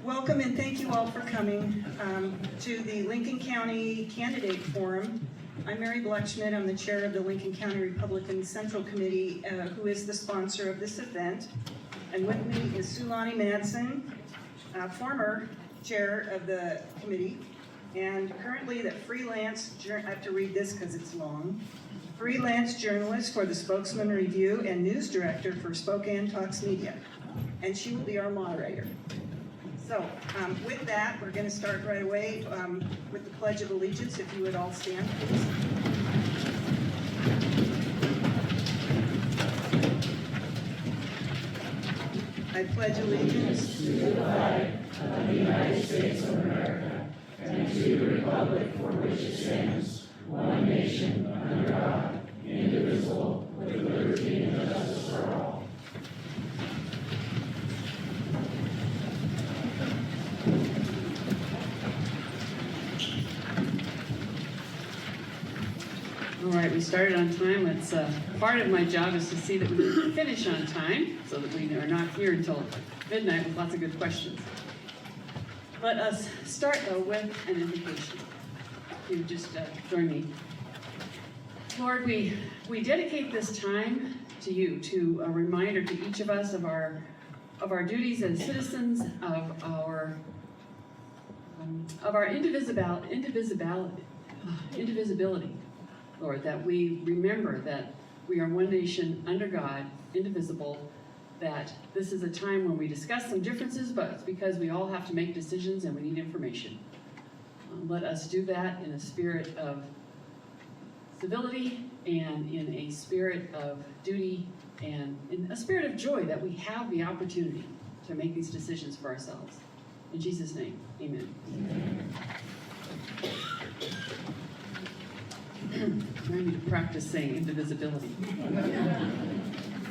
Welcome and thank you all for coming to the Lincoln County Candidate Forum. I'm Mary Blackschmidt. I'm the chair of the Lincoln County Republican Central Committee, who is the sponsor of this event. And with me is Sulani Madsen, former chair of the committee, and currently the freelance, I have to read this because it's long, freelance journalist for the Spokesman Review and news director for Spokane Talks Media. And she will be our moderator. So with that, we're going to start right away with the Pledge of Allegiance. If you would all stand, please. I pledge allegiance to the flag of the United States of America and to the republic for which it stands, one nation, under God, indivisible, with liberty and justice for all. All right, we started on time. It's part of my job is to see that we finish on time so that we are not here until midnight with lots of good questions. Let us start, though, with an invocation. You just join me. Lord, we dedicate this time to you, to a reminder to each of us of our duties as citizens, of our indivisibility. Lord, that we remember that we are one nation under God, indivisible, that this is a time when we discuss some differences, but it's because we all have to make decisions and we need information. Let us do that in a spirit of civility and in a spirit of duty and in a spirit of joy that we have the opportunity to make these decisions for ourselves. In Jesus' name, amen. Amen. I need to practice saying indivisibility.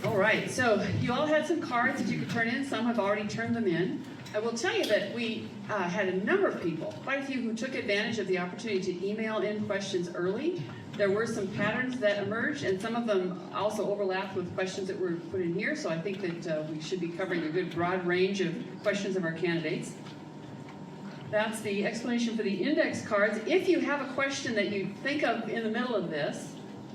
All right, so you all had some cards that you could turn in. Some have already turned them in. I will tell you that we had a number of people, quite a few, who took advantage of the opportunity to email in questions early. There were some patterns that emerged, and some of them also overlapped with questions that were put in here, so I think that we should be covering a good broad range of questions of our candidates. That's the explanation for the index cards. If you have a question that you think of in the middle of this,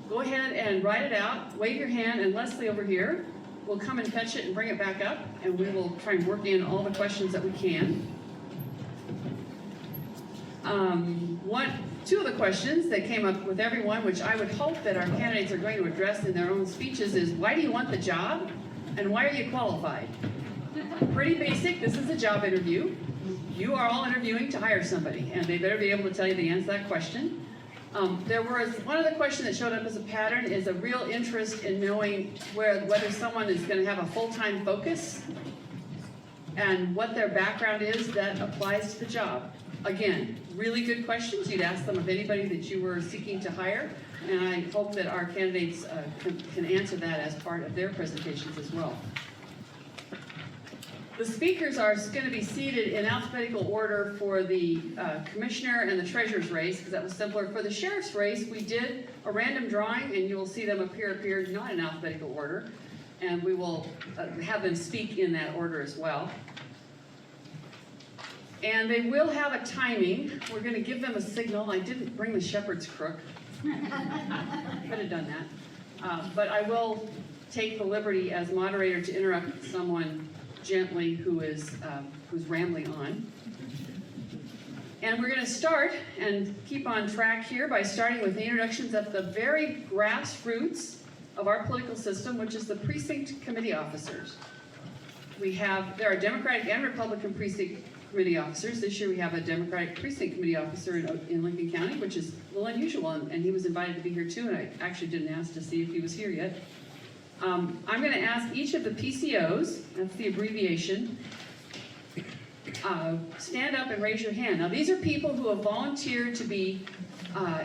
go ahead and write it out, wave your hand, and Leslie over here will come and fetch it and bring it back up, and we will try and work in all the questions that we can. Two of the questions that came up with everyone, which I would hope that our candidates are going to address in their own speeches, is why do you want the job, and why are you qualified? Pretty basic. This is a job interview. You are all interviewing to hire somebody, and they better be able to tell you the answer to that question. There was one of the questions that showed up as a pattern is a real interest in knowing whether someone is going to have a full-time focus and what their background is that applies to the job. Again, really good questions. You'd ask them of anybody that you were seeking to hire, and I hope that our candidates can answer that as part of their presentations as well. The speakers are going to be seated in alphabetical order for the commissioner and the treasurer's race, because that was simpler. For the sheriff's race, we did a random drawing, and you will see them appear not in alphabetical order, and we will have them speak in that order as well. And they will have a timing. We're going to give them a signal. I didn't bring the shepherd's crook. Could have done that. But I will take the liberty as moderator to interrupt someone gently who's rambling on. And we're going to start and keep on track here by starting with the introductions of the very grassroots of our political system, which is the precinct committee officers. There are Democratic and Republican precinct committee officers. This year we have a Democratic precinct committee officer in Lincoln County, which is a little unusual, and he was invited to be here too, and I actually didn't ask to see if he was here yet. I'm going to ask each of the PCOs, that's the abbreviation, stand up and raise your hand. Now these are people who have volunteered to be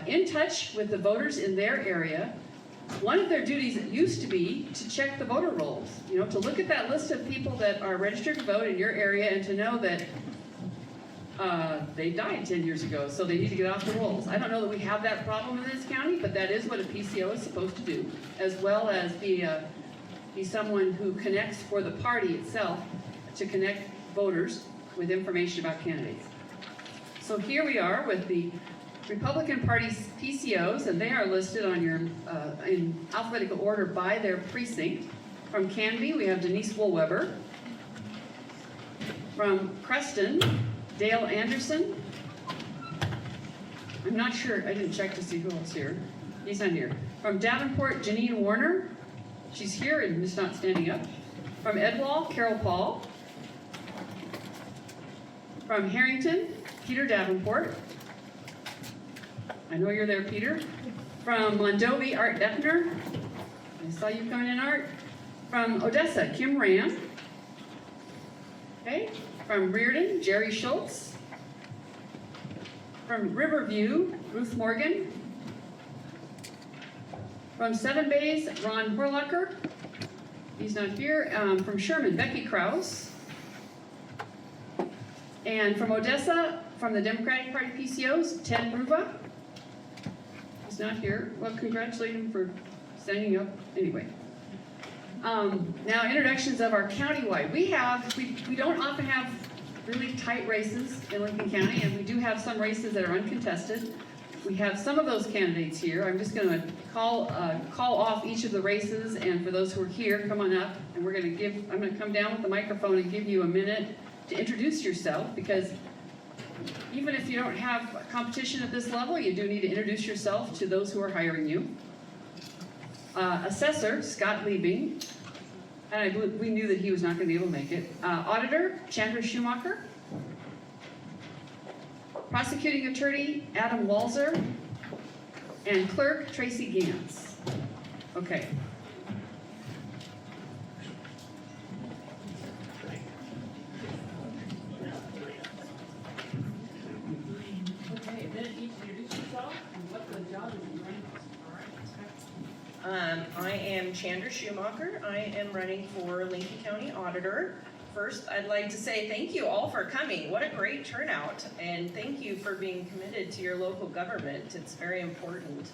in touch with the voters in their area. One of their duties used to be to check the voter rolls, to look at that list of people that are registered to vote in your area and to know that they died 10 years ago, so they need to get off the rolls. I don't know that we have that problem in this county, but that is what a PCO is supposed to do, as well as be someone who connects for the party itself to connect voters with information about candidates. So here we are with the Republican Party's PCOs, and they are listed on your in alphabetical order by their precinct. From Canby, we have Denise Woolweber. From Creston, Dale Anderson. I'm not sure, I didn't check to see who else here. He's not here. From Davenport, Janine Warner. She's here and just not standing up. From Edwall, Carol Paul. From Harrington, Peter Davenport. I know you're there, Peter. From Mondovi, Art Deppner. I saw you coming in, Art. From Odessa, Kim Ram. Okay. From Reardon, Jerry Schultz. From Riverview, Ruth Morgan. From Seven Bays, Ron Horlacher. He's not here. From Sherman, Becky Krause. And from Odessa, from the Democratic Party PCOs, Ted Bruva. He's not here. Well, congratulate him for standing up anyway. Now, introductions of our countywide. We don't often have really tight races in Lincoln County, and we do have some races that are uncontested. We have some of those candidates here. I'm just going to call off each of the races, and for those who are here, come on up, and I'm going to come down with the microphone and give you a minute to introduce yourself, because even if you don't have competition at this level, you do need to introduce yourself to those who are hiring you. Assessor, Scott Liebing, and we knew that he was not going to be able to make it. Auditor, Chandra Schumacher. Prosecuting Attorney, Adam Walzer. And Clerk, Tracy Gantz. Okay. Okay, then each introduce yourself and what the job is you're running for. I am Chandra Schumacher. I am running for Lincoln County Auditor. First, I'd like to say thank you all for coming. What a great turnout, and thank you for being committed to your local government. It's very important.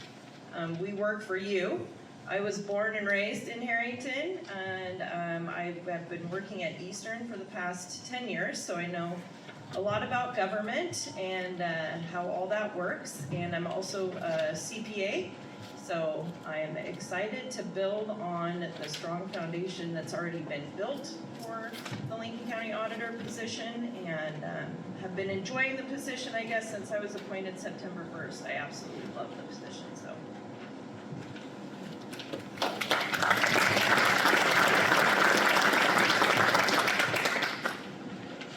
We work for you. I was born and raised in Harrington, and I've been working at Eastern for the past 10 years, so I know a lot about government and how all that works. And I'm also a CPA. So I am excited to build on the strong foundation that's already been built for the Lincoln County Auditor position, and have been enjoying the position, I guess, since I was appointed September 1st. I absolutely love the position, so.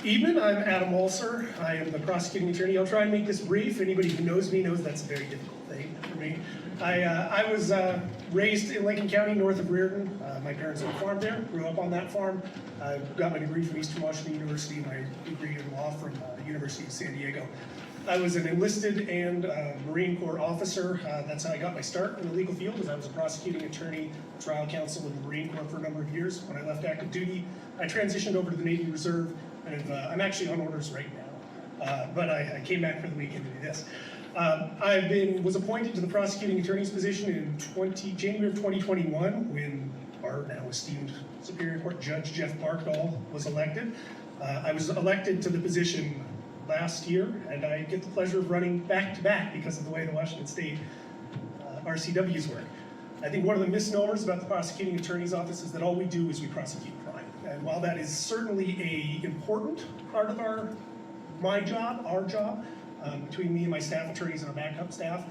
Evening, I'm Adam Walser. I am the prosecuting attorney. I'll try and make this brief. Anybody who knows me knows that's a very difficult thing for me. I was raised in Lincoln County, north of Reardon. My parents owned a farm there, grew up on that farm. I got my degree from Eastern Washington University, my degree in law from the University of San Diego. I was an enlisted and Marine Corps officer. That's how I got my start in the legal field, as I was a prosecuting attorney, trial counsel in the Marine Corps for a number of years. When I left active duty, I transitioned over to the Navy Reserve, and I'm actually on orders right now. But I came back for the weekend to do this. Was appointed to the prosecuting attorney's position in January of 2021 when our now esteemed Superior Court Judge Jeff Barkdahl was elected. I was elected to the position last year, and I get the pleasure of running back-to-back because of the way the Washington State RCWs work. I think one of the misnomers about the prosecuting attorney's office is that all we do is we prosecute crime. And while that is certainly an important part of our job, between me and my staff attorneys and our backup staff,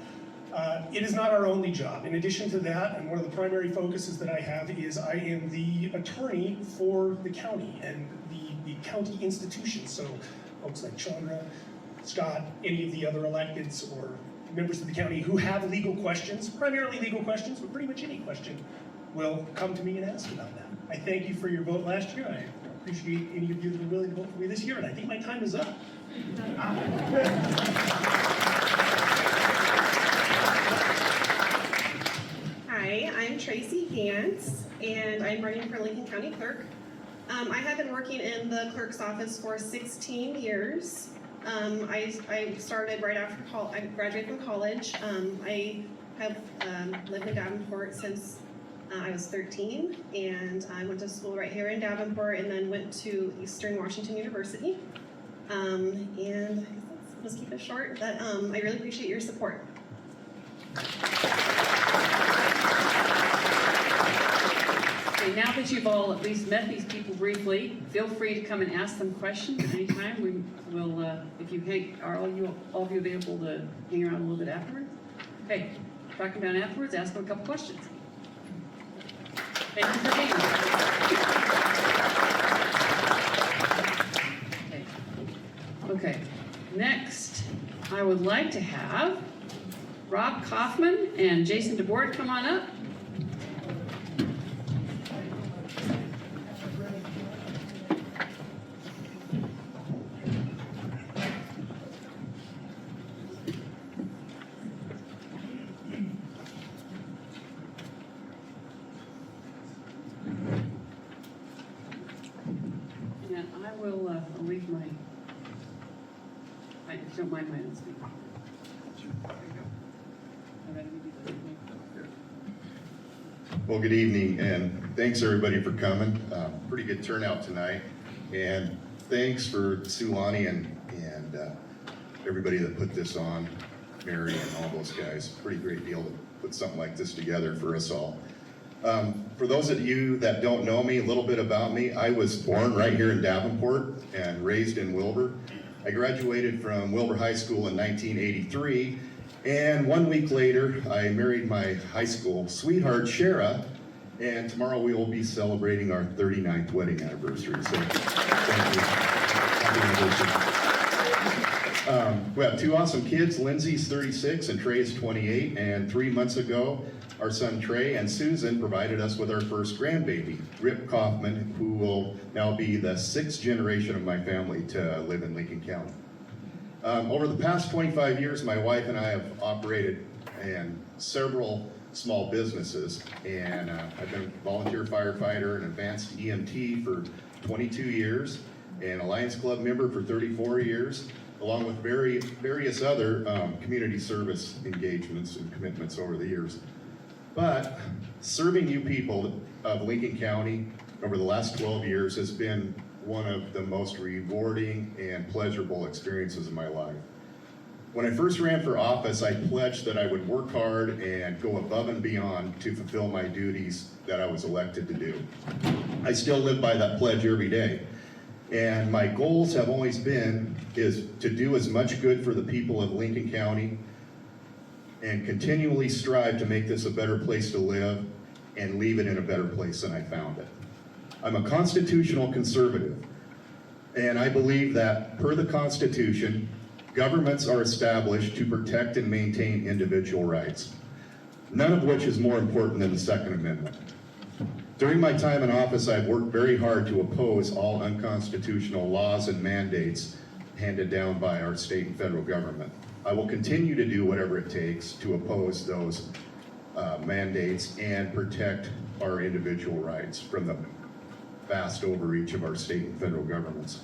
it is not our only job. In addition to that, and one of the primary focuses that I have is I am the attorney for the county and the county institutions. So folks like Chandra, Scott, any of the other electeds or members of the county who have legal questions, primarily legal questions, but pretty much any question, will come to me and ask about that. I thank you for your vote last year. I appreciate any of you that are willing to vote for me this year, and I think my time is up. Hi, I'm Tracy Gantz, and I'm running for Lincoln County Clerk. I have been working in the clerk's office for 16 years. I started right after I graduated from college. I have lived in Davenport since I was 13, and I went to school right here in Davenport and then went to Eastern Washington University. And I'll just keep it short, but I really appreciate your support. Okay, now that you've all at least met these people briefly, feel free to come and ask them questions at any time. We will, if you hang, are all of you available to hang around a little bit afterwards? Okay, track them down afterwards, ask them a couple questions. Thank you for being here. Okay, next, I would like to have Rob Kaufman and Jason DeBoard come on up. And I will, I'll leave my, if you don't mind my own speaking. Well, good evening, and thanks everybody for coming. Pretty good turnout tonight, and thanks for Sulani and everybody that put this on, Mary and all those guys. Pretty great deal to put something like this together for us all. For those of you that don't know me, a little bit about me, I was born right here in Davenport and raised in Wilbur. I graduated from Wilbur High School in 1983, and 1 week later, I married my high school sweetheart, Shara, and tomorrow we will be celebrating our 39th wedding anniversary, so thank you. Happy anniversary. We have two awesome kids. Lindsay's 36 and Trey is 28, and 3 months ago, our son Trey and Susan provided us with our first grandbaby, Rip Kaufman, who will now be the 6th generation of my family to live in Lincoln County. Over the past 25 years, my wife and I have operated in several small businesses, and I've been a volunteer firefighter and advanced EMT for 22 years, and a Lions Club member for 34 years, along with various other community service engagements and commitments over the years. But serving you people of Lincoln County over the last 12 years has been one of the most rewarding and pleasurable experiences of my life. When I first ran for office, I pledged that I would work hard and go above and beyond to fulfill my duties that I was elected to do. I still live by that pledge every day. And my goals have always been is to do as much good for the people of Lincoln County and continually strive to make this a better place to live and leave it in a better place than I found it. I'm a constitutional conservative, and I believe that per the Constitution, governments are established to protect and maintain individual rights, none of which is more important than the Second Amendment. During my time in office, I've worked very hard to oppose all unconstitutional laws and mandates handed down by our state and federal government. I will continue to do whatever it takes to oppose those mandates and protect our individual rights from the vast overreach of our state and federal governments.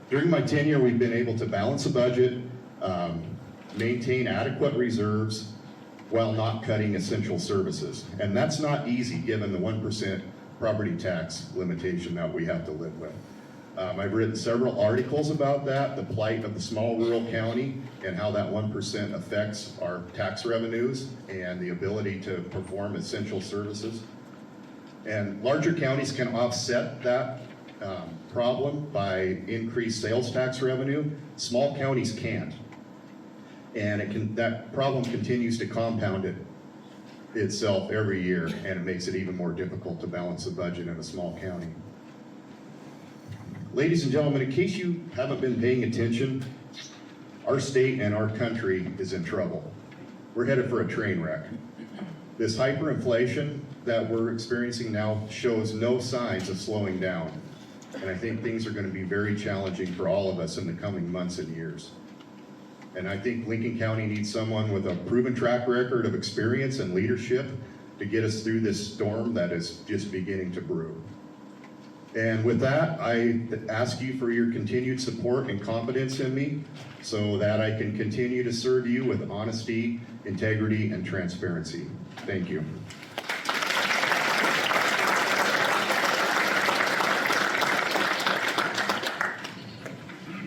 During my tenure, we've been able to balance a budget, maintain adequate reserves, while not cutting essential services. And that's not easy given the 1% property tax limitation that we have to live with. I've written several articles about that, the plight of the small rural county and how that 1% affects our tax revenues and the ability to perform essential services. And larger counties can offset that problem by increased sales tax revenue. Small counties can't. And that problem continues to compound itself every year, and it makes it even more difficult to balance the budget in a small county. Ladies and gentlemen, in case you haven't been paying attention, our state and our country is in trouble. We're headed for a train wreck. This hyperinflation that we're experiencing now shows no signs of slowing down. And I think things are going to be very challenging for all of us in the coming months and years. And I think Lincoln County needs someone with a proven track record of experience and leadership to get us through this storm that is just beginning to brew. And with that, I ask you for your continued support and confidence in me so that I can continue to serve you with honesty, integrity, and transparency. Thank you.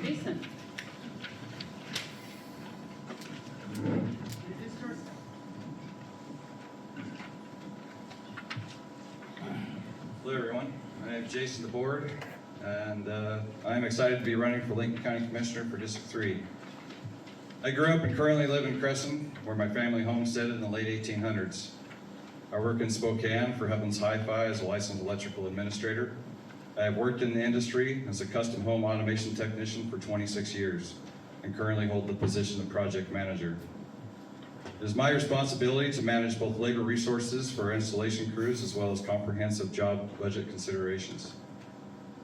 Jason. Hello, everyone. I'm Jason DeBoard, and I'm excited to be running for Lincoln County Commissioner for District 3. I grew up and currently live in Crescent, where my family homesteaded in the late 1800s. I work in Spokane for Hubbins Hi-Fi as a licensed electrical administrator. I have worked in the industry as a custom home automation technician for 26 years and currently hold the position of project manager. It is my responsibility to manage both labor resources for our installation crews as well as comprehensive job budget considerations.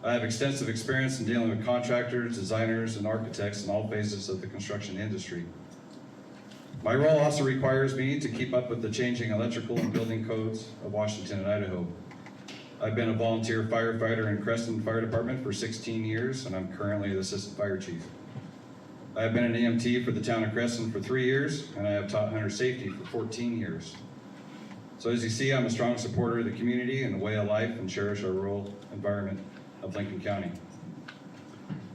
I have extensive experience in dealing with contractors, designers, and architects in all phases of the construction industry. My role also requires me to keep up with the changing electrical and building codes of Washington and Idaho. I've been a volunteer firefighter in Creston Fire Department for 16 years, and I'm currently the assistant fire chief. I have been an EMT for the town of Creston for 3 years, and I have taught hunter safety for 14 years. So as you see, I'm a strong supporter of the community and the way of life and cherish our rural environment of Lincoln County.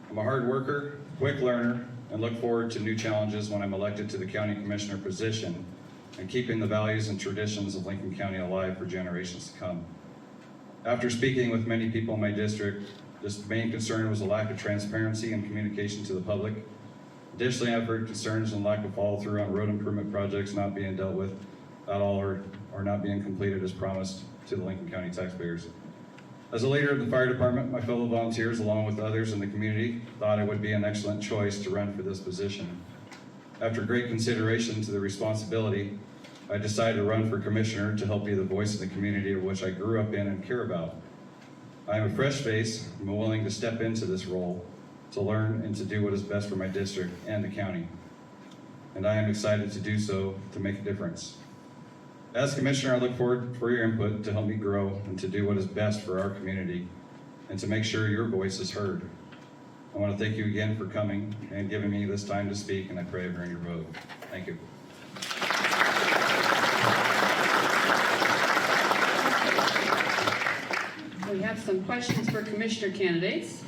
I'm a hard worker, quick learner, and look forward to new challenges when I'm elected to the county commissioner position and keeping the values and traditions of Lincoln County alive for generations to come. After speaking with many people in my district, this main concern was a lack of transparency and communication to the public. Additionally, I've heard concerns and lack of follow-through on road improvement projects not being dealt with at all or not being completed as promised to the Lincoln County taxpayers. As a leader of the fire department, my fellow volunteers, along with others in the community, thought I would be an excellent choice to run for this position. After great consideration to the responsibility, I decided to run for commissioner to help be the voice of the community of which I grew up in and care about. I am a fresh face and I'm willing to step into this role to learn and to do what is best for my district and the county. And I am excited to do so to make a difference. As commissioner, I look forward for your input to help me grow and to do what is best for our community and to make sure your voice is heard. I want to thank you again for coming and giving me this time to speak, and I pray I earn your vote. Thank you. We have some questions for commissioner candidates.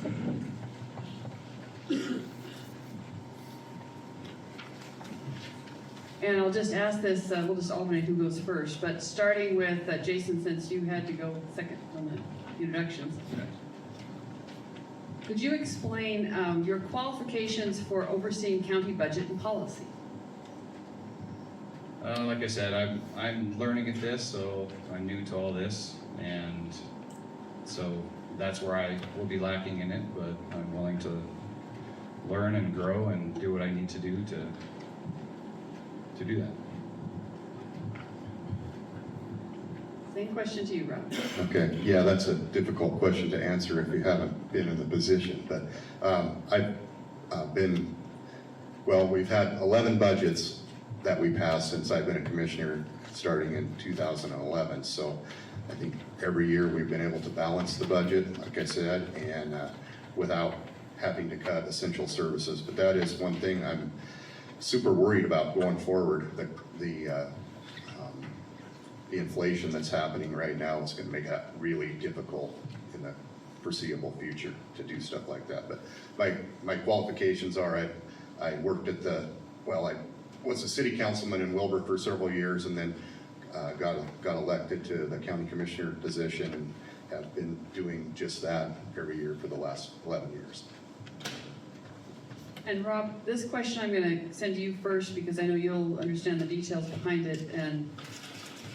And I'll just ask this, we'll just alternate who goes first, but starting with Jason, since you had to go second on the introductions. Could you explain your qualifications for overseeing county budget and policy? Like I said, I'm learning at this, so I'm new to all this, and so that's where I will be lacking in it, but I'm willing to learn and grow and do what I need to do to do that. Same question to you, Rob. Okay, yeah, that's a difficult question to answer if you haven't been in the position, but we've had 11 budgets that we passed since I've been a commissioner starting in 2011, so I think every year we've been able to balance the budget, like I said, and without having to cut essential services, but that is one thing I'm super worried about going forward. The inflation that's happening right now is going to make that really difficult in the foreseeable future to do stuff like that. But my qualifications are I worked at I was a city councilman in Wilbur for several years, and then got elected to the county commissioner position and have been doing just that every year for the last 11 years. And Rob, this question I'm going to send to you first because I know you'll understand the details behind it and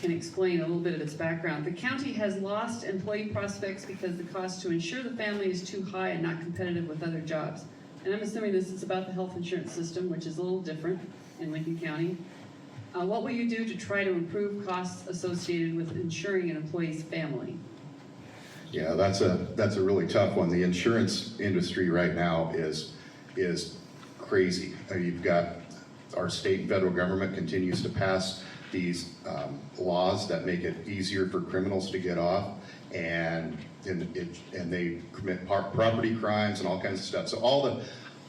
can explain a little bit of its background. The county has lost employee prospects because the cost to insure the family is too high and not competitive with other jobs. And I'm assuming this is about the health insurance system, which is a little different in Lincoln County. What will you do to try to improve costs associated with insuring an employee's family? Yeah, that's a really tough one. The insurance industry right now is crazy. You've got our state and federal government continues to pass these laws that make it easier for criminals to get off, and they commit property crimes and all kinds of stuff. So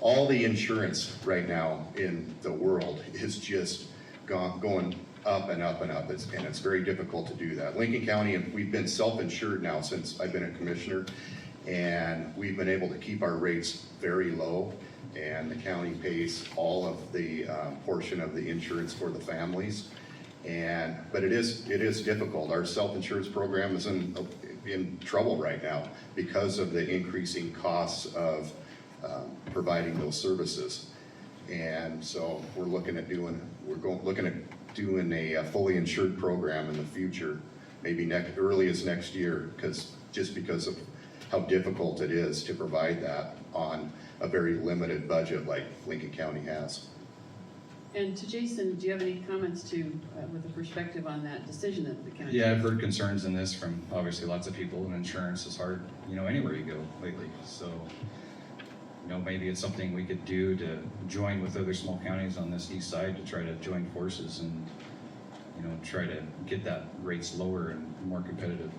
all the insurance right now in the world is just going up and up and up, and it's very difficult to do that. Lincoln County, we've been self-insured now since I've been a commissioner, and we've been able to keep our rates very low, and the county pays all of the portion of the insurance for the families. But it is difficult. Our self-insurance program is in trouble right now because of the increasing costs of providing those services. And so we're looking at doing a fully insured program in the future, maybe early as next year, just because of how difficult it is to provide that on a very limited budget like Lincoln County has. And to Jason, do you have any comments with a perspective on that decision that the county? Yeah, I've heard concerns in this from obviously lots of people, and insurance is hard, anywhere you go lately. So, maybe it's something we could do to join with other small counties on this east side to try to join forces and, try to get that rates lower and more competitive.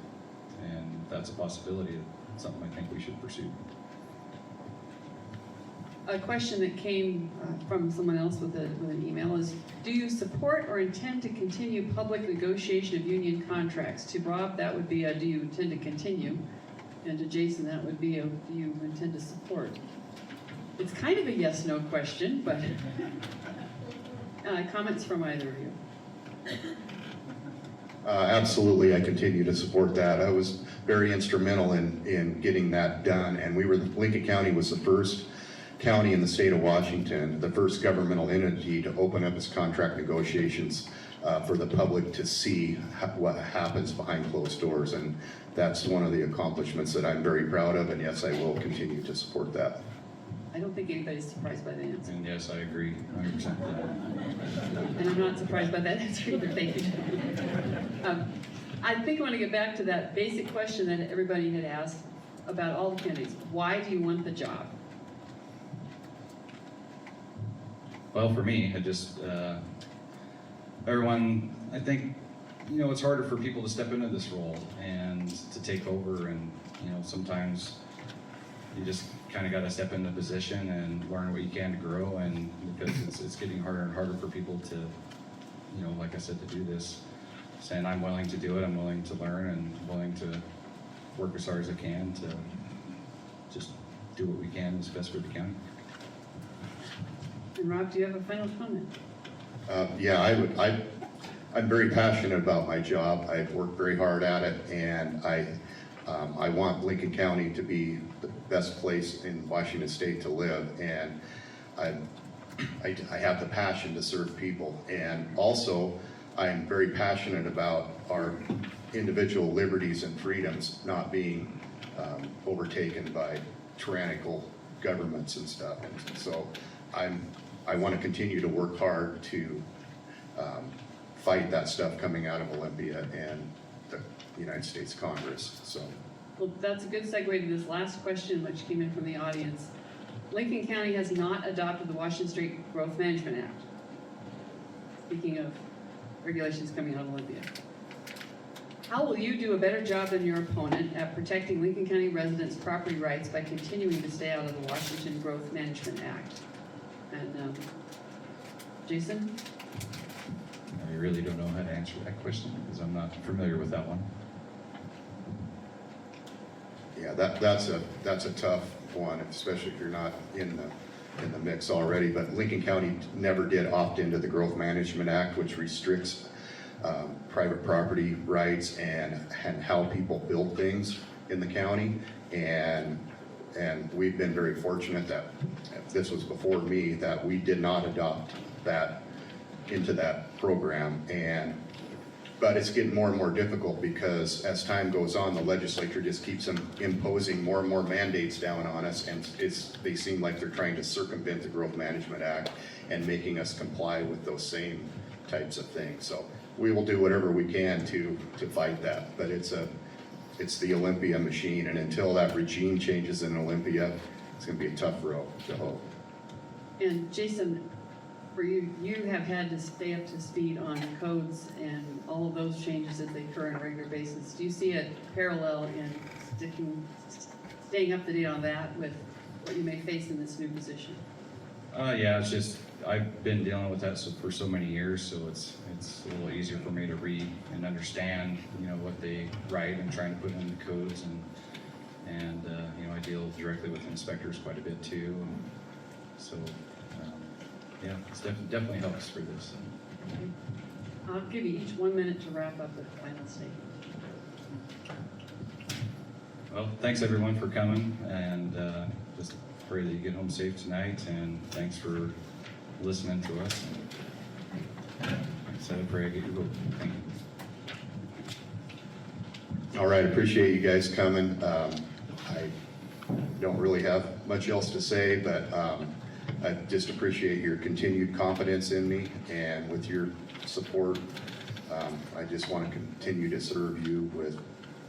And that's a possibility, something I think we should pursue. A question that came from someone else with an email is, do you support or intend to continue public negotiation of union contracts? To Rob, that would be a do you intend to continue? And to Jason, that would be a do you intend to support? It's kind of a yes-no question, but comments from either of you? Absolutely, I continue to support that. I was very instrumental in getting that done, and Lincoln County was the first county in the state of Washington, the first governmental entity to open up its contract negotiations for the public to see what happens behind closed doors, and that's one of the accomplishments that I'm very proud of, and yes, I will continue to support that. I don't think anybody's surprised by the answer. And yes, I agree 100% with that. And I'm not surprised by that answer either, thank you. I think I want to get back to that basic question that everybody had asked about all the candidates. Why do you want the job? Well, for me, everyone, I think, it's harder for people to step into this role and to take over, and, sometimes you just kind of got to step into the position and learn what you can to grow, and because it's getting harder and harder for people to, like I said, to do this. Saying I'm willing to do it, I'm willing to learn, and willing to work as hard as I can to just do what we can as best for the county. And Rob, do you have a final comment? Yeah, I'm very passionate about my job. I've worked very hard at it, and I want Lincoln County to be the best place in Washington State to live, and I have the passion to serve people. And also, I'm very passionate about our individual liberties and freedoms not being overtaken by tyrannical governments and stuff. And so I want to continue to work hard to fight that stuff coming out of Olympia and the United States Congress. So. Well, that's a good segue to this last question, which came in from the audience. Lincoln County has not adopted the Washington State Growth Management Act. Speaking of regulations coming out of Olympia. How will you do a better job than your opponent at protecting Lincoln County residents' property rights by continuing to stay out of the Washington Growth Management Act? And Jason? I really don't know how to answer that question because I'm not familiar with that one. Yeah, that's a tough one, especially if you're not in the mix already. But Lincoln County never did opt into the Growth Management Act, which restricts private property rights and how people build things in the county. And we've been very fortunate that this was before me that we did not adopt that into that program. But it's getting more and more difficult because as time goes on, the legislature just keeps imposing more and more mandates down on us, and they seem like they're trying to circumvent the Growth Management Act and making us comply with those same types of things. So we will do whatever we can to fight that, but it's the Olympia machine, and until that regime changes in Olympia, it's going to be a tough road to hoe. And Jason, for you, you have had to stay up to speed on codes and all of those changes as they occur on a regular basis. Do you see a parallel in staying up to date on that with what you may face in this new position? Yeah, it's just, I've been dealing with that for so many years, so it's a little easier for me to read and understand, what they write and trying to put in the codes, and I deal directly with inspectors quite a bit too, and so, yeah, it's definitely helps for this. Okay. I'll give you each 1 minute to wrap up with the final statement. Well, thanks everyone for coming, and just pray that you get home safe tonight, and thanks for listening to us. Like I said, I pray I get your vote. Thank you. All right, appreciate you guys coming. I don't really have much else to say, but I just appreciate your continued confidence in me, and with your support, I just want to continue to serve you with,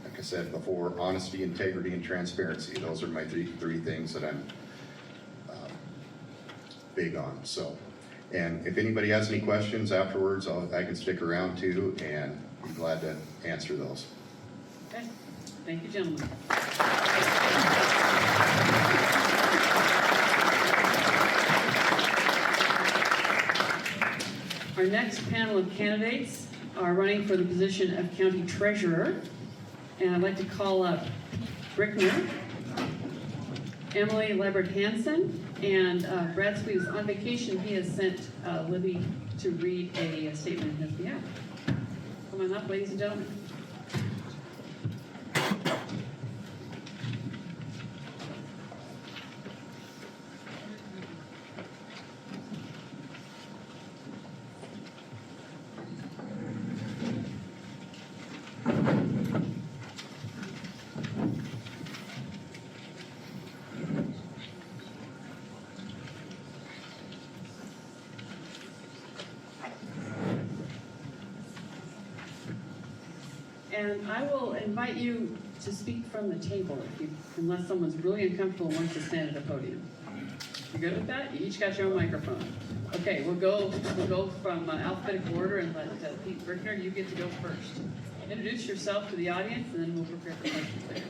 like I said before, honesty, integrity, and transparency. Those are my three things that I'm big on. So, and if anybody has any questions afterwards, I can stick around too, and be glad to answer those. Okay, thank you, gentlemen. Our next panel of candidates are running for the position of county treasurer. And I'd like to call up Brickner, Emily Lebert Hansen, and Brad Sweet is on vacation. He has sent Libby to read a statement in his behalf. Come on up, ladies and gentlemen. And I will invite you to speak from the table unless someone's really uncomfortable and wants to stand at a podium. You good with that? You each got your own microphone. Okay, we'll go from alphabetical order and let Pete Brickner, you get to go first. Introduce yourself to the audience and then we'll prepare for questions later.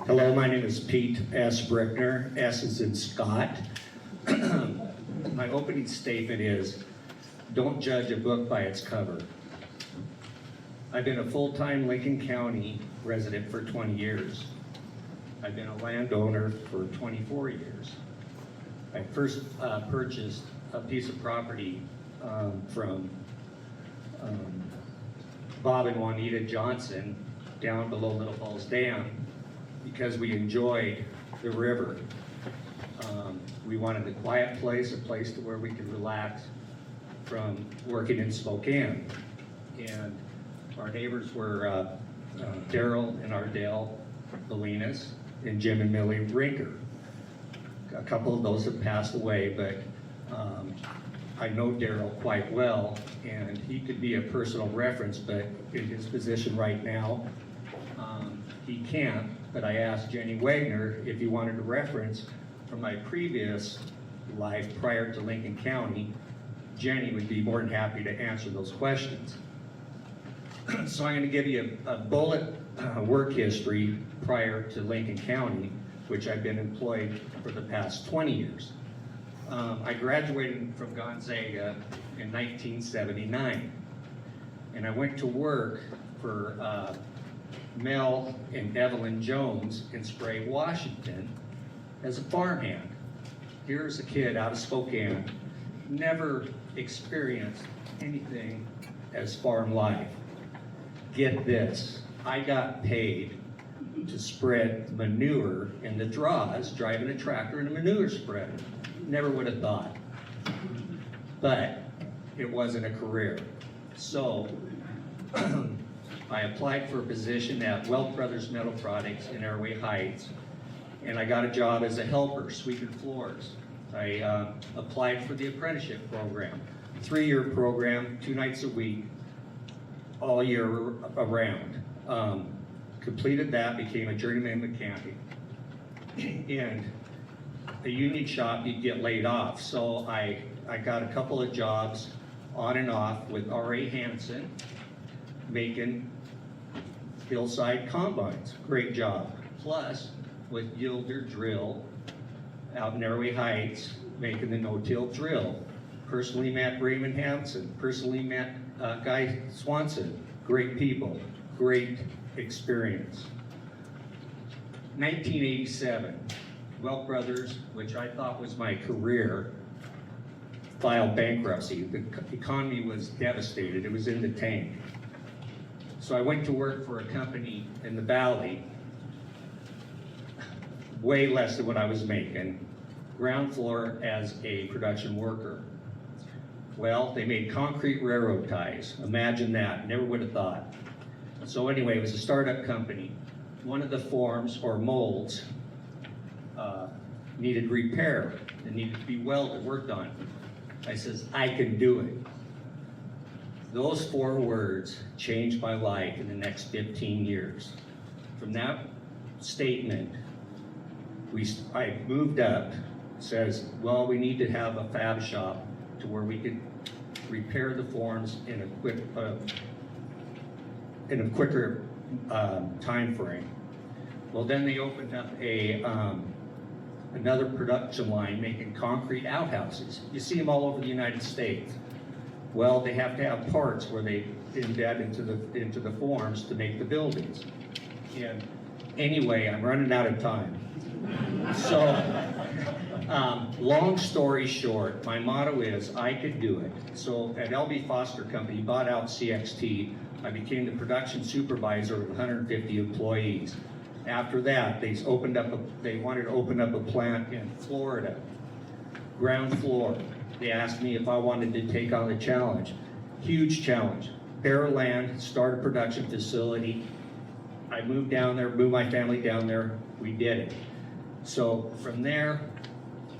Hello, my name is Pete S. Brickner. S is in Scott. My opening statement is, don't judge a book by its cover. I've been a full-time Lincoln County resident for 20 years. I've been a landowner for 24 years. I first purchased a piece of property from Bob and Juanita Johnson down below Little Falls Dam because we enjoyed the river. We wanted a quiet place, a place to where we could relax from working in Spokane. And our neighbors were Daryl and Ardell Bolinas and Jim and Millie Rinker. A couple of those have passed away, but I know Daryl quite well, and he could be a personal reference, but in his position right now, he can't. But I asked Jenny Wagner if he wanted a reference from my previous life prior to Lincoln County. Jenny would be more than happy to answer those questions. So I'm going to give you a bullet work history prior to Lincoln County, which I've been employed for the past 20 years. I graduated from Gonzaga in 1979, and I went to work for Mel and Evelyn Jones in Spray, Washington as a farmhand. Here's a kid out of Spokane, never experienced anything as farm life. Get this, I got paid to spread manure in the draws, driving a tractor and a manure spreader. Never would have thought. But it wasn't a career. So I applied for a position at Welk Brothers Metal Products in Airway Heights, and I got a job as a helper, sweeping floors. I applied for the apprenticeship program, 3-year program, 2 nights a week, all year around. Completed that, became a journeyman mechanic. In a union shop, you'd get laid off. So I got a couple of jobs on and off with R.A. Hansen, making hillside combines, great job. Plus with Gilder Drill out in Airway Heights, making the no-till drill. Personally met Raymond Hansen, personally met Guy Swanson, great people, great experience. 1987, Welk Brothers, which I thought was my career, filed bankruptcy. The economy was devastated, it was in the tank. So I went to work for a company in the valley way less than what I was making, ground floor as a production worker. Well, they made concrete railroad ties. Imagine that, never would have thought. So anyway, it was a startup company. One of the forms or molds needed repair. It needed to be welded, worked on. I says, I can do it. Those 4 words changed my life in the next 15 years. From that statement, I moved up, says, well, we need to have a fab shop to where we could repair the forms in a quicker time frame. Well, then they opened up another production line making concrete outhouses. You see them all over the United States. Well, they have to have parts where they embed into the forms to make the buildings. And anyway, I'm running out of time. So, long story short, my motto is, I could do it. So at LB Foster Company, bought out CXT, I became the production supervisor with 150 employees. After that, they wanted to open up a plant in Florida, ground floor. They asked me if I wanted to take on the challenge. Huge challenge. Bare land, start a production facility. I moved down there, moved my family down there, we did it. So from there,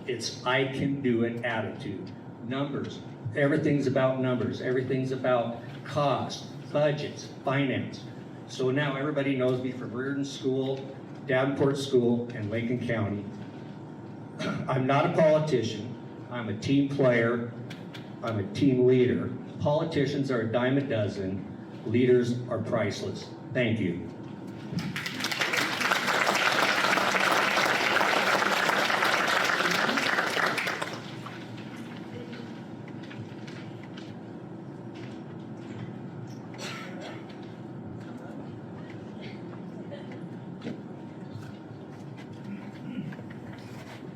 it's I can do it attitude. Numbers, everything's about numbers, everything's about cost, budgets, finance. So now everybody knows me from Reardon School, Davenport School, and Lincoln County. I'm not a politician, I'm a team player, I'm a team leader. Politicians are a dime a dozen, leaders are priceless. Thank you.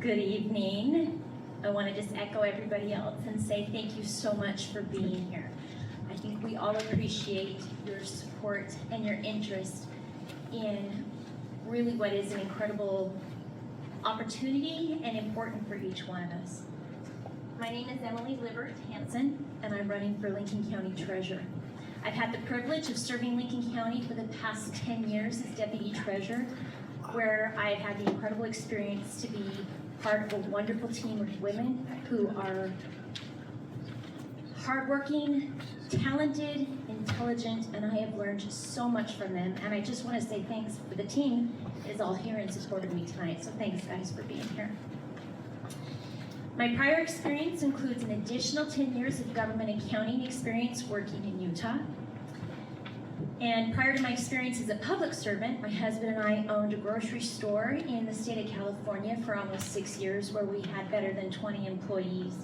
Good evening. I want to just echo everybody else and say thank you so much for being here. I think we all appreciate your support and your interest in really what is an incredible opportunity and important for each one of us. My name is Emily Libert Hansen, and I'm running for Lincoln County Treasurer. I've had the privilege of serving Lincoln County for the past 10 years as Deputy Treasurer, where I've had the incredible experience to be part of a wonderful team of women who are hardworking, talented, intelligent, and I have learned so much from them. And I just want to say thanks for the team is all here in support of me tonight. So thanks, guys, for being here. My prior experience includes an additional 10 years of government accounting experience working in Utah. And prior to my experience as a public servant, my husband and I owned a grocery store in the state of California for almost 6 years, where we had better than 20 employees.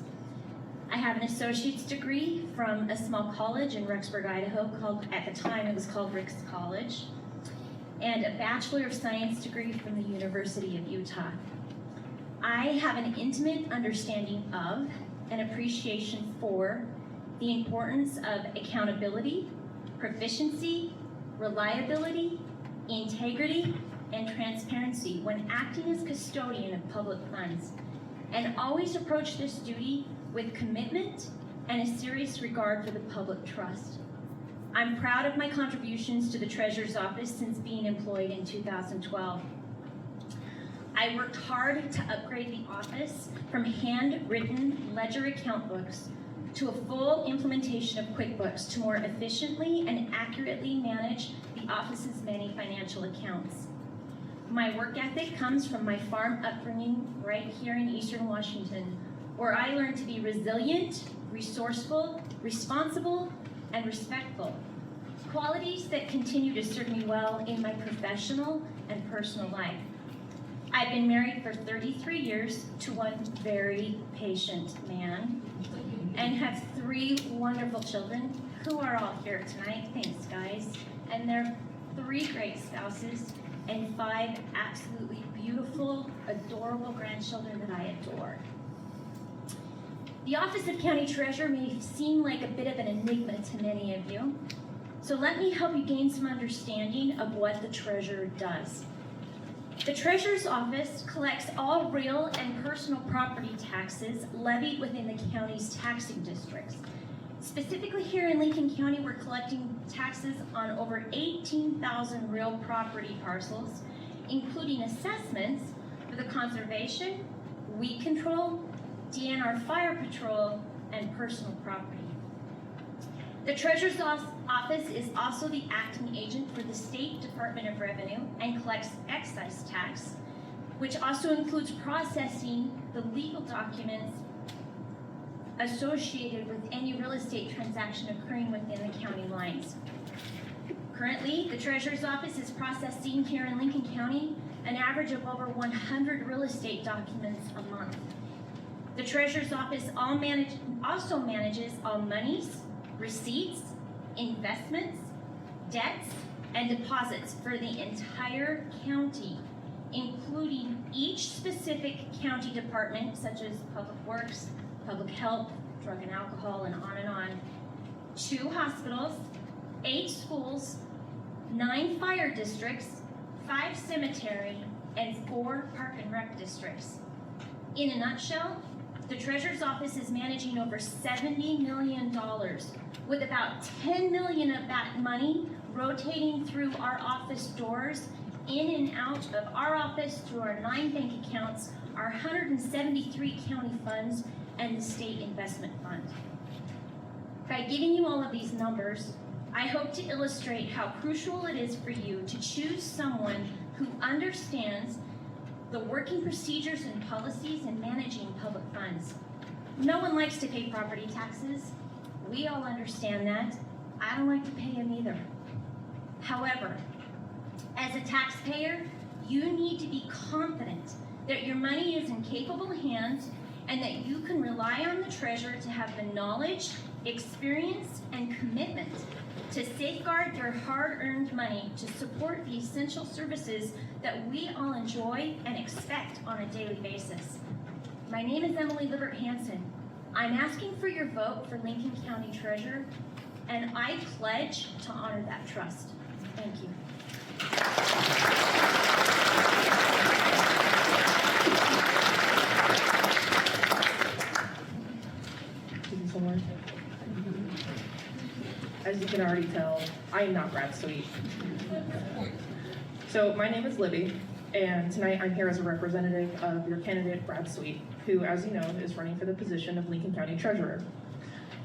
I have an associate's degree from a small college in Rexburg, Idaho, at the time it was called Ricks College, and a Bachelor of Science degree from the University of Utah. I have an intimate understanding of and appreciation for the importance of accountability, proficiency, reliability, integrity, and transparency when acting as custodian of public funds, and always approach this duty with commitment and a serious regard for the public trust. I'm proud of my contributions to the Treasurer's Office since being employed in 2012. I worked hard to upgrade the office from handwritten ledger account books to a full implementation of QuickBooks to more efficiently and accurately manage the office's many financial accounts. My work ethic comes from my farm upbringing right here in Eastern Washington, where I learned to be resilient, resourceful, responsible, and respectful. Qualities that continue to serve me well in my professional and personal life. I've been married for 33 years to one very patient man, and have 3 wonderful children who are all here tonight. Thanks, guys. And they're 3 great spouses and 5 absolutely beautiful, adorable grandchildren that I adore. The Office of County Treasurer may seem like a bit of an enigma to many of you, so let me help you gain some understanding of what the Treasurer does. The Treasurer's Office collects all real and personal property taxes levied within the county's taxing districts. Specifically here in Lincoln County, we're collecting taxes on over 18,000 real property parcels, including assessments for the conservation, weed control, DNR fire patrol, and personal property. The Treasurer's Office is also the acting agent for the State Department of Revenue and collects excise tax, which also includes processing the legal documents associated with any real estate transaction occurring within the county lines. Currently, the Treasurer's Office is processing here in Lincoln County an average of over 100 real estate documents a month. The Treasurer's Office also manages all monies, receipts, investments, debts, and deposits for the entire county, including each specific county department, such as Public Works, Public Health, Drug and Alcohol, and on, 2 hospitals, 8 schools, 9 fire districts, 5 cemetery, and 4 park and rec districts. In a nutshell, the Treasurer's Office is managing over $70 million, with about $10 million of that money rotating through our office doors, in and out of our office through our 9 bank accounts, our 173 county funds, and the state investment fund. By giving you all of these numbers, I hope to illustrate how crucial it is for you to choose someone who understands the working procedures and policies in managing public funds. No one likes to pay property taxes. We all understand that. I don't like to pay them either. However, as a taxpayer, you need to be confident that your money is in capable hands and that you can rely on the treasurer to have the knowledge, experience, and commitment to safeguard your hard-earned money to support the essential services that we all enjoy and expect on a daily basis. My name is Emily Libbert Hansen. I'm asking for your vote for Lincoln County Treasurer, and I pledge to honor that trust. Thank you. As you can already tell, I am not Brad Sweet. So my name is Libby, and tonight I'm here as a representative of your candidate, Brad Sweet, who, as you know, is running for the position of Lincoln County Treasurer.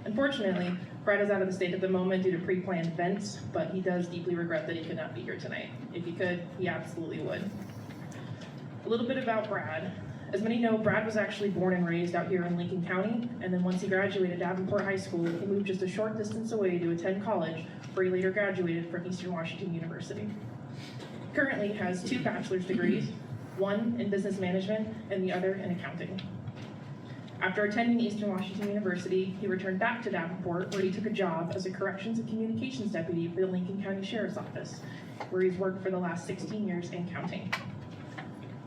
Unfortunately, Brad is out of the state at the moment due to pre-planned events, but he does deeply regret that he could not be here tonight. If he could, he absolutely would. A little bit about Brad. As many know, Brad was actually born and raised out here in Lincoln County, and then once he graduated Davenport High School, he moved just a short distance away to attend college, where he later graduated from Eastern Washington University. Currently has 2 bachelor's degrees, one in business management and the other in accounting. After attending Eastern Washington University, he returned back to Davenport, where he took a job as a corrections and communications deputy for the Lincoln County Sheriff's Office, where he's worked for the last 16 years and counting.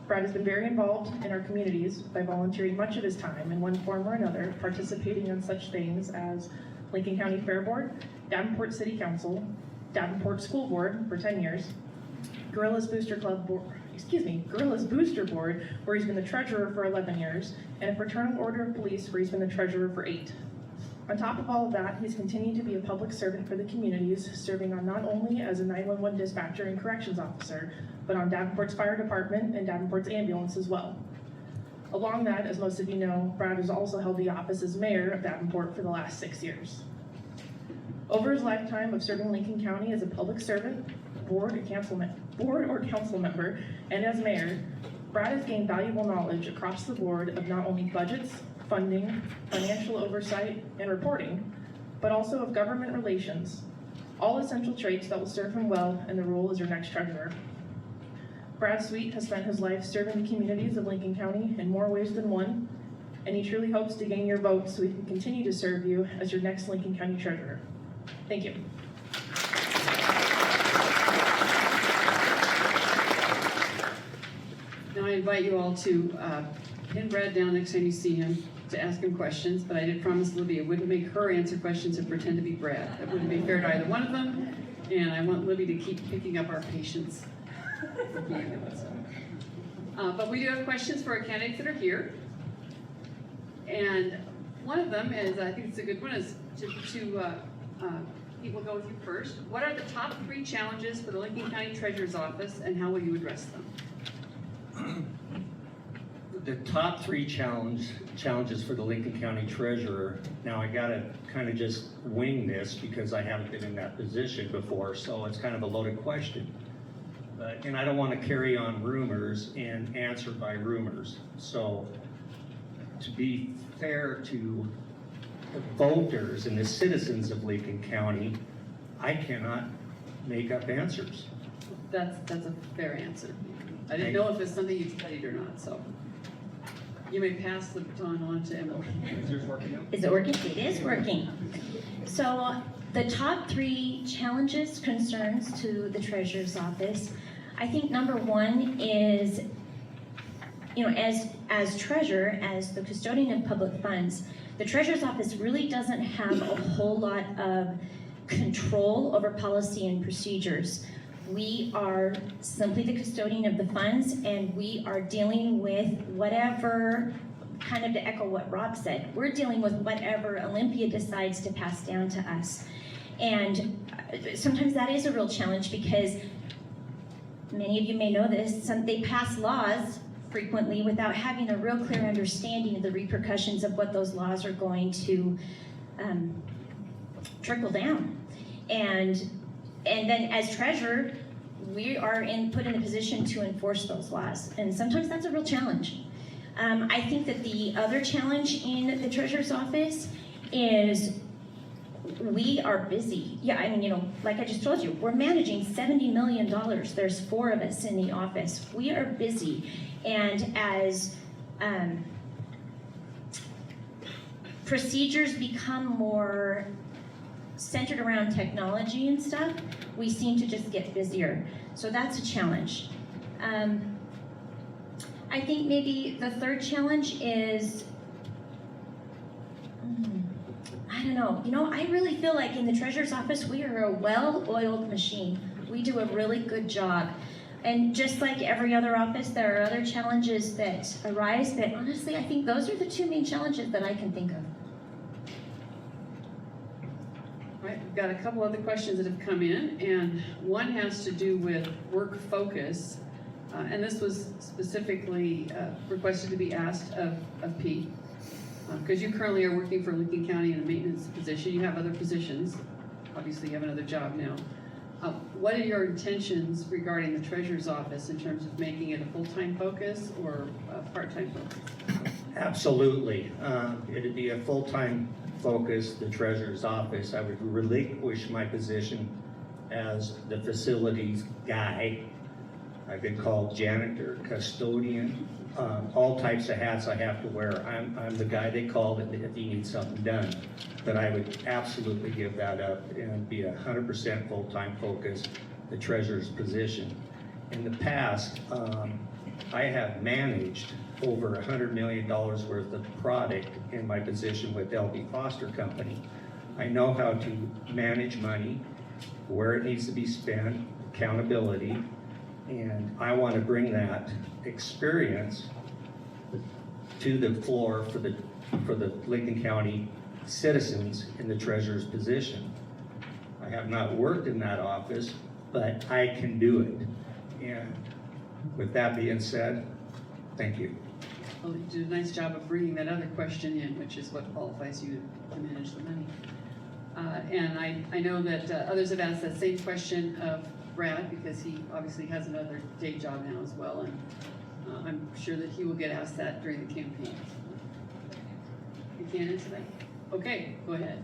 Brad has been very involved in our communities by volunteering much of his time in one form or another, participating in such things as Lincoln County Fair Board, Davenport City Council, Davenport School Board for 10 years, Gorillas Booster Board, where he's been the treasurer for 11 years, and a Fraternal Order of Police, where he's been the treasurer for 8. On top of all of that, he's continued to be a public servant for the communities, serving on not only as a 911 dispatcher and corrections officer, but on Davenport's fire department and Davenport's ambulance as well. Along that, as most of you know, Brad has also held the office as mayor of Davenport for the last 6 years. Over his lifetime of serving Lincoln County as a public servant, board or council member, and as mayor, Brad has gained valuable knowledge across the board of not only budgets, funding, financial oversight, and reporting, but also of government relations, all essential traits that will serve him well in the role as your next treasurer. Brad Sweet has spent his life serving the communities of Lincoln County in more ways than one, and he truly hopes to gain your vote so he can continue to serve you as your next Lincoln County treasurer. Thank you. Now I invite you all to pin Brad down next time you see him to ask him questions, but I did promise Libby I wouldn't make her answer questions and pretend to be Brad. That wouldn't be fair to either one of them, and I want Libby to keep picking up our patience. But we do have questions for our candidates that are here. And one of them is, I think it's a good one, is we'll go with you first. What are the top 3 challenges for the Lincoln County Treasurer's Office, and how will you address them? The top 3 challenges for the Lincoln County Treasurer. Now I gotta kind of just wing this because I haven't been in that position before, so it's kind of a loaded question. And I don't want to carry on rumors and answer by rumors. So to be fair to the voters and the citizens of Lincoln County, I cannot make up answers. That's a fair answer. I didn't know if it's something you've studied or not, so. You may pass the baton on to Emily. Is yours working now? Is it working? It is working. So the top 3 challenges, concerns to the treasurer's office, I think number 1 is, as treasurer, as the custodian of public funds, the treasurer's office really doesn't have a whole lot of control over policy and procedures. We are simply the custodian of the funds, and we are dealing with whatever, kind of to echo what Rob said, we're dealing with whatever Olympia decides to pass down to us. And sometimes that is a real challenge because many of you may know this, they pass laws frequently without having a real clear understanding of the repercussions of what those laws are going to trickle down. And then as treasurer, we are put in a position to enforce those laws. And sometimes that's a real challenge. I think that the other challenge in the treasurer's office is we are busy. Yeah, I mean, like I just told you, we're managing $70 million. There's 4 of us in the office. We are busy. And as procedures become more centered around technology and stuff, we seem to just get busier. So that's a challenge. I think maybe the 3rd challenge is, I don't know. I really feel like in the treasurer's office, we are a well-oiled machine. We do a really good job. And just like every other office, there are other challenges that arise, but honestly, I think those are the 2 main challenges that I can think of. Right, we've got a couple other questions that have come in, and one has to do with work focus. And this was specifically requested to be asked of Pete. Because you currently are working for Lincoln County in a maintenance position. You have other positions. Obviously, you have another job now. What are your intentions regarding the treasurer's office in terms of making it a full-time focus or a part-time focus? Absolutely. It'd be a full-time focus, the treasurer's office. I would relinquish my position as the facilities guy. I've been called janitor, custodian, all types of hats I have to wear. I'm the guy they call if he needs something done. But I would absolutely give that up and be 100% full-time focus, the treasurer's position. In the past, I have managed over $100 million worth of product in my position with L.B. Foster Company. I know how to manage money, where it needs to be spent, accountability, and I want to bring that experience to the floor for the Lincoln County citizens in the treasurer's position. I have not worked in that office, but I can do it. And with that being said, thank you. Well, you did a nice job of bringing that other question in, which is what qualifies you to manage the money. And I know that others have asked that same question of Brad, because he obviously has another day job now as well, and I'm sure that he will get asked that during the campaign. You can't answer that? Okay, go ahead.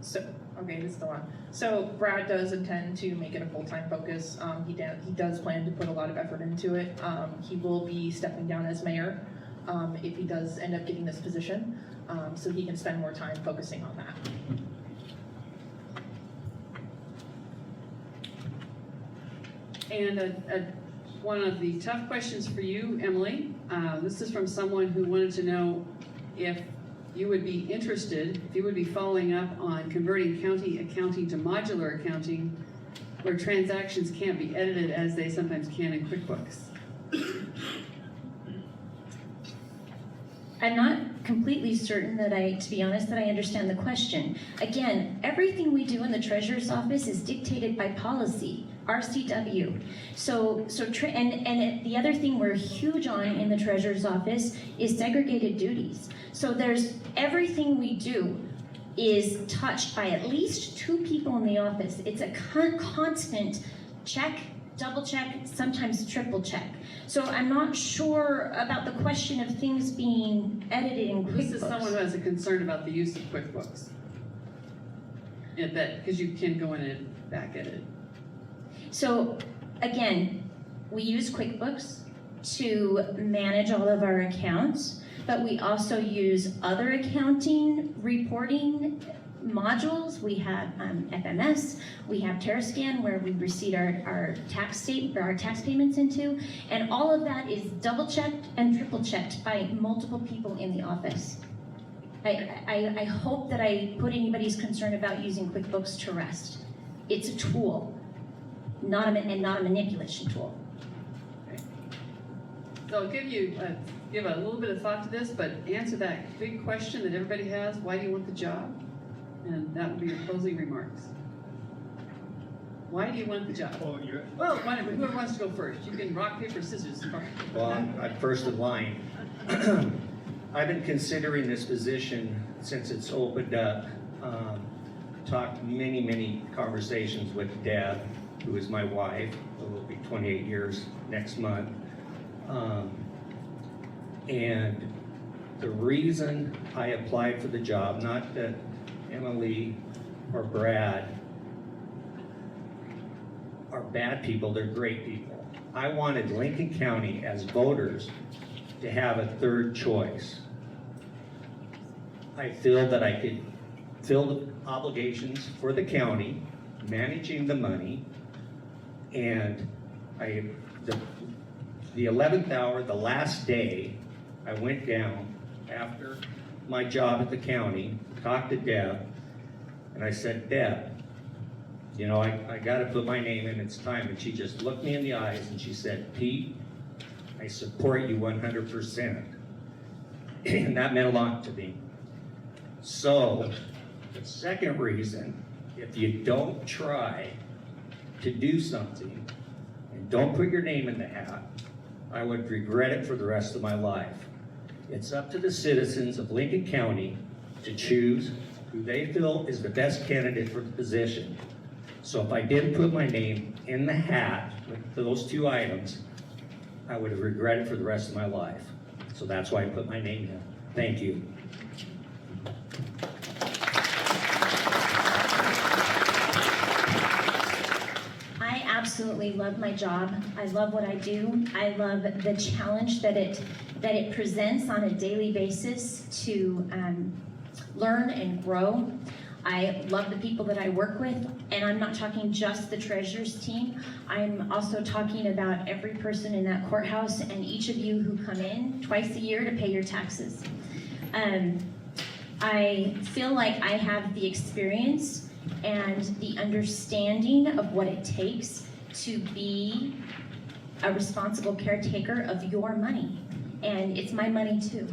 So, okay, this is the one. So Brad does intend to make it a full-time focus. He does plan to put a lot of effort into it. He will be stepping down as mayor if he does end up getting this position, so he can spend more time focusing on that. And one of the tough questions for you, Emily, this is from someone who wanted to know if you would be interested, if you would be following up on converting county accounting to modular accounting, where transactions can't be edited as they sometimes can in QuickBooks. I'm not completely certain that to be honest, that I understand the question. Again, everything we do in the treasurer's office is dictated by policy, RCW. And the other thing we're huge on in the treasurer's office is segregated duties. So everything we do is touched by at least 2 people in the office. It's a constant check, double check, sometimes triple check. So I'm not sure about the question of things being edited in QuickBooks. This is someone who has a concern about the use of QuickBooks. Because you can go in and back edit. So again, we use QuickBooks to manage all of our accounts, but we also use other accounting reporting modules. We have FMS, we have TerraScan where we receipt our tax payments into, and all of that is double checked and triple checked by multiple people in the office. I hope that I put anybody's concern about using QuickBooks to rest. It's a tool, not a manipulation tool. Okay. So I'll give a little bit of thought to this, but answer that big question that everybody has: why do you want the job? And that would be your closing remarks. Why do you want the job? Well, whoever wants to go first. You can rock, paper, scissors. Well, I'm first in line. I've been considering this position since it's opened up. Talked many conversations with Deb, who is my wife. It will be 28 years next month. And the reason I applied for the job, not that Emily or Brad are bad people, they're great people. I wanted Lincoln County as voters to have a third choice. I feel that I could fill the obligations for the county, managing the money, and the 11th hour, the last day, I went down after my job at the county, talked to Deb, and I said, Deb, you know, I gotta put my name in, it's time. And she just looked me in the eyes and she said, Pete, I support you 100%. And that meant a lot to me. So, the second reason, if you don't try to do something and don't put your name in the hat, I would regret it for the rest of my life. It's up to the citizens of Lincoln County to choose who they feel is the best candidate for the position. So if I didn't put my name in the hat with those 2 items, I would have regretted it for the rest of my life. So that's why I put my name in. Thank you. I absolutely love my job. I love what I do. I love the challenge that it presents on a daily basis to learn and grow. I love the people that I work with, and I'm not talking just the treasurer's team. I'm also talking about every person in that courthouse and each of you who come in twice a year to pay your taxes. I feel like I have the experience and the understanding of what it takes to be a responsible caretaker of your money. And it's my money too.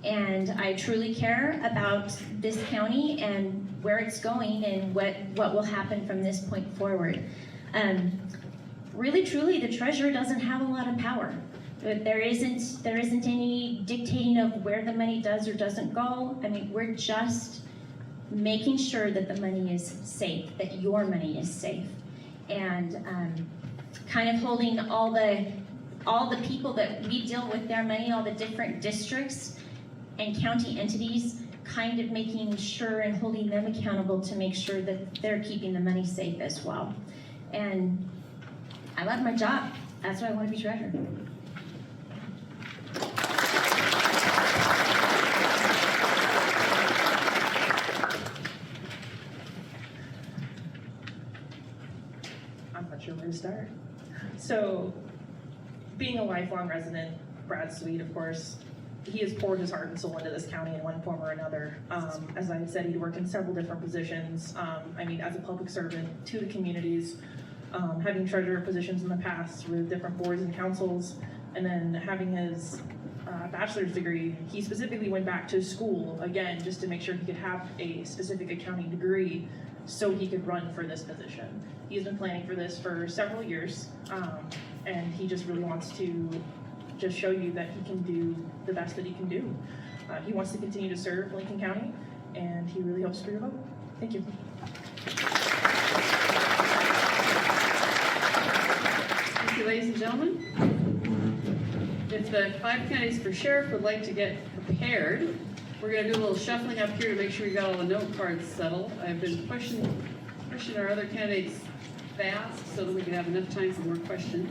And I truly care about this county and where it's going and what will happen from this point forward. Really, truly, the treasurer doesn't have a lot of power. There isn't any dictating of where the money does or doesn't go. I mean, we're just making sure that the money is safe, that your money is safe, and kind of holding all the people that we deal with their money, all the different districts and county entities, kind of making sure and holding them accountable to make sure that they're keeping the money safe as well. And I love my job. That's why I want to be treasurer. I'm not sure where to start. So, being a lifelong resident, Brad Sweet, of course, he has poured his heart and soul into this county in one form or another. As I said, he'd worked in several different positions. I mean, as a public servant to the communities, having treasurer positions in the past with different boards and councils, and then having his bachelor's degree, he specifically went back to school again just to make sure he could have a specific accounting degree so he could run for this position. He's been planning for this for several years, and he just really wants to just show you that he can do the best that he can do. He wants to continue to serve Lincoln County, and he really hopes for your vote. Thank you. Thank you, ladies and gentlemen. If the 5 candidates for sheriff would like to get prepared, we're gonna do a little shuffling up here to make sure we got all the note cards settled. I've been pushing our other candidates fast so that we can have enough time for more questions.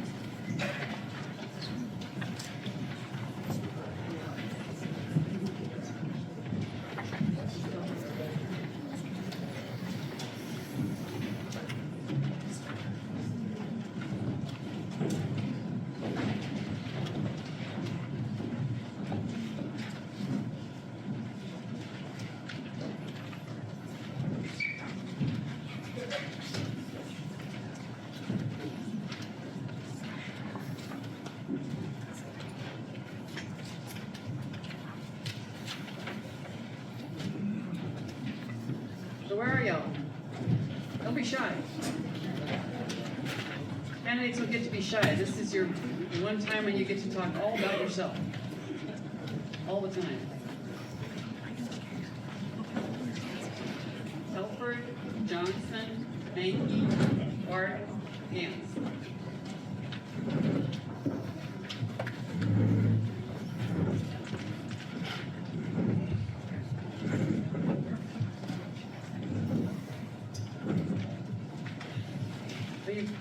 So where are y'all? Don't be shy. Candidates don't get to be shy. This is your one time when you get to talk all about yourself. All the time. Telford, Johnson, Mankey, Bart, Hans.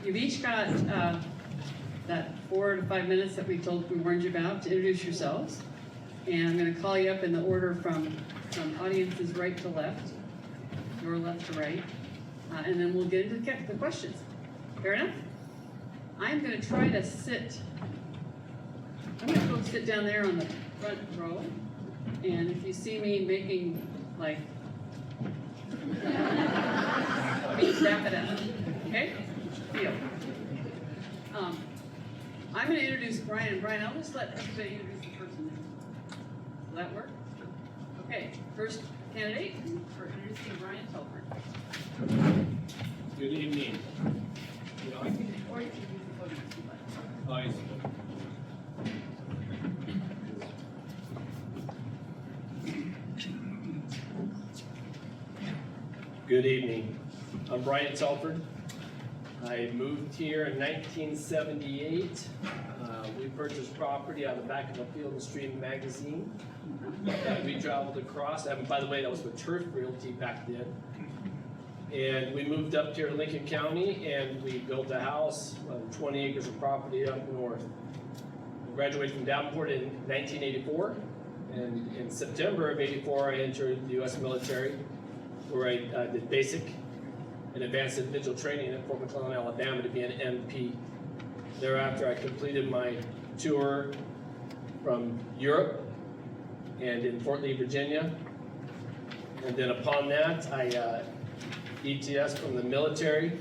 You've each got that 4 to 5 minutes that we warned you about to introduce yourselves. And I'm going to call you up in the order from audience's right to left, your left to right, and then we'll get into the questions. Fair enough? I'm going to try to sit. I'm going to go sit down there on the front row, and if you see me making like, wrap it up, okay? Deal. I'm going to introduce Brian. Brian, I'll just let everybody introduce the person. Will that work? Okay, first candidate for introducing Brian Telford. Good evening. Or you can use the podium if you'd like. Oh, yes. Good evening. I'm Brian Telford. I moved here in 1978. We purchased property on the back of a Field and Stream magazine that we traveled across. And by the way, that was with Turf Realty back then. And we moved up here to Lincoln County and we built a house on 20 acres of property up north. We graduated from Davenport in 1984. And in September of '84, I entered the U.S. military, where I did basic and advanced individual training at Fort McClellan, Alabama to be an MP. Thereafter, I completed my tour from Europe and in Fort Lee, Virginia. And then upon that, I ETS from the military,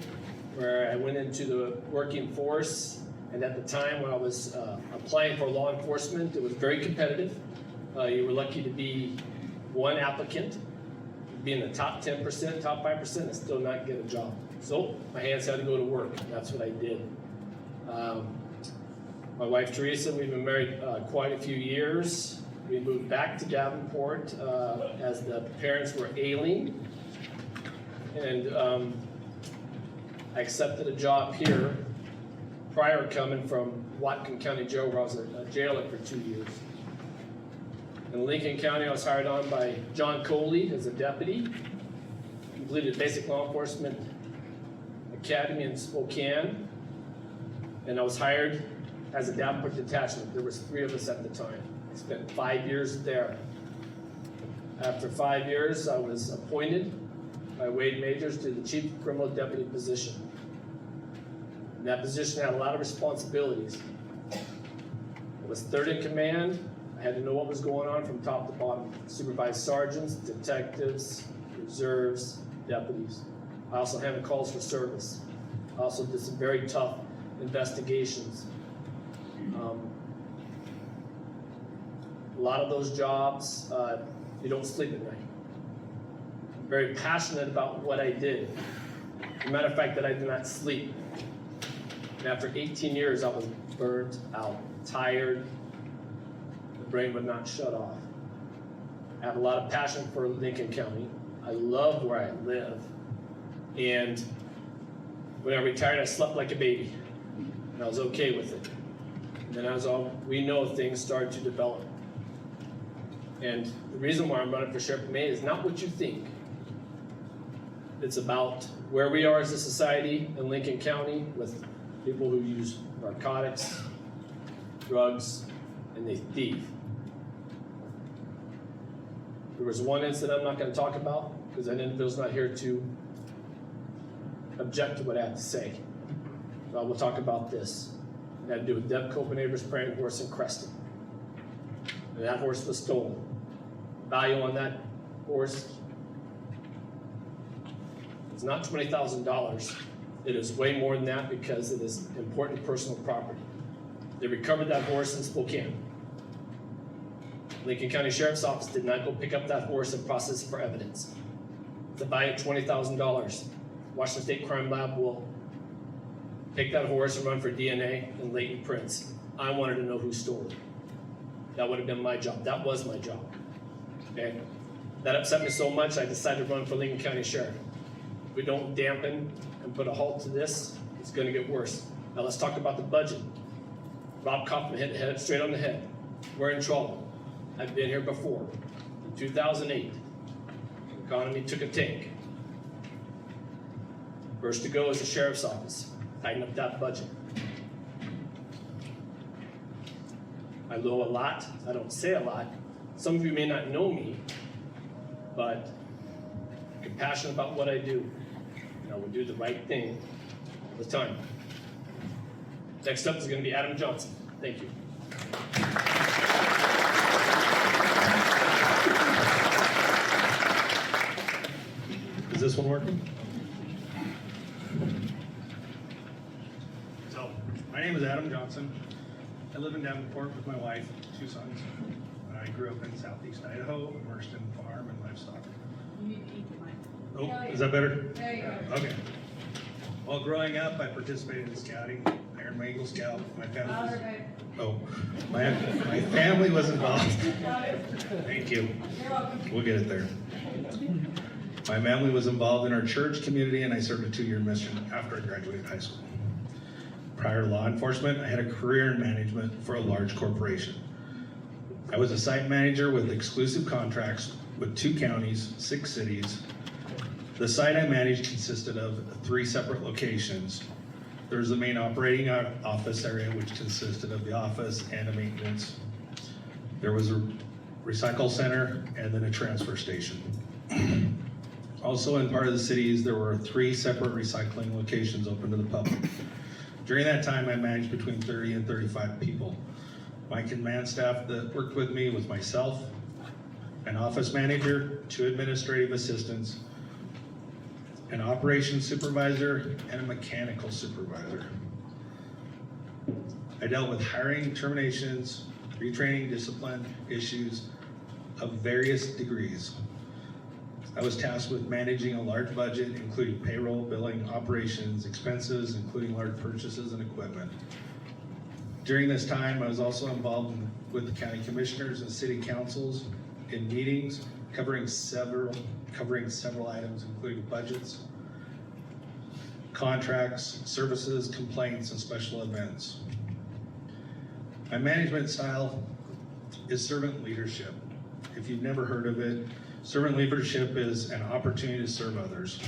where I went into the working force. And at the time when I was applying for law enforcement, it was very competitive. You were lucky to be one applicant, be in the top 10%, top 5%, and still not get a job. So my hands had to go to work, and that's what I did. My wife Teresa, we've been married quite a few years. We moved back to Davenport as the parents were ailing. And I accepted a job here prior coming from Whatcom County Jail, where I was a jailer for 2 years. In Lincoln County, I was hired on by John Coley as a deputy. Completed basic law enforcement academy in Spokane. And I was hired as a Davenport detachment. There was 3 of us at the time. I spent 5 years there. After 5 years, I was appointed by Wade Majors to the chief criminal deputy position. And that position had a lot of responsibilities. I was third in command. I had to know what was going on from top to bottom. Supervise sergeants, detectives, reserves, deputies. I also handled calls for service. I also did some very tough lot of those jobs, you don't sleep at night. I'm very passionate about what I did. As a matter of fact, that I did not sleep. And after 18 years, I was burnt out, tired. The brain would not shut off. I have a lot of passion for Lincoln County. I love where I live. And when I retired, I slept like a baby. And I was okay with it. And then as we know, things started to develop. And the reason why I'm running for sheriff of Maine is not what you think. It's about where we are as a society in Lincoln County with people who use narcotics, drugs, and they thieve. There was one incident I'm not going to talk about because that individual's not here to object to what I have to say. So I will talk about this. It had to do with Deb Copenhaver's praying horse in Creston. And that horse was stolen. Value on that horse is not $20,000. It is way more than that because it is important personal property. They recovered that horse in Spokane. Lincoln County Sheriff's Office did not go pick up that horse and process it for evidence. It's a value of $20,000. Washington State Crime Lab will take that horse and run for DNA and latent prints. I wanted to know who stole it. That would have been my job. That was my job. Okay? That upset me so much, I decided to run for Lincoln County Sheriff. If we don't dampen and put a halt to this, it's going to get worse. Now let's talk about the budget. Rob Kaufman hit it straight on the head. We're in trouble. I've been here before. In 2008, the economy took a tank. First to go is the sheriff's office. Tighten up that budget. I know a lot. I don't say a lot. Some of you may not know me, but I'm passionate about what I do. And I will do the right thing all the time. Next up is going to be Adam Johnson. Thank you. Is this one working? So, my name is Adam Johnson. I live in Davenport with my wife, 2 sons. I grew up in southeast Idaho, immersed in farm and livestock. Oh, is that better? There you go. Okay. While growing up, I participated in scouting. I earned my Eagle Scout. My family was involved. Thank you. We'll get it there. My family was involved in our church community, and I served a 2-year mission after I graduated high school. Prior to law enforcement, I had a career in management for a large corporation. I was a site manager with exclusive contracts with 2 counties, 6 cities. The site I managed consisted of 3 separate locations. There was the main operating office area, which consisted of the office and a maintenance. There was a recycle center and then a transfer station. Also in part of the cities, there were 3 separate recycling locations open to the public. During that time, I managed between 30 and 35 people. My command staff that worked with me was myself, an office manager, 2 administrative assistants, an operations supervisor, and a mechanical supervisor. I dealt with hiring, terminations, retraining, discipline issues of various degrees. I was tasked with managing a large budget, including payroll, billing, operations, expenses, including large purchases and equipment. During this time, I was also involved with the county commissioners and city councils in meetings covering several items, including budgets, contracts, services, complaints, and special events. My management style is servant leadership. If you've never heard of it, servant leadership is an opportunity to serve others.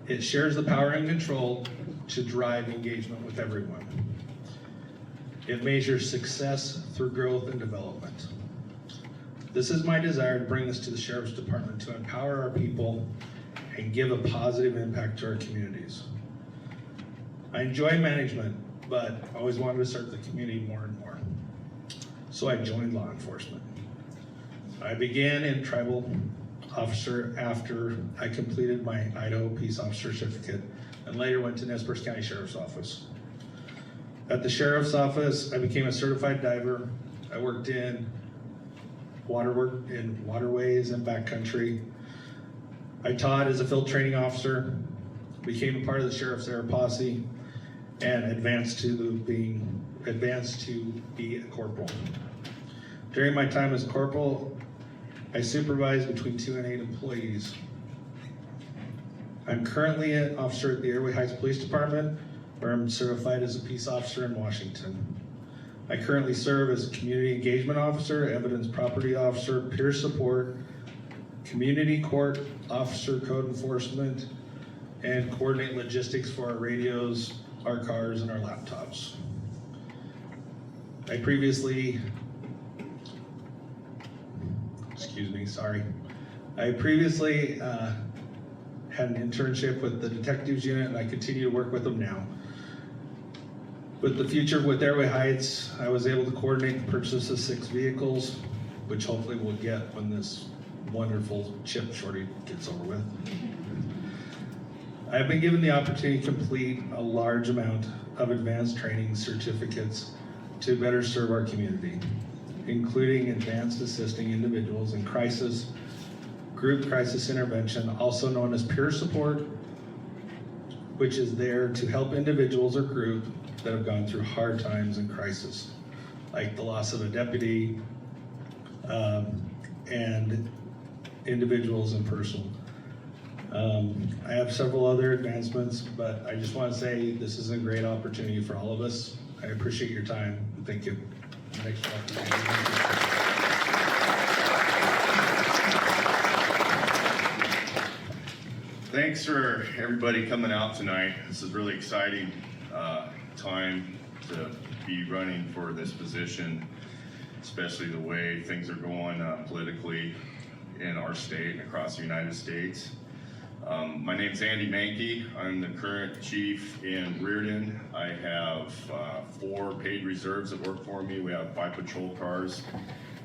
It shares the power and control to drive engagement with everyone. It measures success through growth and development. This is my desire to bring this to the Sheriff's Department to empower our people and give a positive impact to our communities. I enjoy management, but always wanted to serve the community more and more. So I joined law enforcement. I began in tribal officer after I completed my Idaho Peace Officer Certificate and later went to Nez Perce County Sheriff's Office. At the Sheriff's Office, I became a certified diver I worked in waterways and backcountry. I taught as a field training officer, became a part of the Sheriff's Air Posse, and advanced to be a corporal. During my time as corporal, I supervised between 2 and 8 employees. I'm currently an officer at the Airway Heights Police Department, where I'm certified as a peace officer in Washington. I currently serve as a community engagement officer, evidence property officer, peer support, community court officer, code enforcement, and coordinate logistics for our radios, our cars, and our laptops. I previously had an internship with the detectives unit, and I continue to work with them now. With the future with Airway Heights, I was able to coordinate the purchase of 6 vehicles, which hopefully we'll get when this wonderful chip shortage gets over with. I've been given the opportunity to complete a large amount of advanced training certificates to better serve our community, including advanced assisting individuals in crisis, group crisis intervention, also known as peer support, which is there to help individuals or group that have gone through hard times and crisis, like the loss of a deputy, and individuals in personal. I have several other advancements, but I just want to say this is a great opportunity for all of us. I appreciate your time. Thank you. Next Thanks for everybody coming out tonight. This is really exciting time to be running for this position, especially the way things are going politically in our state and across the United States. My name's Andy Mankey. I'm the current chief in Reardon. I have 4 paid reserves that work for me. We have 5 patrol cars.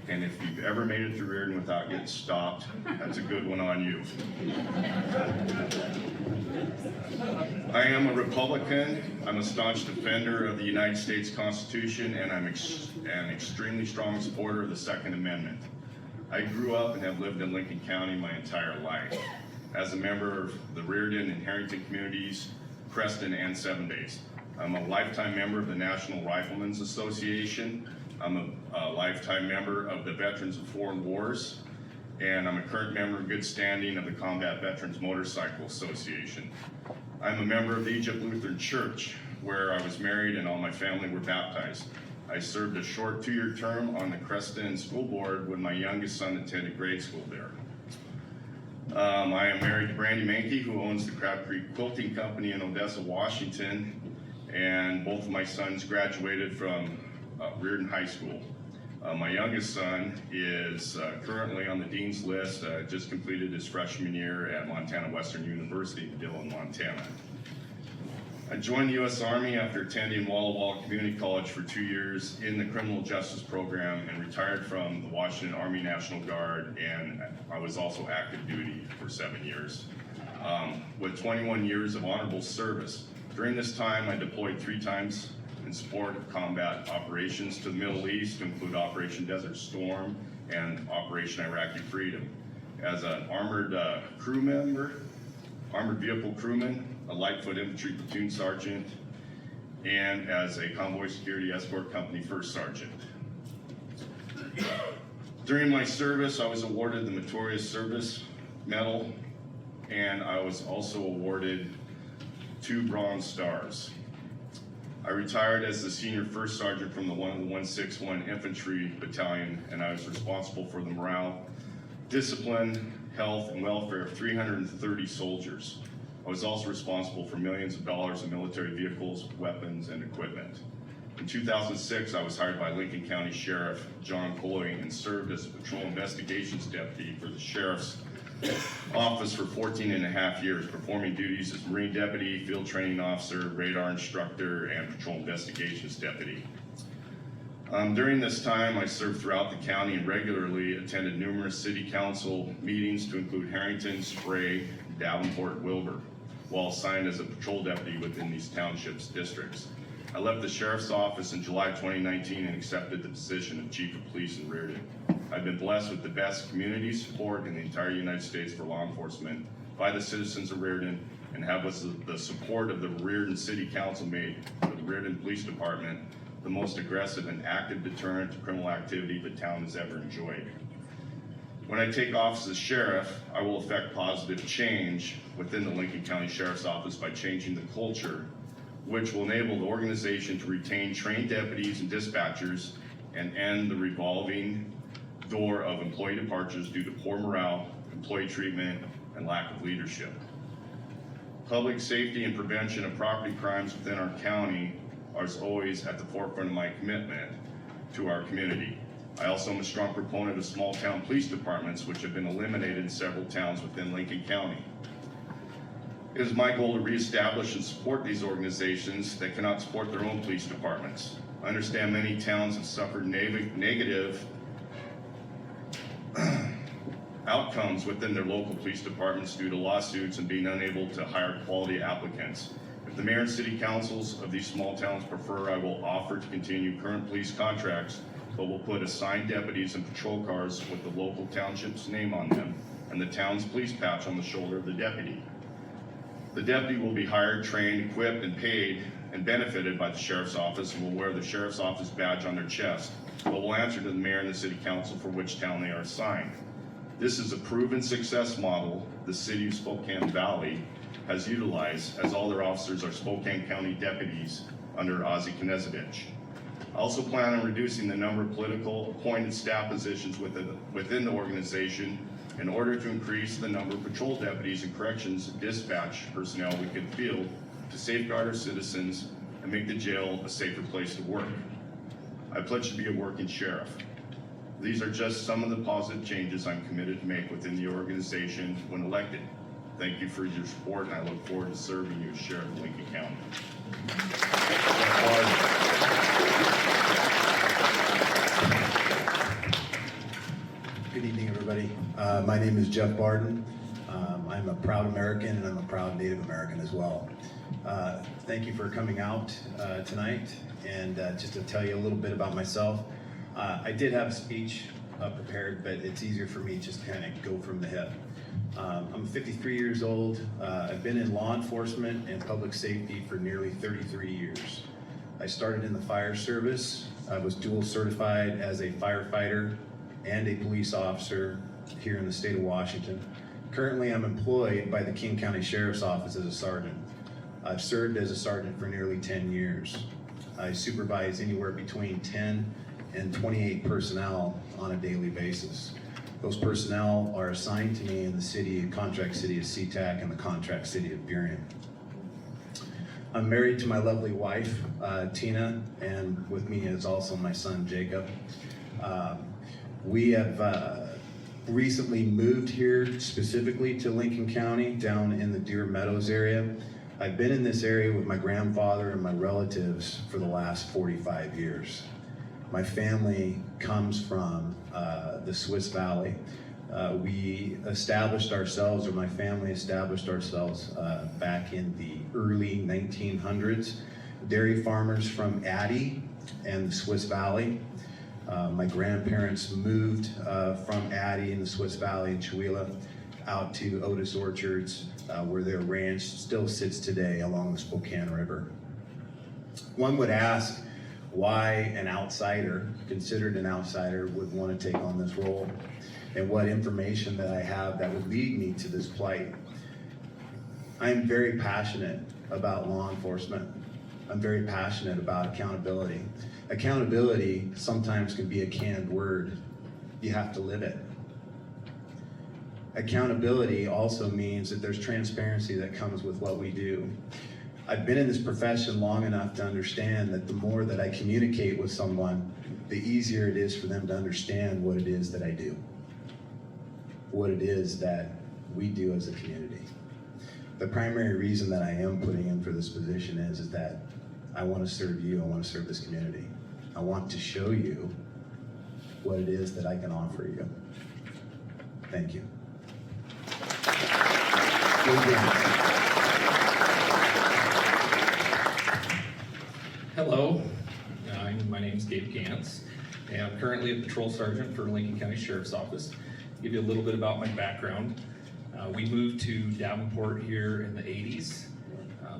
And if you've ever made it through Reardon without getting stopped, that's a good one on you. I am a Republican. I'm a staunch defender of the United States Constitution, and I'm an extremely strong supporter of the Second Amendment. I grew up and have lived in Lincoln County my entire life. As a member of the Reardon and Harrington communities, Creston, and 7 Days. I'm a lifetime member of the National Riflemen's Association. I'm a lifetime member of the Veterans of Foreign Wars, and I'm a current member in good standing of the Combat Veterans Motorcycle Association. I'm a member of the Egypt Lutheran Church, where I was married and all my family were baptized. I served a short 2-year term on the Creston School Board when my youngest son attended grade school there. I am married to Brandy Mankey, who owns the Crab Creek Quilting Company in Odessa, Washington, and both of my sons graduated from Reardon High School. My youngest son is currently on the dean's list, just completed his freshman year at Montana Western University in Dillon, Montana. I joined the U.S. Army after attending Walla Walla Community College for 2 years in the criminal justice program and retired from the Washington Army National Guard, and I was also active duty for 7 years with 21 years of honorable service. During this time, I deployed 3 times in support of combat operations to the Middle East, to include Operation Desert Storm and Operation Iraqi Freedom. As an armored vehicle crewman, a Lightfoot Infantry platoon sergeant, and as a convoy security escort company first sergeant. During my service, I was awarded the Meritorious Service Medal, and I was also awarded 2 Bronze Stars. I retired as the senior first sergeant from the 161 Infantry Battalion, and I was responsible for the morale, discipline, health, and welfare of 330 soldiers. I was also responsible for millions of dollars in military vehicles, weapons, and equipment. In 2006, I was hired by Lincoln County Sheriff John Coy and served as a patrol investigations deputy for the Sheriff's Office for 14.5 years, performing duties as Marine Deputy, Field Training Officer, Radar Instructor, and Patrol Investigations Deputy. During this time, I served throughout the county and regularly attended numerous city council meetings to include Harrington, Spray, Davenport, Wilbur, while assigned as a patrol deputy within these townships districts. I left the sheriff's office in July 2019 and accepted the position of chief of police in Reardon. I've been blessed with the best community support in the entire United States for law enforcement by the citizens of Reardon, and have with the support of the Reardon City Council made the Reardon Police Department the most aggressive and active deterrent to criminal activity the town has ever enjoyed. When I take office as sheriff, I will effect positive change within the Lincoln County Sheriff's Office by changing the culture, which will enable the organization to retain trained deputies and dispatchers and end the revolving door of employee departures due to poor morale, employee treatment, and lack of leadership. Public safety and prevention of property crimes within our county are always at the forefront of my commitment to our community. I also am a strong proponent of small town police departments, which have been eliminated in several towns within Lincoln County. It is my goal to reestablish and support these organizations that cannot support their own police departments. I understand many towns have suffered negative outcomes within their local police departments due to lawsuits and being unable to hire quality applicants. If the mayor and city councils of these small towns prefer, I will offer to continue current police contracts, but will put assigned deputies and patrol cars with the local township's name on them and the town's police patch on the shoulder of the deputy. The deputy will be hired, trained, equipped, and paid and benefited by the sheriff's office, and will wear the sheriff's office badge on their chest, but will answer to the mayor and the city council for which town they are assigned. This is a proven success model the city of Spokane Valley has utilized, as all their officers are Spokane County deputies under Ozzie Knezevich. I also plan on reducing the number of political appointed staff positions within the organization in order to increase the number of patrol deputies and corrections dispatch personnel we can field to safeguard our citizens and make the jail a safer place to work. I pledge to be a working sheriff. These are just some of the positive changes I'm committed to make within the organization when elected. Thank you for your support, and I look forward to serving you as sheriff of Lincoln County. Good evening, everybody. My name is Jeff Barden. I'm a proud American, and I'm a proud Native American as well. Thank you for coming out tonight, and just to tell you a little bit about myself. I did have a speech prepared, but it's easier for me just to kind of go from the hip. I'm 53 years old. I've been in law enforcement and public safety for nearly 33 years. I started in the fire service. I was dual certified as a firefighter and a police officer here in the state of Washington. Currently, I'm employed by the King County Sheriff's Office as a sergeant. I've served as a sergeant for nearly 10 years. I supervise anywhere between 10 and 28 personnel on a daily basis. Those personnel are assigned to me in the contract city of SeaTac and the contract city of Burien. I'm married to my lovely wife, Tina, and with me is also my son, Jacob. We have recently moved here specifically to Lincoln County, down in the Deer Meadows area. I've been in this area with my grandfather and my relatives for the last 45 years. My family comes from the Swiss Valley. We established ourselves, or my family established ourselves back in the early 1900s. Dairy farmers from Addy and the Swiss Valley. My grandparents moved from Addy in the Swiss Valley in Chewelah out to Otis Orchards, where their ranch still sits today along the Spokane River. One would ask why an outsider, considered an outsider, would want to take on this role, and what information that I have that would lead me to this plight. I'm very passionate about law enforcement. I'm very passionate about accountability. Accountability sometimes can be a canned word. You have to live it. Accountability also means that there's transparency that comes with what we do. I've been in this profession long enough to understand that the more that I communicate with someone, the easier it is for them to understand what it is that I do, what it is that we do as a community. The primary reason that I am putting in for this position is that I want to serve you, I want to serve this community. I want to show you what it is that I can offer you. Thank you. Hello, name's Gabe Gantz, and I'm currently a patrol sergeant for Lincoln County Sheriff's Office. Give you a little bit about my background. We moved to Davenport here in the 80s.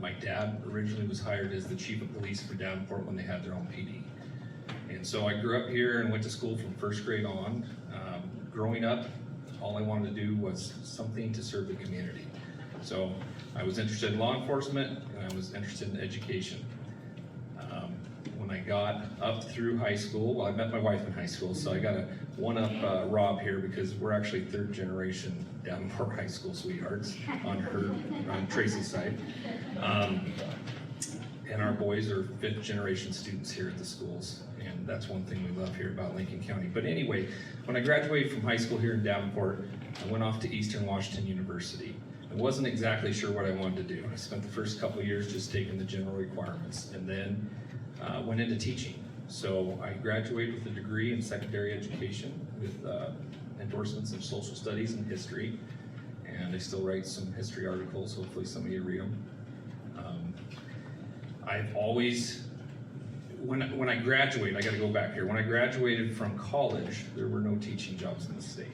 My dad originally was hired as the chief of police for Davenport when they had their own PD. And so I grew up here and went to school from first grade on. Growing up, all I wanted to do was something to serve the community. So I was interested in law enforcement and I was interested in education. When I got up through high school, well, I met my wife in high school, so I got to one-up Rob here because we're actually third generation Davenport High School sweethearts on Tracy's side. And our boys are fifth generation students here at the schools. And that's one thing we love here about Lincoln County. But anyway, when I graduated from high school here in Davenport, I went off to Eastern Washington University. I wasn't exactly sure what I wanted to do. I spent the first couple of years just taking the general requirements and then went into teaching. So I graduated with a degree in secondary education with endorsements of social studies and history. And I still write some history articles. Hopefully some of you read them. I've always, when I graduated, I gotta go back here. When I graduated from college, there were no teaching jobs in the state.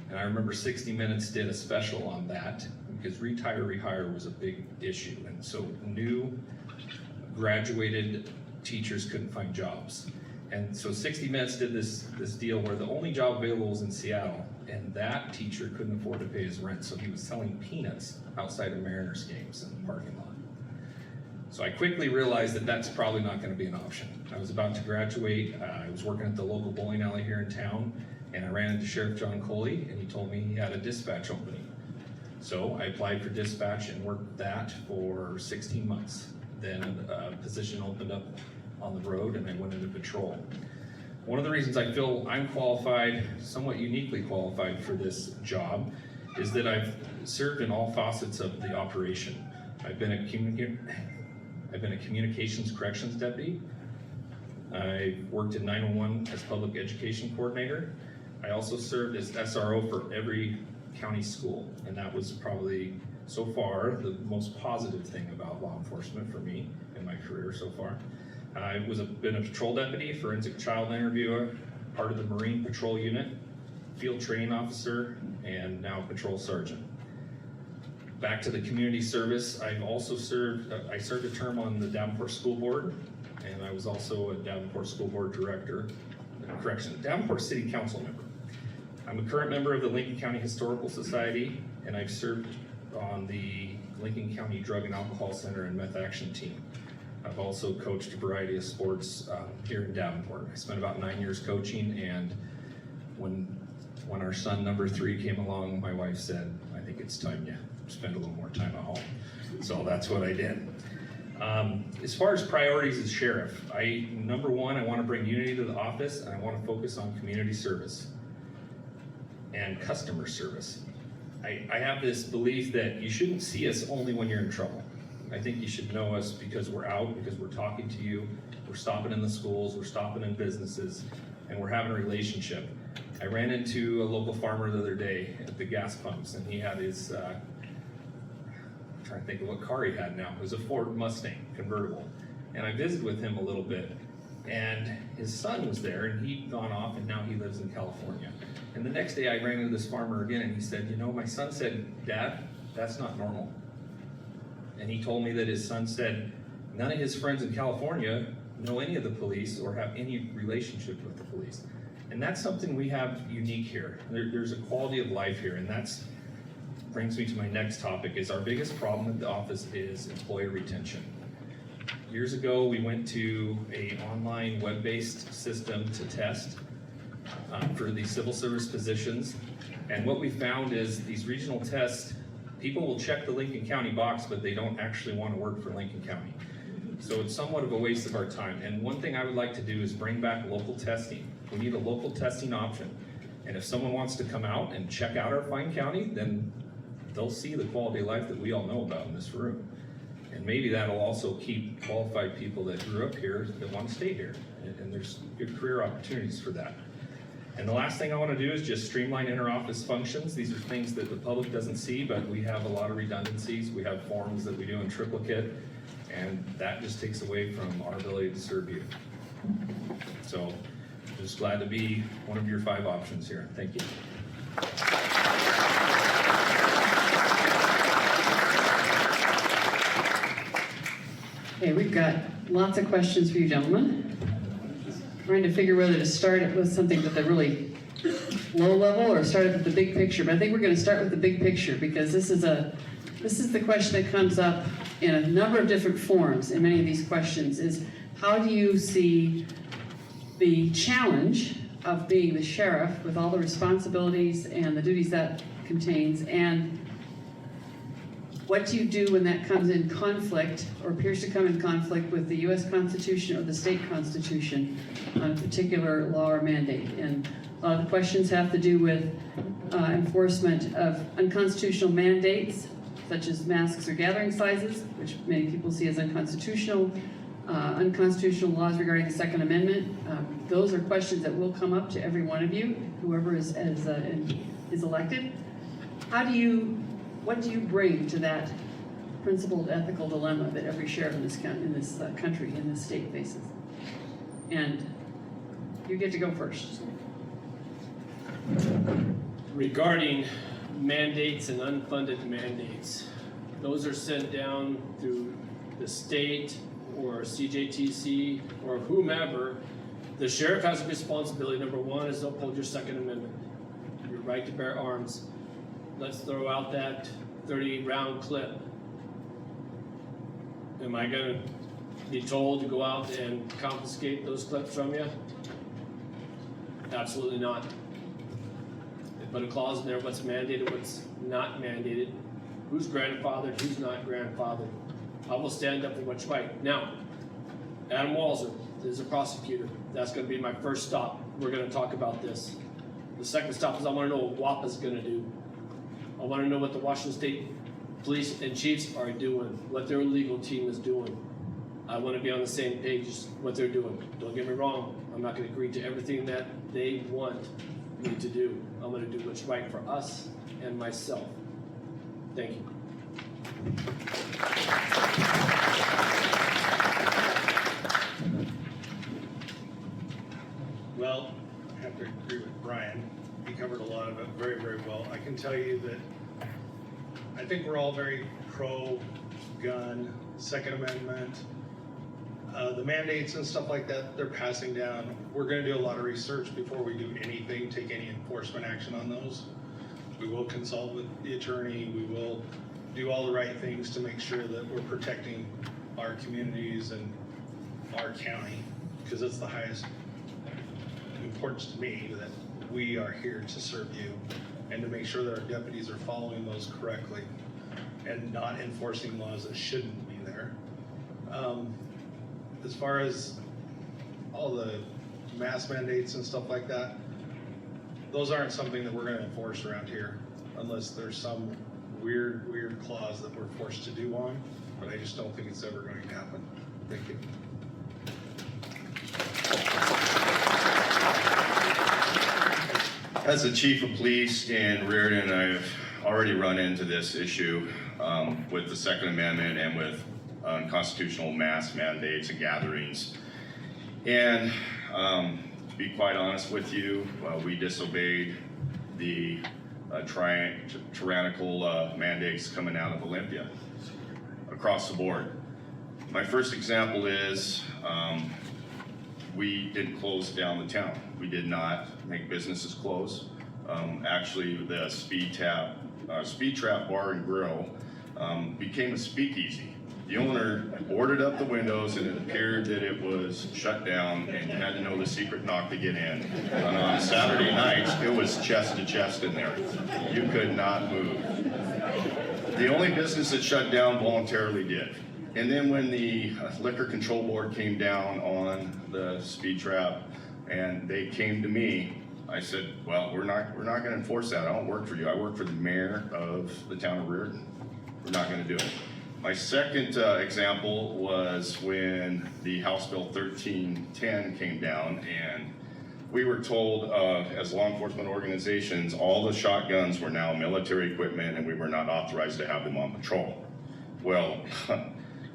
And I remember 60 Minutes did a special on that because retire, rehire was a big issue. And so new graduated teachers couldn't find jobs. And so 60 Minutes did this deal where the only job available was in Seattle, and that teacher couldn't afford to pay his rent, so he was selling peanuts outside of Mariners games in the parking lot. So I quickly realized that that's probably not going to be an option. I was about to graduate. I was working at the local bowling alley here in town, and I ran into Sheriff John Coley, and he told me he had a dispatch opening. So I applied for dispatch and worked that for 16 months. Then a position opened up on the road and I went into patrol. One of the reasons I feel I'm qualified, somewhat uniquely qualified for this job, is that I've served in all facets of the operation. I've been a communications corrections deputy. I worked in 911 as public education coordinator. I also served as SRO for every county school, and that was probably so far the most positive thing about law enforcement for me in my career so far. I've been a patrol deputy, forensic child interviewer, part of the Marine Patrol Unit, field training officer, and now patrol sergeant. Back to the community service, I've also served a term on the Davenport School Board, and I was also a Davenport School Board Director, Davenport City Council member. I'm a current member of the Lincoln County Historical Society, and I've served on the Lincoln County Drug and Alcohol Center and Meth Action Team. I've also coached a variety of sports here in Davenport. I spent about 9 years coaching, and when our son number 3 came along, my wife said, I think it's time you spend a little more time at home. So that's what I did. As far as priorities as sheriff, number one, I want to bring unity to the office, and I want to focus on community service and customer service. I have this belief that you shouldn't see us only when you're in trouble. I think you should know us because we're out, because we're talking to you, we're stopping in the schools, we're stopping in businesses, and we're having a relationship. I ran into a local farmer the other day at the gas pumps, and he had his, I'm trying to think of what car he had now. It was a Ford Mustang convertible. And I visited with him a little bit, and his son was there, and he'd gone off, and now he lives in California. And the next day I ran into this farmer again, and he said, you know, my son said, Dad, that's not normal. And he told me that his son said none of his friends in California know any of the police or have any relationship with the police. And that's something we have unique here. There's a quality of life here, and that's brings me to my next topic. Is our biggest problem at the office is employee retention. Years ago, we went to an online web-based system to test for the civil service positions. And what we found is these regional tests, people will check the Lincoln County box, but they don't actually want to work for Lincoln County. So it's somewhat of a waste of our time. And one thing I would like to do is bring back local testing. We need a local testing option. And if someone wants to come out and check out our fine county, then they'll see the quality of life that we all know about in this room. And maybe that'll also keep qualified people that grew up here that want to stay here. And there's good career opportunities for that. And the last thing I want to do is just streamline inter-office functions. These are things that the public doesn't see, but we have a lot of redundancies. We have forms that we do in triplicate, and that just takes away from our ability to serve you. So just glad to be one of your 5 options here. Thank you. Okay, we've got lots of questions for you gentlemen. Trying to figure whether to start it with something with a really low level or start it with the big picture. But I think we're going to start with the big picture because this is the question that comes up in a number of different forms in many of these questions is how do you see the challenge of being the sheriff with all the responsibilities and the duties that contains, and what do you do when that comes in conflict or appears to come in conflict with the U.S. Constitution or the state constitution on a particular law or mandate? And a lot of the questions have to do with enforcement of unconstitutional mandates, such as masks or gathering sizes, which many people see as unconstitutional, unconstitutional laws regarding the Second Amendment. Those are questions that will come up to every one of you, whoever is elected. What do you bring to that principled ethical dilemma that every sheriff in this country, in this state faces? And you get to go first. Regarding mandates and unfunded mandates, those are sent down through the state or CJTC or whomever. The sheriff has a responsibility. Number one is to uphold your Second Amendment, your right to bear arms. Let's throw out that 30-round clip. Am I gonna be told to go out and confiscate those clips from you? Absolutely not. They put a clause in there, what's mandated, what's not mandated, who's grandfathered, who's not grandfathered. I will stand up for what's right. Now, Adam Walzer is a prosecutor. That's gonna be my first stop. We're gonna talk about this. The second stop is I wanna know what WAPA's gonna do. I want to know what the Washington State Police and Chiefs are doing, what their legal team is doing. I want to be on the same page as what they're doing. Don't get me wrong, I'm not going to agree to everything that they want me to do. I'm going to do what's right for us and myself. Thank you. Well, I have to agree with Brian. He covered a lot of it very, very well. I can tell you that I think we're all very pro-gun, Second Amendment. The mandates and stuff like that, they're passing down. We're gonna do a lot of research before we do anything, take any enforcement action on those. We will consult with the attorney. We will do all the right things to make sure that we're protecting our communities and our county, because it's the highest importance to me that we are here to serve you and to make sure that our deputies are following those correctly and not enforcing laws that shouldn't be there. As far as all the mask mandates and stuff like that, those aren't something that we're gonna enforce around here unless there's some weird clause that we're forced to do on, but I just don't think it's ever going to happen. Thank you. As the chief of police in Reardon, I've already run into this issue with the Second Amendment and with unconstitutional mass mandates and gatherings. And to be quite honest with you, we disobeyed the tyrannical mandates coming out of Olympia across the board. My first example is we didn't close down the town. We did not make businesses close. Actually, the Speed Trap Bar and Grill became a speakeasy. The owner boarded up the windows and it appeared that it was shut down and you had to know the secret knock to get in. And on Saturday nights, it was chest to chest in there. You could not move. The only business that shut down voluntarily did. And then when the Liquor Control Board came down on the Speed Trap and they came to me, I said, well, we're not gonna enforce that. I don't work for you. I work for the mayor of the town of Reardon. We're not gonna do it. My second example was when the House Bill 1310 came down and we were told as law enforcement organizations, all the shotguns were now military equipment and we were not authorized to have them on patrol. Well,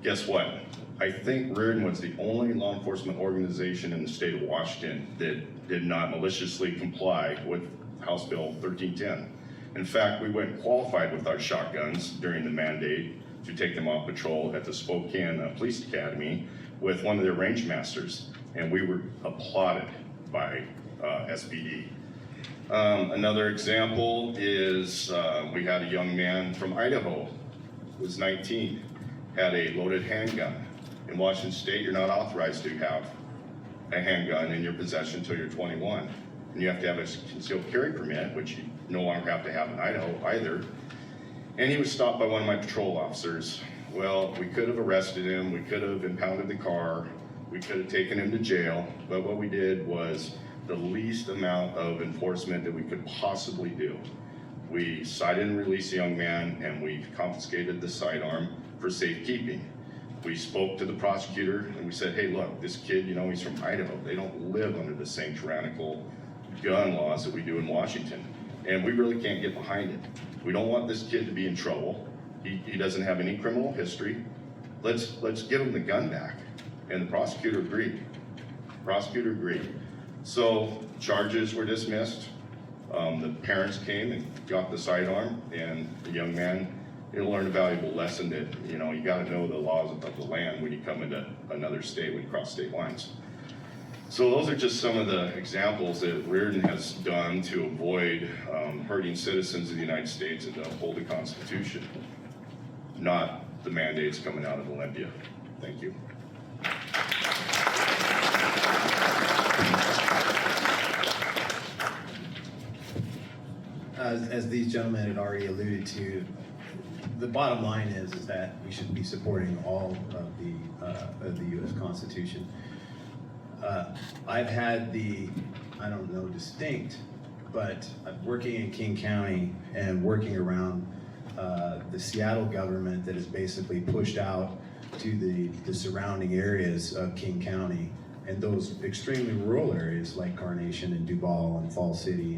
guess what? I think Reardon was the only law enforcement organization in the state of Washington that did not maliciously comply with House Bill 1310. In fact, we went qualified with our shotguns during the mandate to take them off patrol at the Spokane Police Academy with one of their range masters, and we were applauded by SPD. Another example is we had a young man from Idaho, who was 19, had a loaded handgun. In Washington State, you're not authorized to have a handgun in your possession until you're 21. And you have to have a concealed carry permit, which you no longer have to have in Idaho either. And he was stopped by one of my patrol officers. Well, we could have arrested him, we could have impounded the car, we could have taken him to jail, but what we did was the least amount of enforcement that we could possibly do. We cited and released the young man, and we confiscated the sidearm for safekeeping. We spoke to the prosecutor and we said, hey, look, this kid, you know, he's from Idaho. They don't live under the same tyrannical gun laws that we do in Washington. And we really can't get behind it. We don't want this kid to be in trouble. He doesn't have any criminal history. Let's give him the gun back. And the prosecutor agreed. So charges were dismissed. The parents came and got the sidearm, and the young man, he'll learn a valuable lesson that, you know, you gotta know the laws of the land when you come into another state, when you cross state lines. So those are just some of the examples that Reardon has done to avoid hurting citizens of the United States and to uphold the Constitution, not the mandates coming out of Olympia. Thank you. As these gentlemen had already alluded to, the bottom line is that we should be supporting all of the U.S. Constitution. I've had but working in King County and working around the Seattle government that is basically pushed out to the surrounding areas of King County and those extremely rural areas like Carnation and Duval and Fall City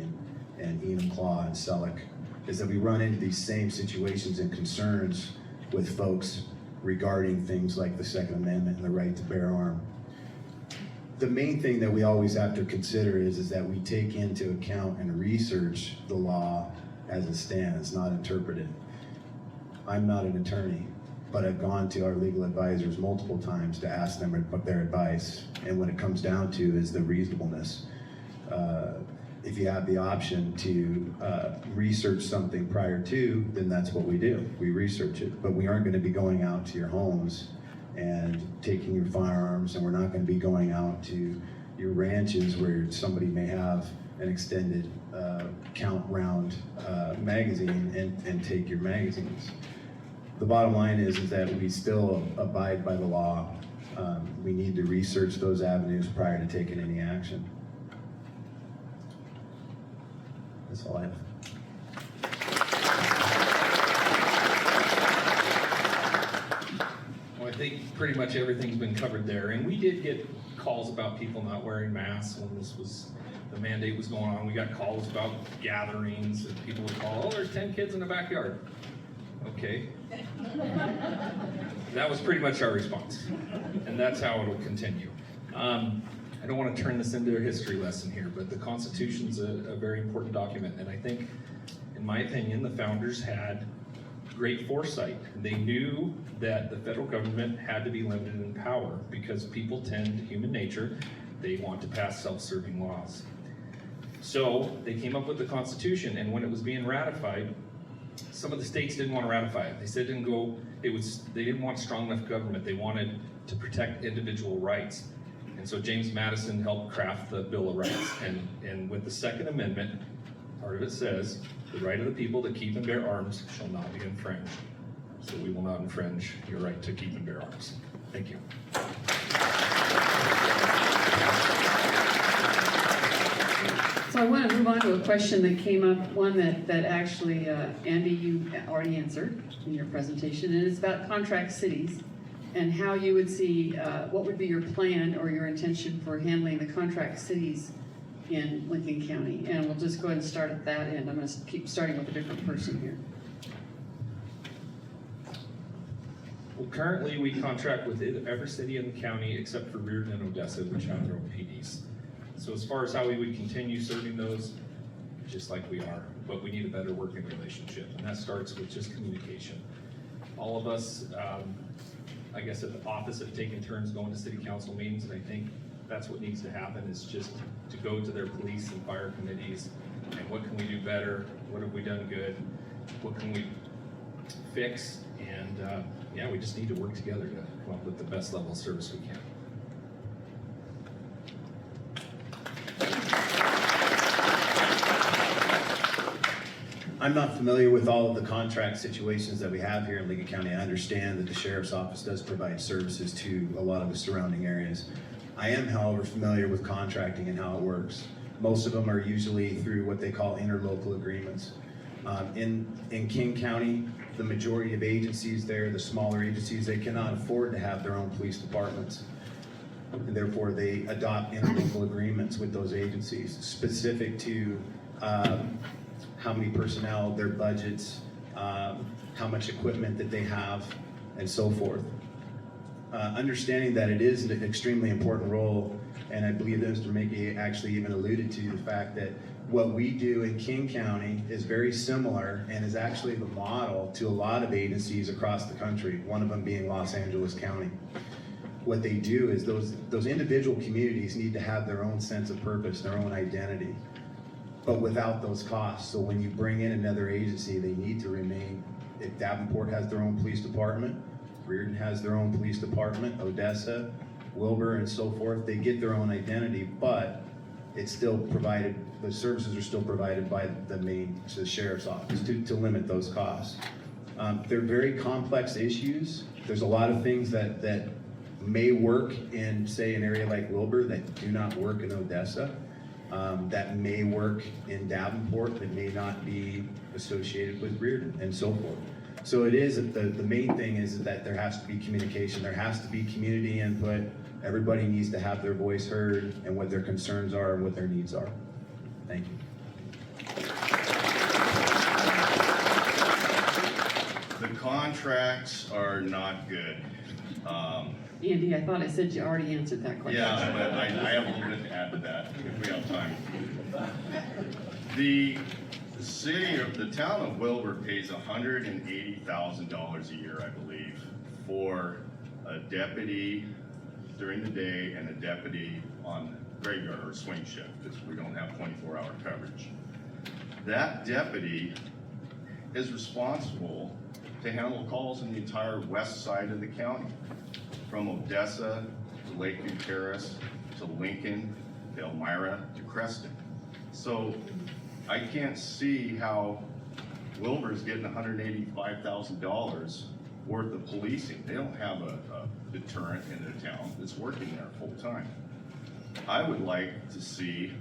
and Enumclaw and Selleck, is that we run into these same situations and concerns with folks regarding things like the Second Amendment and the right to bear arms. The main thing that we always have to consider is that we take into account and research the law as it stands, not interpret it. I'm not an attorney, but I've gone to our legal advisors multiple times to ask them their advice, and what it comes down to is the reasonableness. If you have the option to research something prior to, then that's what we do. We research it, but we aren't going to be going out to your homes and taking your firearms, and we're not going to be going out to your ranches where somebody may have an extended count round magazine and take your magazines. The bottom line is that we still abide by the law. We need to research those avenues prior to taking any action. That's all I have. Well, I think pretty much everything's been covered there, and we did get calls about people not wearing masks when the mandate was going on. We got calls about gatherings, and people would call, oh, there's 10 kids in the backyard. Okay. That was pretty much our response, and that's how it'll continue. I don't want to turn this into a history lesson here, but the Constitution's a very important document, and I think, in my opinion, the founders had great foresight. They knew that the federal government had to be limited in power because people tend to human nature. They want to pass self-serving laws. So they came up with the Constitution, and when it was being ratified, some of the states didn't want to ratify it. They said they didn't want strong enough government. They wanted to protect individual rights. And so James Madison helped craft the Bill of Rights. And with the Second Amendment, part of it says, the right of the people to keep and bear arms shall not be infringed. So we will not infringe your right to keep and bear arms. Thank you. So I want to move on to a question that came up, one that actually, Andy, you already answered in your presentation, and it's about contract cities and how you would see, what would be your plan or your intention for handling the contract cities in Lincoln County. And we'll just go ahead and start at that end. I'm going to keep starting with a different person here. Well, currently, we contract with every city in the county except for Reardon and Odessa, which have their own PDs. So as far as how we would continue serving those, just like we are, but we need a better working relationship, and that starts with just communication. All of us, I guess at the office have taken turns going to city council meetings, and I think that's what needs to happen, is just to go to their police and fire committees, and what can we do better, what have we done good, what can we fix, and yeah, we just need to work together to come up with the best level of service we can. I'm not familiar with all of the contract situations that we have here in Lincoln County. I understand that the Sheriff's Office does provide services to a lot of the surrounding areas. I am, however, familiar with contracting and how it works. Most of them are usually through what they call interlocal agreements. In King County, the majority of agencies there, the smaller agencies, they cannot afford to have their own police departments. And therefore, they adopt interlocal agreements with those agencies specific to how many personnel, their budgets, how much equipment that they have, and so forth. Understanding that it is an extremely important role, and I believe that Mr. Mickey actually even alluded to the fact that what we do in King County is very similar and is actually the model to a lot of agencies across the country, one of them being Los Angeles County. What they do is those individual communities need to have their own sense of purpose, their own identity, but without those costs. So when you bring in another agency, they need to remain. If Davenport has their own police department, Reardon has their own police department, Odessa, Wilbur, and so forth, they get their own identity, but it's still provided, the services are still provided by the Sheriff's Office to limit those costs. They're very complex issues. There's a lot of things that may work in, say, an area like Wilbur that do not work in Odessa, that may work in Davenport, that may not be associated with Reardon, and so forth. So it is, the main thing is that there has to be communication, there has to be community input. Everybody needs to have their voice heard and what their concerns are and what their needs are. Thank you. The contracts are not good. Andy, I thought I said you already answered that question. Yeah, but I have a little bit to add to that, if we have time. The town of Wilbur pays $180,000 a year, I believe, for a deputy during the day and a deputy on graveyard or swing shift, because we don't have 24-hour coverage. That deputy is responsible to handle calls in the entire west side of the county, from Odessa to Lakeview Terrace to Lincoln to Elmira to Creston. So I can't see how Wilbur's getting $185,000 worth of policing. They don't have a deterrent in their town that's working there full time. I would like to see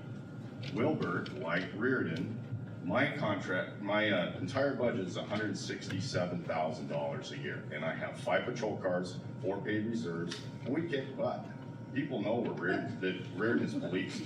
Wilbur, like Reardon, my entire budget is $167,000 a year, and I have 5 patrol cars, 4 paid reserves, and we kick butt. People know that Reardon is policed.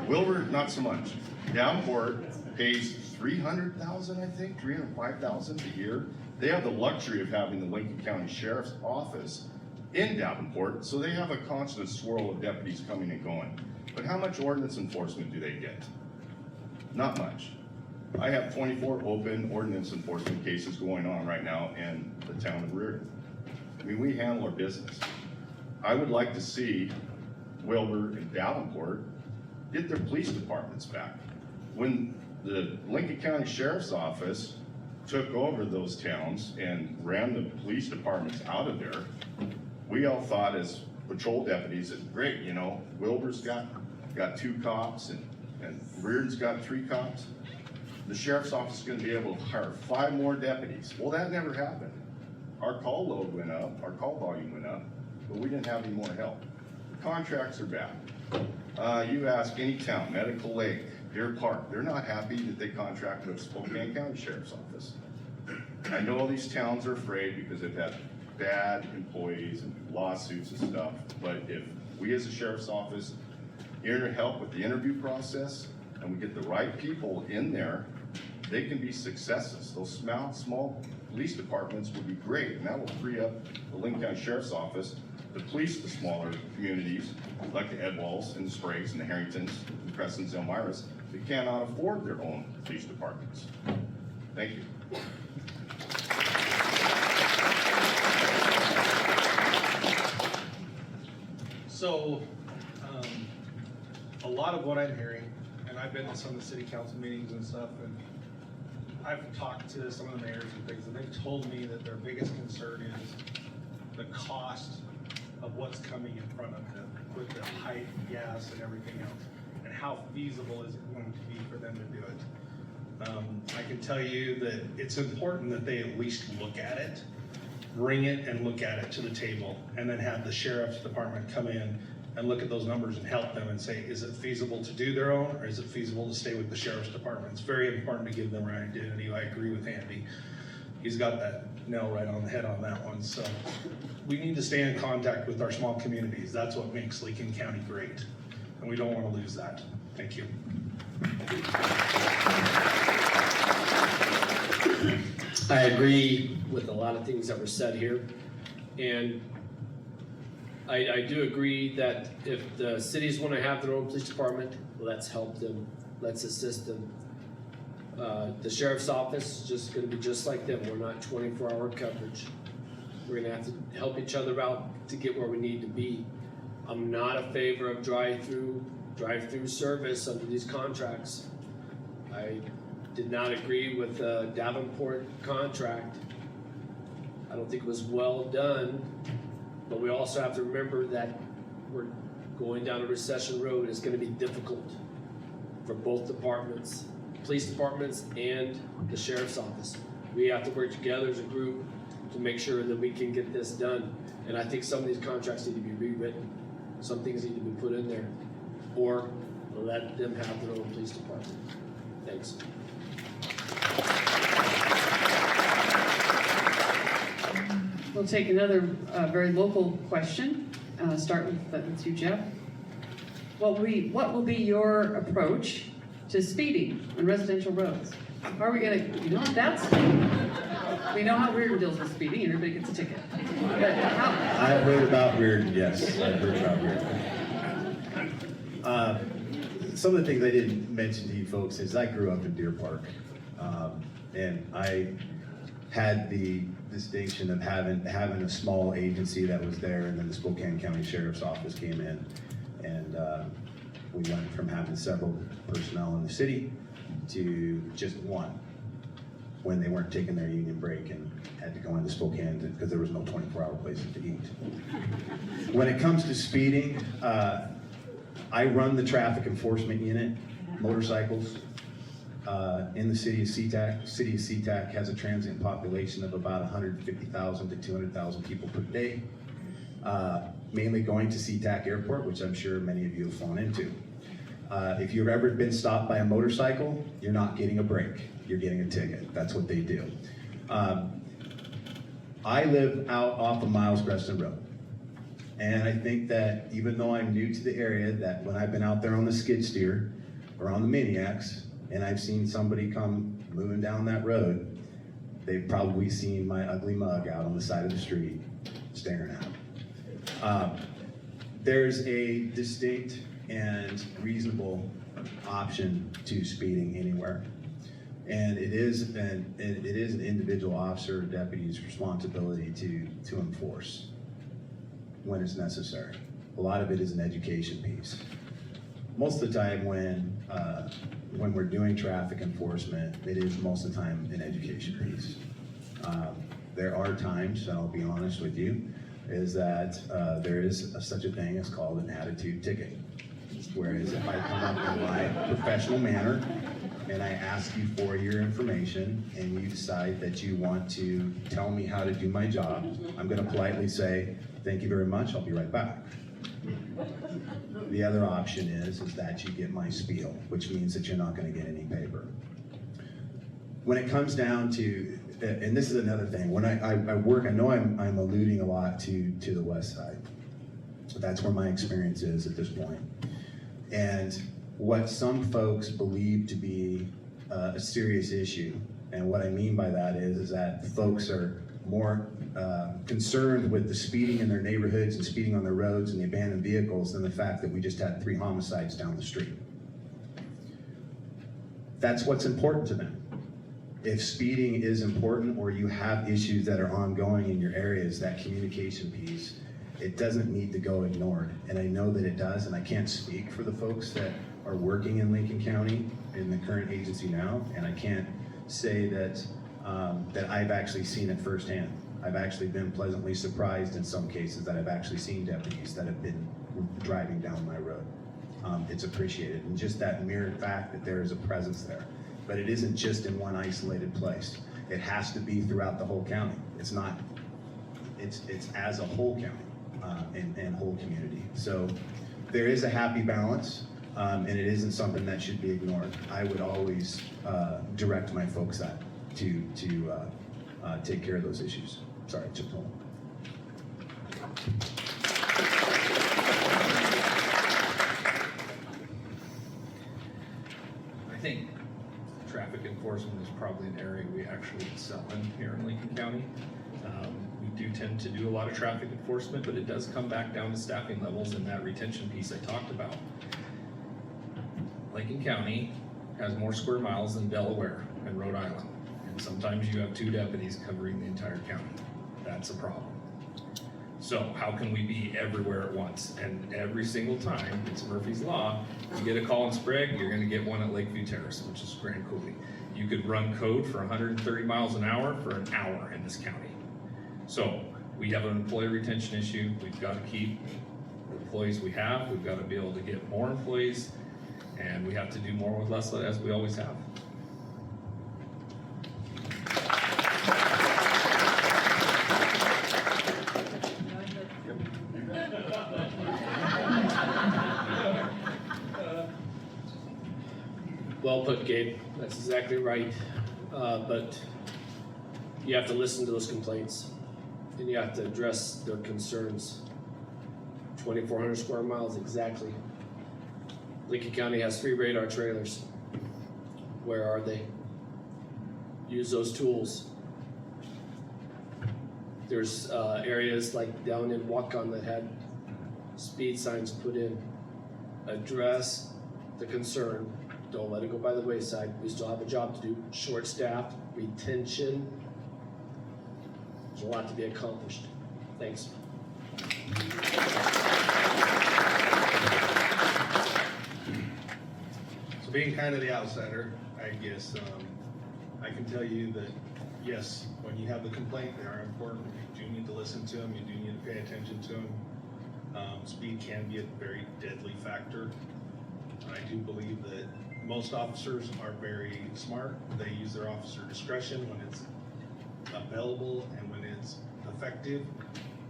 Wilbur, not so much. Davenport pays $300,000, I think, $305,000 a year. They have the luxury of having the Lincoln County Sheriff's Office in Davenport, so they have a constant swirl of deputies coming and going. But how much ordinance enforcement do they get? Not much. I have 24 open ordinance enforcement cases going on right now in the town of Reardon. I mean, we handle our business. I would like to see Wilbur and Davenport get their police departments back. When the Lincoln County Sheriff's Office took over those towns and ran the police departments out of there, we all thought as patrol deputies that, great, you know, Wilbur's got 2 cops and Reardon's got 3 cops. The Sheriff's Office is gonna be able to hire 5 more deputies. Well, that never happened. Our call load went up, our call volume went up, but we didn't have any more help. The contracts are back. You ask any town, Medical Lake, Deer Park, they're not happy that they contracted with Spokane County Sheriff's Office. I know all these towns are afraid because they've had bad employees and lawsuits and stuff, but if we as a Sheriff's Office help with the interview process and we get the right people in there, they can be successes. Those small police departments would be great, and that will free up the Lincoln County Sheriff's Office to police the smaller communities like the Edwalls and the Spriggs and the Harringtons, the Cressons, the Elmiras, that cannot afford their own police departments. Thank you. So, a lot of what I'm hearing, and I've been to some of the city council meetings and stuff, and I've talked to some of the mayors and things, and they've told me that their biggest concern is the cost of what's coming in front of them with the height, gas, and everything else, and how feasible is it going to be for them to do it. I can tell you that it's important that they at least look at it, bring it and look at it to the table, and then have the sheriff's department come in and look at those numbers and help them and say, is it feasible to do their own, or is it feasible to stay with the sheriff's department? It's very important to give them an identity. I agree with Andy. He's got that nail right on the head on that one. So we need to stay in contact with our small communities. That's what makes Lincoln County great, and we don't want to lose that. Thank you. I agree with a lot of things that were said here, and I do agree that if the cities want to have their own police department, let's help them, let's assist them. The sheriff's office is just going to be just like them. We're not 24-hour coverage. We're going to have to help each other out to get where we need to be. I'm not a favor of drive-through service under these contracts. I did not agree with the Davenport contract. I don't think it was well done, but we also have to remember that we're going down a recession road. It's going to be difficult for both departments, police departments and the sheriff's office. We have to work together as a group to make sure that we can get this done. And I think some of these contracts need to be rewritten. Some things need to be put in there, or let them have their own police department. Thanks. We'll take another very local question. Start with you, Jeff. What will be your approach to speeding on residential roads? How are we gonna, we know how Reardon deals with speeding, and everybody gets a ticket. But how? I've heard about Reardon, yes, I've heard about Reardon. Some of the things I didn't mention to you folks is I grew up in Deer Park, and I had the distinction of having a small agency that was there, and then the Spokane County Sheriff's Office came in, and we went from having several personnel in the city to just one when they weren't taking their union break and had to go into Spokane because there was no 24-hour places to eat. When it comes to speeding, I run the traffic enforcement unit, motorcycles, in the city of SeaTac. City of SeaTac has a transient population of about 150,000 to 200,000 people per day, mainly going to SeaTac Airport, which I'm sure many of you have flown into. If you've ever been stopped by a motorcycle, you're not getting a break, you're getting a ticket. That's what they do. I live out off of Miles Preston Road. And I think that even though I'm new to the area, that when I've been out there on the skid steer or on the Miniacs, and I've seen somebody come moving down that road, they've probably seen my ugly mug out on the side of the street staring at them. There's a distinct and reasonable option to speeding anywhere. And it is an individual officer or deputy's responsibility to enforce when it's necessary. A lot of it is an education piece. Most of the time when we're doing traffic enforcement, it is most of the time an education piece. There are times, and I'll be honest with you, is that there is such a thing as called an attitude ticket. Whereas if I come up in my professional manner and I ask you for your information and you decide that you want to tell me how to do my job, I'm gonna politely say, thank you very much, I'll be right back. The other option is that you get my spiel, which means that you're not gonna get any paper. When it comes down to, and this is another thing, when I work, I know I'm alluding a lot to the west side. That's where my experience is at this point. And what some folks believe to be a serious issue And what I mean by that is that folks are more concerned with the speeding in their neighborhoods and speeding on their roads and the abandoned vehicles than the fact that we just had 3 homicides down the street. That's what's important to them. If speeding is important or you have issues that are ongoing in your areas, that communication piece, it doesn't need to go ignored. And I know that it does, and I can't speak for the folks that are working in Lincoln County in the current agency now, and I can't say that that I've actually seen it firsthand. I've actually been pleasantly surprised in some cases that I've actually seen deputies that have been driving down my road. It's appreciated, and just that mere fact that there is a presence there. But it isn't just in one isolated place. It has to be throughout the whole county. It's not, it's as a whole county and whole community. So there is a happy balance, and it isn't something that should be ignored. I would always direct my folks to take care of those issues. Sorry, Chip Toll. I think traffic enforcement is probably an area we actually excel in here in Lincoln County. We do tend to do a lot of traffic enforcement, but it does come back down to staffing levels and that retention piece I talked about. Lincoln County has more square miles than Delaware and Rhode Island, and sometimes you have 2 deputies covering the entire county. That's a problem. So how can we be everywhere at once? And every single time, it's Murphy's Law, you get a call in Sprague, you're gonna get one at Lakeview Terrace, which is Grand Coulee. You could run code for 130 miles an hour for an hour in this county. So we have an employee retention issue. We've got to keep the employees we have. We've got to be able to get more employees, and we have to do more with less, as we always have. Well put, Gabe. That's exactly right. But you have to listen to those complaints and you have to address their concerns. 2,400 square miles exactly. Lincoln County has 3 radar trailers. Where are they? Use those tools. There's areas like down in Waukon that had speed signs put in. Address the concern. Don't let it go by the wayside. We still have a job to do. Short staffed, retention. There's a lot to be accomplished. Thanks. So being kind of the outsider, I guess, I can tell you that, yes, when you have the complaint, they are important. You do need to listen to them. You do need to pay attention to them. Speed can be a very deadly factor. I do believe that most officers are very smart. They use their officer discretion when it's available and when it's effective.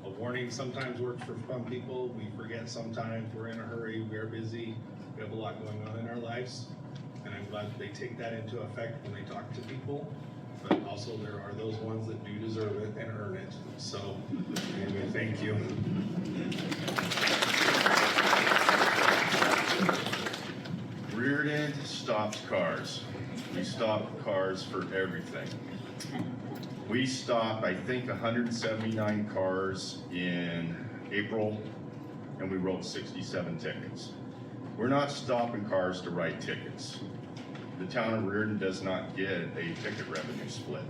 A warning sometimes works for some people. We forget sometimes. We're in a hurry. We are busy. We have a lot going on in our lives. And I'm glad that they take that into effect when they talk to people. But also there are those ones that do deserve it and earn it. So anyway, thank you. Reardon stops cars. We stop cars for everything. We stopped, I think, 179 cars in April, and we wrote 67 tickets. We're not stopping cars to write tickets. The town of Reardon does not get a ticket revenue split.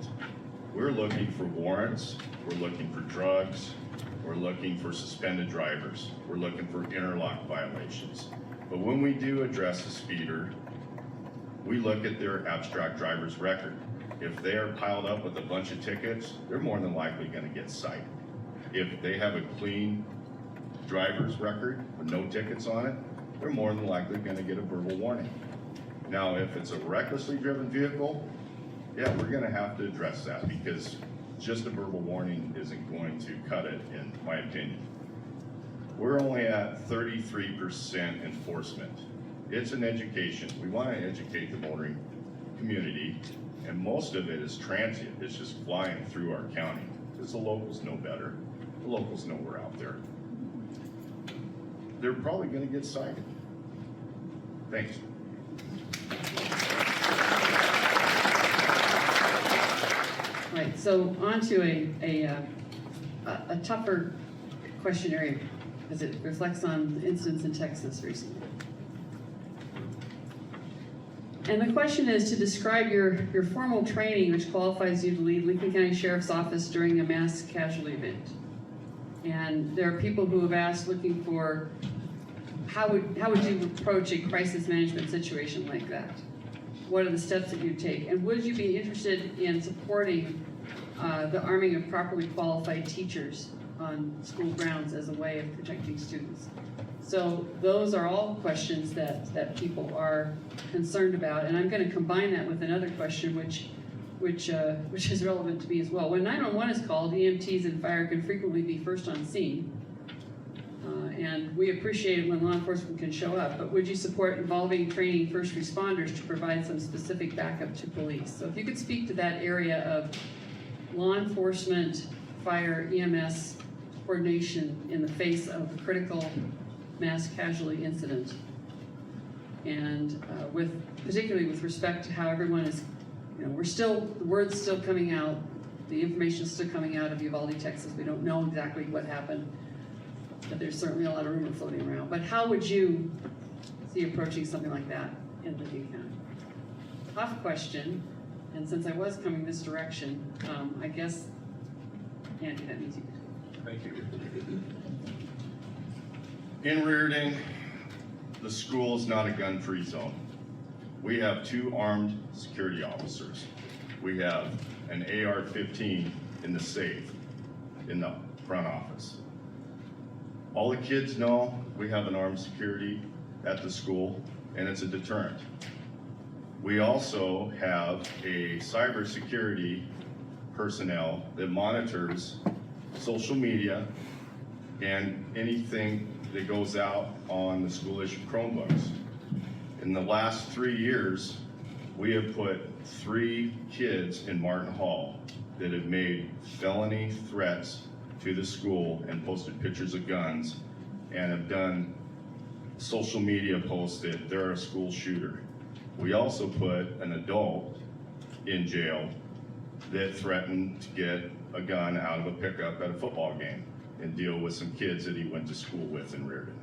We're looking for warrants, we're looking for drugs, we're looking for suspended drivers, we're looking for interlock violations. But when we do address a speeder, we look at their abstract driver's record. If they are piled up with a bunch of tickets, they're more than likely gonna get cited. If they have a clean driver's record with no tickets on it, they're more than likely gonna get a verbal warning. Now, if it's a recklessly driven vehicle, yeah, we're gonna have to address that because just a verbal warning isn't going to cut it, in my opinion. We're only at 33% enforcement. It's an education. We want to educate the motoring community, and most of it is transient. It's just flying through our county because the locals know better. The locals know we're out there. They're probably going to get cited. Thanks. So on to a tougher question area, as it reflects on incidents in Texas recently. And the question is to describe your formal training which qualifies you to lead Lincoln County Sheriff's Office during a mass casualty event. And there are people who have asked, looking for, how would you approach a crisis management situation like that? What are the steps that you take? And would you be interested in supporting the arming of properly qualified teachers on school grounds as a way of protecting students? So those are all questions that people are concerned about, and I'm going to combine that with another question which is relevant to me as well. When 911 is called, EMTs and fire can frequently be first on scene, and we appreciate it when law enforcement can show up, but would you support involving training first responders to provide some specific backup to police? So if you could speak to that area of law enforcement, fire, EMS coordination in the face of a critical mass casualty incident, and particularly with respect to how everyone is, the word's still coming out, the information is still coming out of Uvalde, Texas. We don't know exactly what happened, but there's certainly a lot of rumor floating around. But how would you see approaching something like that in Lincoln County? Tough question, and since I was coming this direction, I guess, Andy, that means you. Thank you. In Reardon, the school is not a gun-free zone. We have 2 armed security officers. We have an AR-15 in the safe in the front office. All the kids know we have an armed security at the school, and it's a deterrent. We also have a cybersecurity personnel that monitors social media and anything that goes out on the school-issued Chromebooks. In the last 3 years, we have put 3 kids in Martin Hall that have made felony threats to the school and posted pictures of guns and have done social media posts that they're a school shooter. We also put an adult in jail that threatened to get a gun out of a pickup at a football game and deal with some kids that he went to school with in Reardon.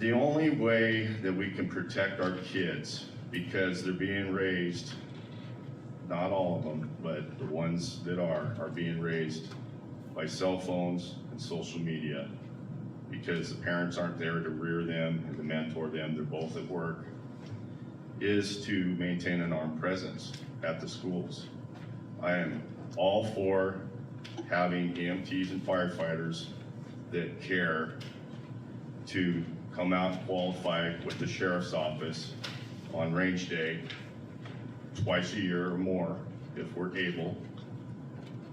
The only way that we can protect our kids, because they're being raised, not all of them, but the ones that are being raised by cell phones and social media, because the parents aren't there to rear them and to mentor them, they're both at work, is to maintain an armed presence at the schools. I am all for having EMTs and firefighters that care to come out and qualify with the sheriff's office on range day twice a year or more if we're able.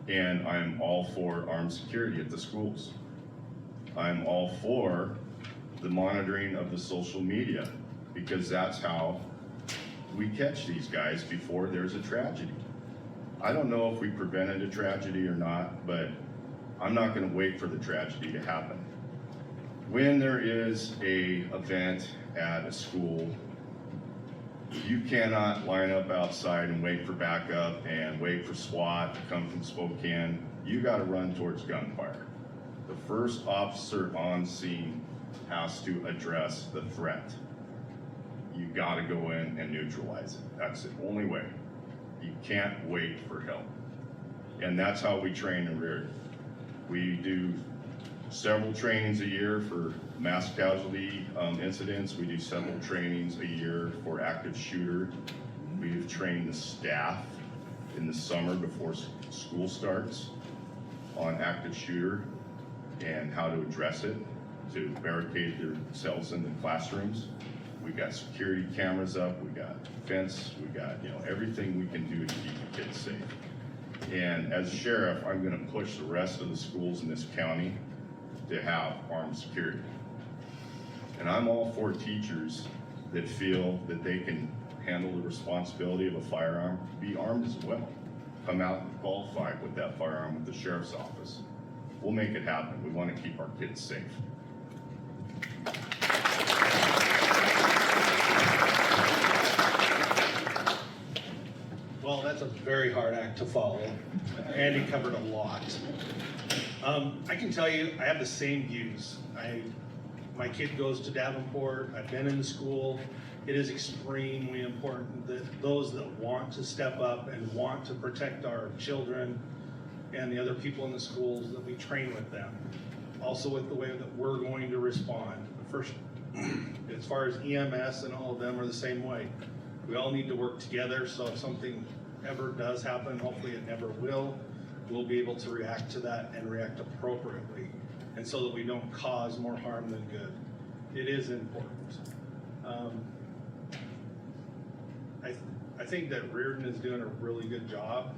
And I'm all for armed security at the schools. I'm all for the monitoring of the social media, because that's how we catch these guys before there's a tragedy. I don't know if we prevented a tragedy or not, but I'm not gonna wait for the tragedy to happen. When there is an event at a school, you cannot line up outside and wait for backup and wait for SWAT to come from Spokane. You gotta run towards gunfire. The first officer on scene has to address the threat. You gotta go in and neutralize it. That's the only way. You can't wait for help. And that's how we train in Reardon. We do several trainings a year for mass casualty incidents. We do several trainings a year for active shooter. We've trained the staff in the summer before school starts on active shooter and how to address it, to barricade themselves in the classrooms. We got security cameras up, we got fence, we got everything we can do to keep the kids safe. And as sheriff, I'm gonna push the rest of the schools in this county to have armed security. And I'm all for teachers that feel that they can handle the responsibility of a firearm, be armed as well. Come out and qualify with that firearm with the sheriff's office. We'll make it happen. We want to keep our kids safe. Well, that's a very hard act to follow. Andy covered a lot. I can tell you, I have the same views. My kid goes to Davenport, I've been in the school. It is extremely important that those that want to step up and want to protect our children and the other people in the schools, that we train with them. Also with the way that we're going to respond. First, as far as EMS and all of them are the same way. We all need to work together, so if something ever does happen, hopefully it never will, we'll be able to react to that and react appropriately, and so that we don't cause more harm than good. It is important. I think that Reardon is doing a really good job.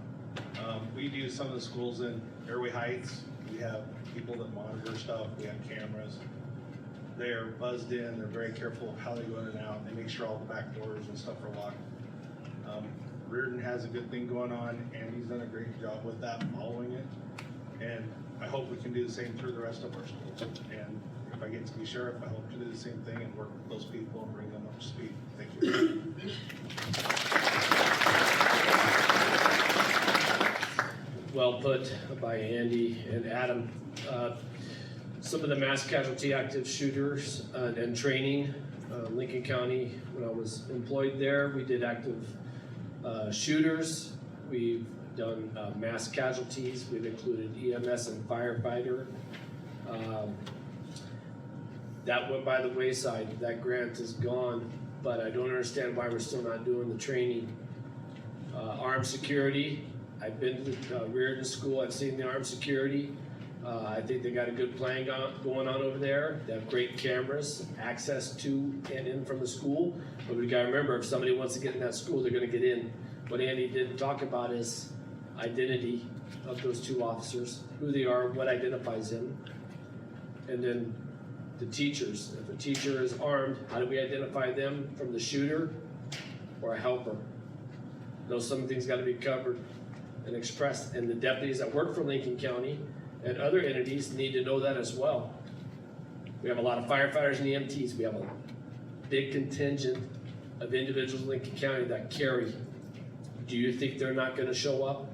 We do some of the schools in Airway Heights. We have people that monitor stuff. We have cameras. They're buzzed in. They're very careful of how they go in and out. They make sure all the back doors and stuff are locked. Reardon has a good thing going on, and he's done a great job with that, following it. And I hope we can do the same through the rest of our schools. And if I get to be sheriff, I hope to do the same thing and work with those people and bring them up to speed. Thank you. Well put by Andy and Adam. Some of the mass casualty active shooters and training, Lincoln County, when I was employed there, we did active shooters. We've done mass casualties. We've included EMS and firefighter. That went by the wayside. That grant is gone, but I don't understand why we're still not doing the training. Armed security. I've been to Reardon School. I've seen the armed security. I think they got a good plan going on over there. They have great cameras, access to and in from the school. But we gotta remember, if somebody wants to get in that school, they're gonna get in. What Andy didn't talk about is identity of those two officers, who they are, what identifies them. And then the teachers. If a teacher is armed, how do we identify them from the shooter or a helper? Those some things gotta be covered and expressed. And the deputies that work for Lincoln County and other entities need to know that as well. We have a lot of firefighters and EMTs. We have a big contingent of individuals in Lincoln County that carry. Do you think they're not gonna show up?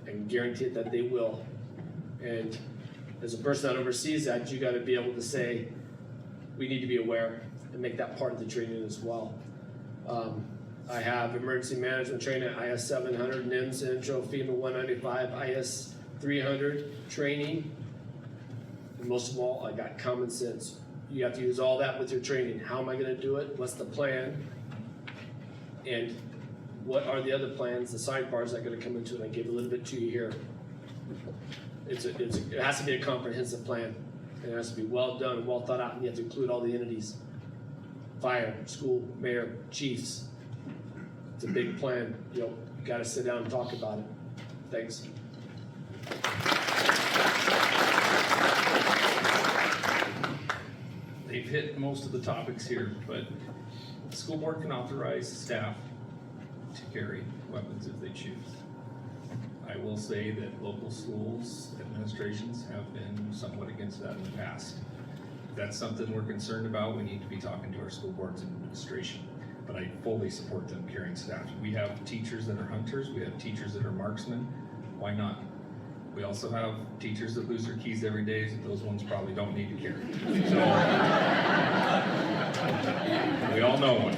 And guarantee that they will. And as a person that oversees that, you gotta be able to say, we need to be aware and make that part of the training as well. I have emergency management training at IS 700, NIMS intro, FEMA 195, IS 300 training. And most of all, I got common sense. You have to use all that with your training. How am I gonna do it? What's the plan? And what are the other plans, the sidebars that are gonna come into it? I gave a little bit to you here. It has to be a comprehensive plan. It has to be well done, well thought out, and you have to include all the entities. Fire, school, mayor, chiefs. It's a big plan. You gotta sit down and talk about it. Thanks. They've hit most of the topics here, but the school board can authorize staff to carry weapons if they choose. I will say that local schools administrations have been somewhat against that in the past. If that's something we're concerned about, we need to be talking to our school boards and administration. But I fully support them carrying staff. We have teachers that are hunters, we have teachers that are marksmen. Why not? We also have teachers that lose their keys every day, so those ones probably don't need to carry. So, we all know one.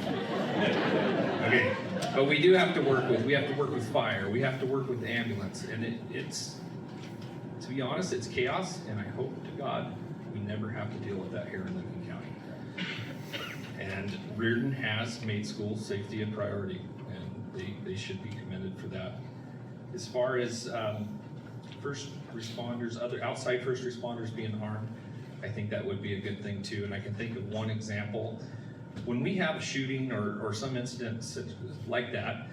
Okay, but we do have to work with fire, we have to work with ambulance, and it's, to be honest, it's chaos, and I hope to God we never have to deal with that here in Lincoln County. And Reardon has made school safety a priority, and they should be commended for that. As far as first responders, other outside first responders being harmed, I think that would be a good thing too. And I can think of one example. When we have a shooting or some incident like that,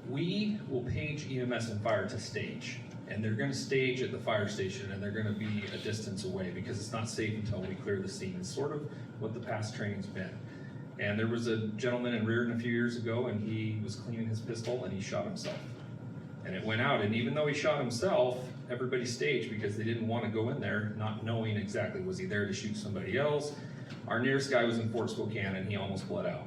we will page EMS and fire to stage. And they're gonna stage at the fire station, and they're gonna be a distance away because it's not safe until we clear the scene. It's sort of what the past training's been. And there was a gentleman in Reardon a few years ago, and he was cleaning his pistol and he shot himself. And it went out, and even though he shot himself, everybody staged because they didn't want to go in there not knowing exactly, was he there to shoot somebody else? Our nearest guy was in Fort Spokane, and he almost bled out.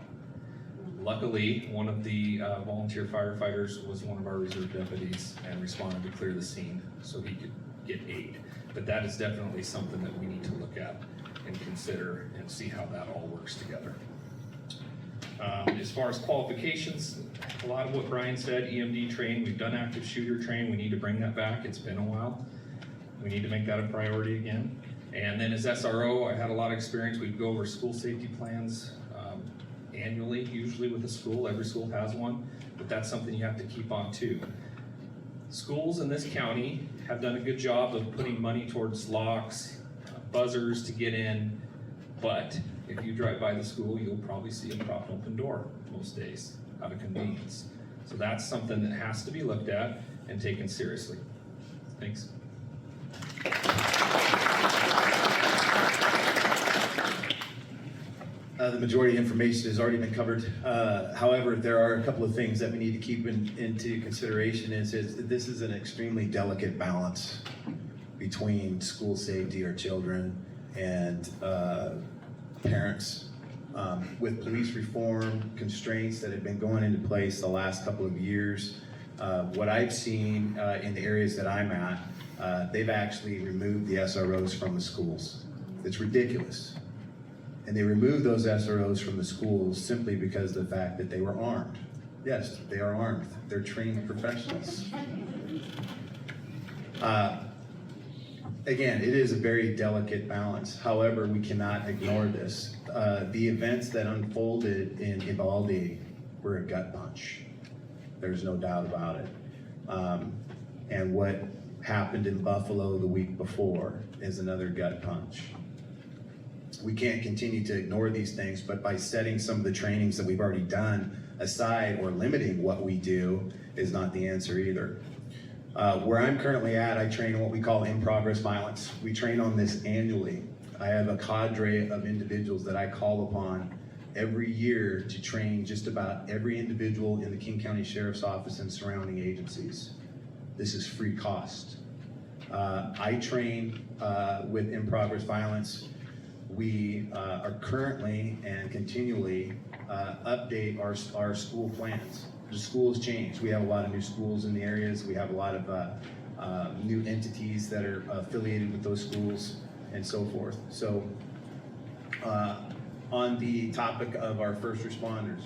Luckily, one of the volunteer firefighters was one of our reserve deputies and responded to clear the scene so he could get aid. But that is definitely something that we need to look at and consider and see how that all works together. As far as qualifications, a lot of what Brian said, EMD train, we've done active shooter train, we need to bring that back, it's been a while. We need to make that a priority again. And then as SRO, I had a lot of experience, we'd go over school safety plans annually, usually with a school, every school has one, but that's something you have to keep on too. Schools in this county have done a good job of putting money towards locks, buzzers to get in, but if you drive by the school, you'll probably see a propped open door most days out of convenience. So that's something that has to be looked at and taken seriously. Thanks. The majority of information has already been covered. However, there are a couple of things that we need to keep into consideration. Is this is an extremely delicate balance between school safety, our children, and parents. With police reform constraints that have been going into place the last couple of years, what I've seen in the areas that I'm at, they've actually removed the SROs from the schools. It's ridiculous. And they removed those SROs from the schools simply because of the fact that they were armed. Yes, they are armed. They're trained professionals. Again, it is a very delicate balance. However, we cannot ignore this. The events that unfolded in Uvalde were a gut punch. There's no doubt about it. And what happened in Buffalo the week before is another gut punch. We can't continue to ignore these things, but by setting some of the trainings that we've already done aside or limiting what we do is not the answer either. Where I'm currently at, I train on what we call in-progress violence. We train on this annually. I have a cadre of individuals that I call upon every year to train just about every individual in the King County Sheriff's Office and surrounding agencies. This is free cost. I train with in-progress violence. We are currently and continually update our school plans. The schools change. We have a lot of new schools in the areas. We have a lot of new entities that are affiliated with those schools and so forth. So on the topic of our first responders,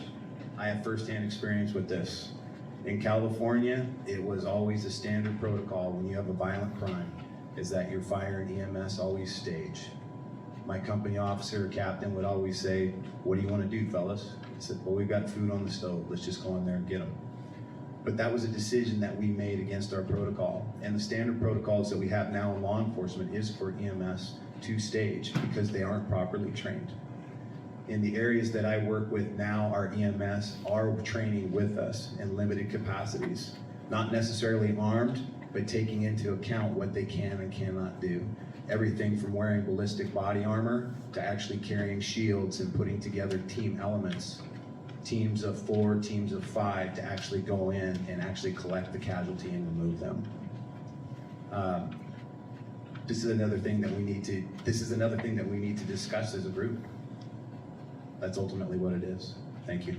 I have firsthand experience with this. In California, it was always a standard protocol when you have a violent crime is that your fire and EMS always stage. My company officer or captain would always say, "What do you want to do, fellas?" I said, "Well, we've got food on the stove. Let's just go in there and get them." But that was a decision that we made against our protocol. And the standard protocols that we have now in law enforcement is for EMS to stage because they aren't properly trained. In the areas that I work with now, our EMS are training with us in limited capacities. Not necessarily armed, but taking into account what they can and cannot do. Everything from wearing ballistic body armor to actually carrying shields and putting together team elements, teams of 4, teams of 5 to actually go in and actually collect the casualty and remove them. This is another thing that we need to discuss as a group. That's ultimately what it is. Thank you.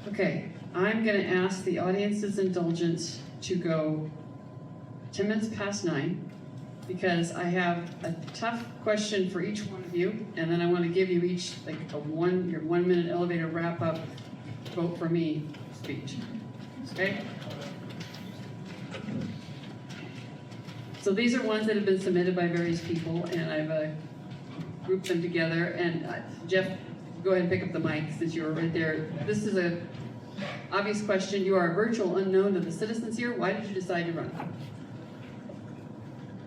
Okay, I'm gonna ask the audience's indulgence to go 10 minutes past 9, because I have a tough question for each one of you, and then I wanna give you each like your 1 minute elevator wrap up, vote for me speech, okay? So these are ones that have been submitted by various people, and I've grouped them together, and Jeff, go ahead and pick up the mic since you were right there. This is a obvious question. You are a virtual unknown to the citizens here. Why did you decide to run?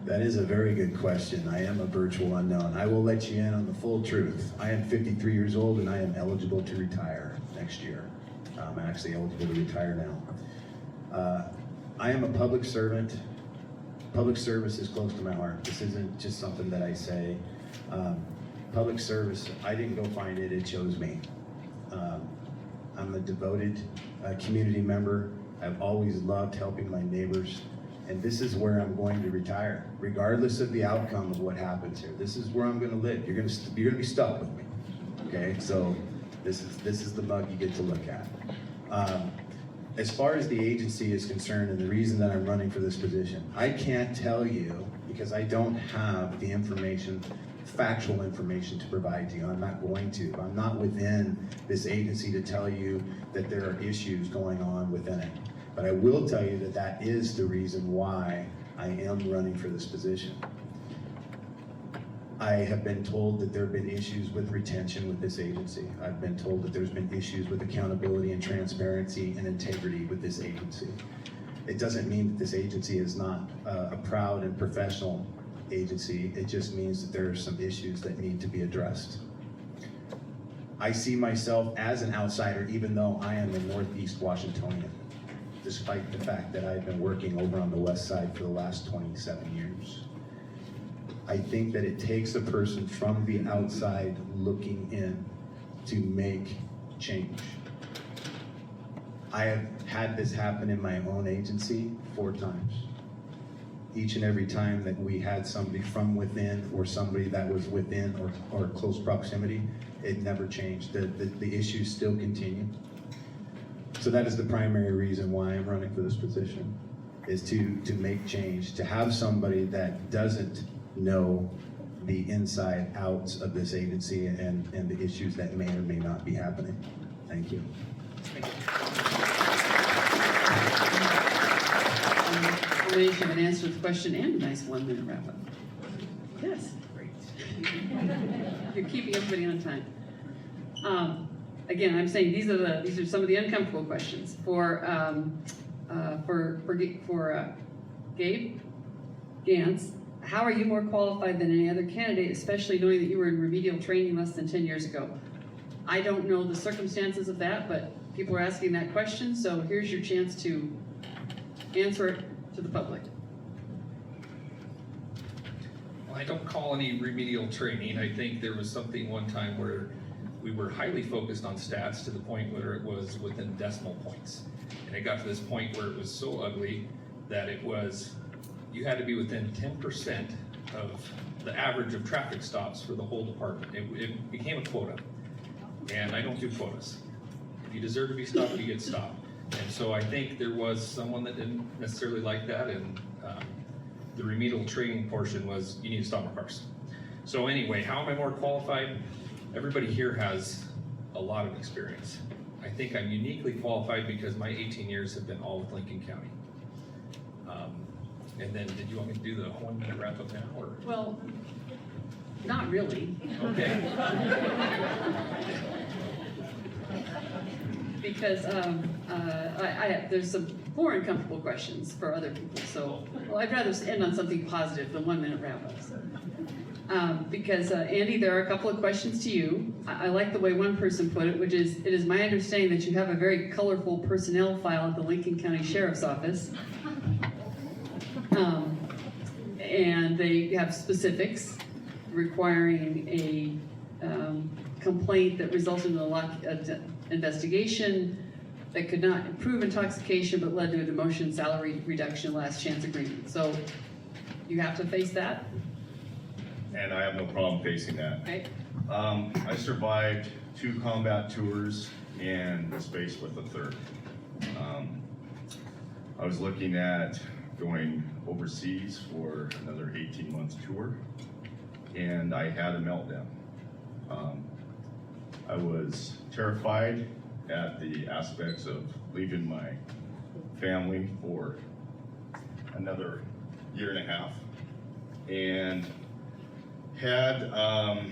That is a very good question. I am a virtual unknown. I will let you in on the full truth. I am 53 years old and I am eligible to retire next year. I'm actually eligible to retire now. I am a public servant. Public service is close to my heart. This isn't just something that I say. Public service, I didn't go find it, it chose me. I'm a devoted community member. I've always loved helping my neighbors. And this is where I'm going to retire, regardless of the outcome of what happens here. This is where I'm gonna live. You're gonna be stuck with me, okay? So this is the mug you get to look at. As far as the agency is concerned and the reason that I'm running for this position, I can't tell you because I don't have the information, factual information to provide to you. I'm not going to. I'm not within this agency to tell you that there are issues going on within it. But I will tell you that that is the reason why I am running for this position. I have been told that there have been issues with retention with this agency. I've been told that there's been issues with accountability and transparency and integrity with this agency. It doesn't mean that this agency is not a proud and professional agency. It just means that there are some issues that need to be addressed. I see myself as an outsider even though I am a Northeast Washingtonian, despite the fact that I've been working over on the west side for the last 27 years. I think that it takes a person from the outside looking in to make change. I have had this happen in my own agency 4 times. Each and every time that we had somebody from within or somebody that was within or close proximity, it never changed. The issues still continue. So that is the primary reason why I'm running for this position, is to make change, to have somebody that doesn't know the inside outs of this agency and the issues that may or may not be happening. Thank you. Combination of an answer to the question and a nice 1-minute wrap-up. Yes. Great. You're keeping everybody on time. Again, I'm saying these are some of the uncomfortable questions for Gabe Gantz. How are you more qualified than any other candidate, especially knowing that you were in remedial training less than 10 years ago? I don't know the circumstances of that, but people are asking that question, so here's your chance to answer it to the public. Well, I don't call any remedial training. I think there was something one time where we were highly focused on stats to the point where it was within decimal points. And it got to this point where it was so ugly that you had to be within 10% of the average of traffic stops for the whole department. It became a quota. And I don't do quotas. If you deserve to be stopped, you get stopped. And so I think there was someone that didn't necessarily like that, and the remedial training portion was, you need to stop my cars. So anyway, how am I more qualified? Everybody here has a lot of experience. I think I'm uniquely qualified because my 18 years have been all with Lincoln County. And then, did you want me to do the 1-minute wrap-up now, or? Well, not really. Okay. Because there's some more uncomfortable questions for other people. So, well, I'd rather end on something positive than 1-minute wrap-ups. Because Andy, there are a couple of questions to you. I like the way one person put it, which is, it is my understanding that you have a very colorful personnel file at the Lincoln County Sheriff's Office. And they have specifics requiring a complaint that resulted in a investigation that could not prove intoxication but led to a demotion, salary reduction, last chance agreement. So you have to face that. And I have no problem facing that. Okay. I survived 2 combat tours and was faced with a 3rd. I was looking at going overseas for another 18-month tour, and I had a meltdown. I was terrified at the aspects of leaving my family for another 1.5 years, and had a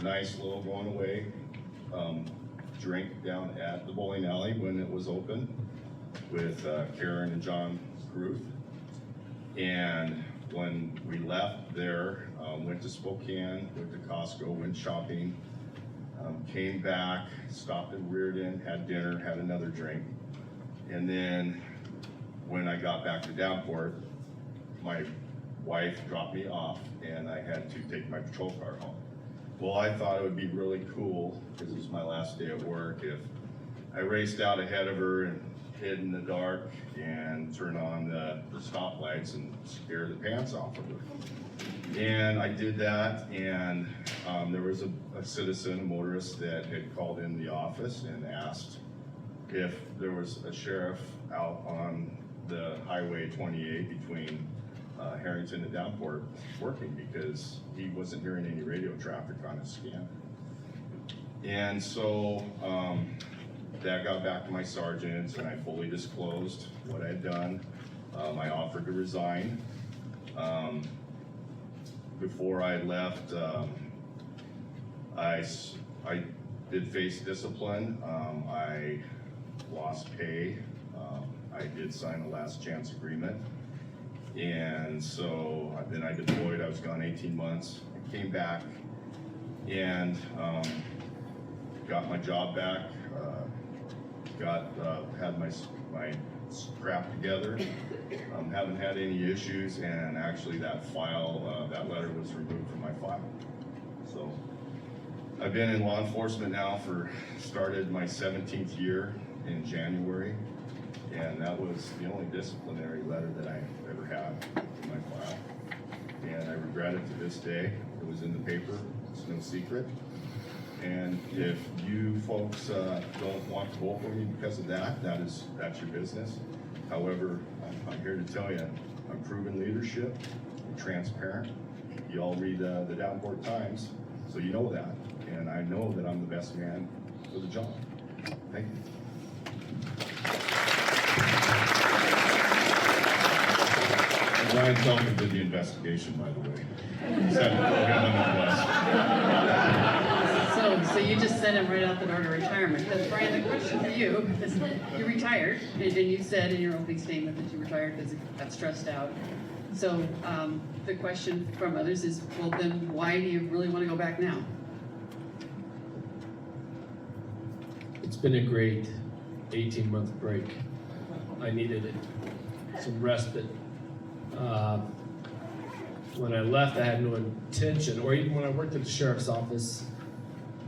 nice little going away drink down at the bowling alley when it was open with Karen and John Gruth. And when we left there, went to Spokane, went to Costco, went shopping, came back, stopped at Reardon, had dinner, had another drink. And then when I got back to Downport, my wife dropped me off and I had to take my patrol car home. Well, I thought it would be really cool, because it was my last day at work, if I raced out ahead of her and hid in the dark and turn on the stoplights and scare the pants off of her. And I did that, and there was a citizen, a motorist, that had called in the office and asked if there was a sheriff out on the Highway 28 between Harrington and Downport working, because he wasn't hearing any radio traffic on his scan. And so that got back to my sergeants, and I fully disclosed what I had done. I offered to resign. Before I left, I did face discipline. I lost pay. I did sign a last chance agreement. And so then I deployed. I was gone 18 months. I came back and got my job back. Had my crap together. Haven't had any issues, and actually that file, that letter was removed from my file. So I've been in law enforcement now started my 17th year in January, and that was the only disciplinary letter that I ever had in my file. And I regret it to this day. It was in the paper, it's no secret. And if you folks don't want to vote for me because of that, that's your business. However, I'm here to tell you, I'm proven leadership, I'm transparent. You all read the Downport Times, so you know that. And I know that I'm the best man for the job. Thank you. Brian Telford did the investigation, by the way. Just had to throw him under the bus. So you just sent him right out the door to retirement. Because Brian, the question for you is, you retired, and you said in your opening statement that you retired because you got stressed out. So the question from others is, well, then why do you really want to go back now? It's been a great 18-month break. I needed it. Some respite. When I left, I had no intention, or even when I worked at the sheriff's office,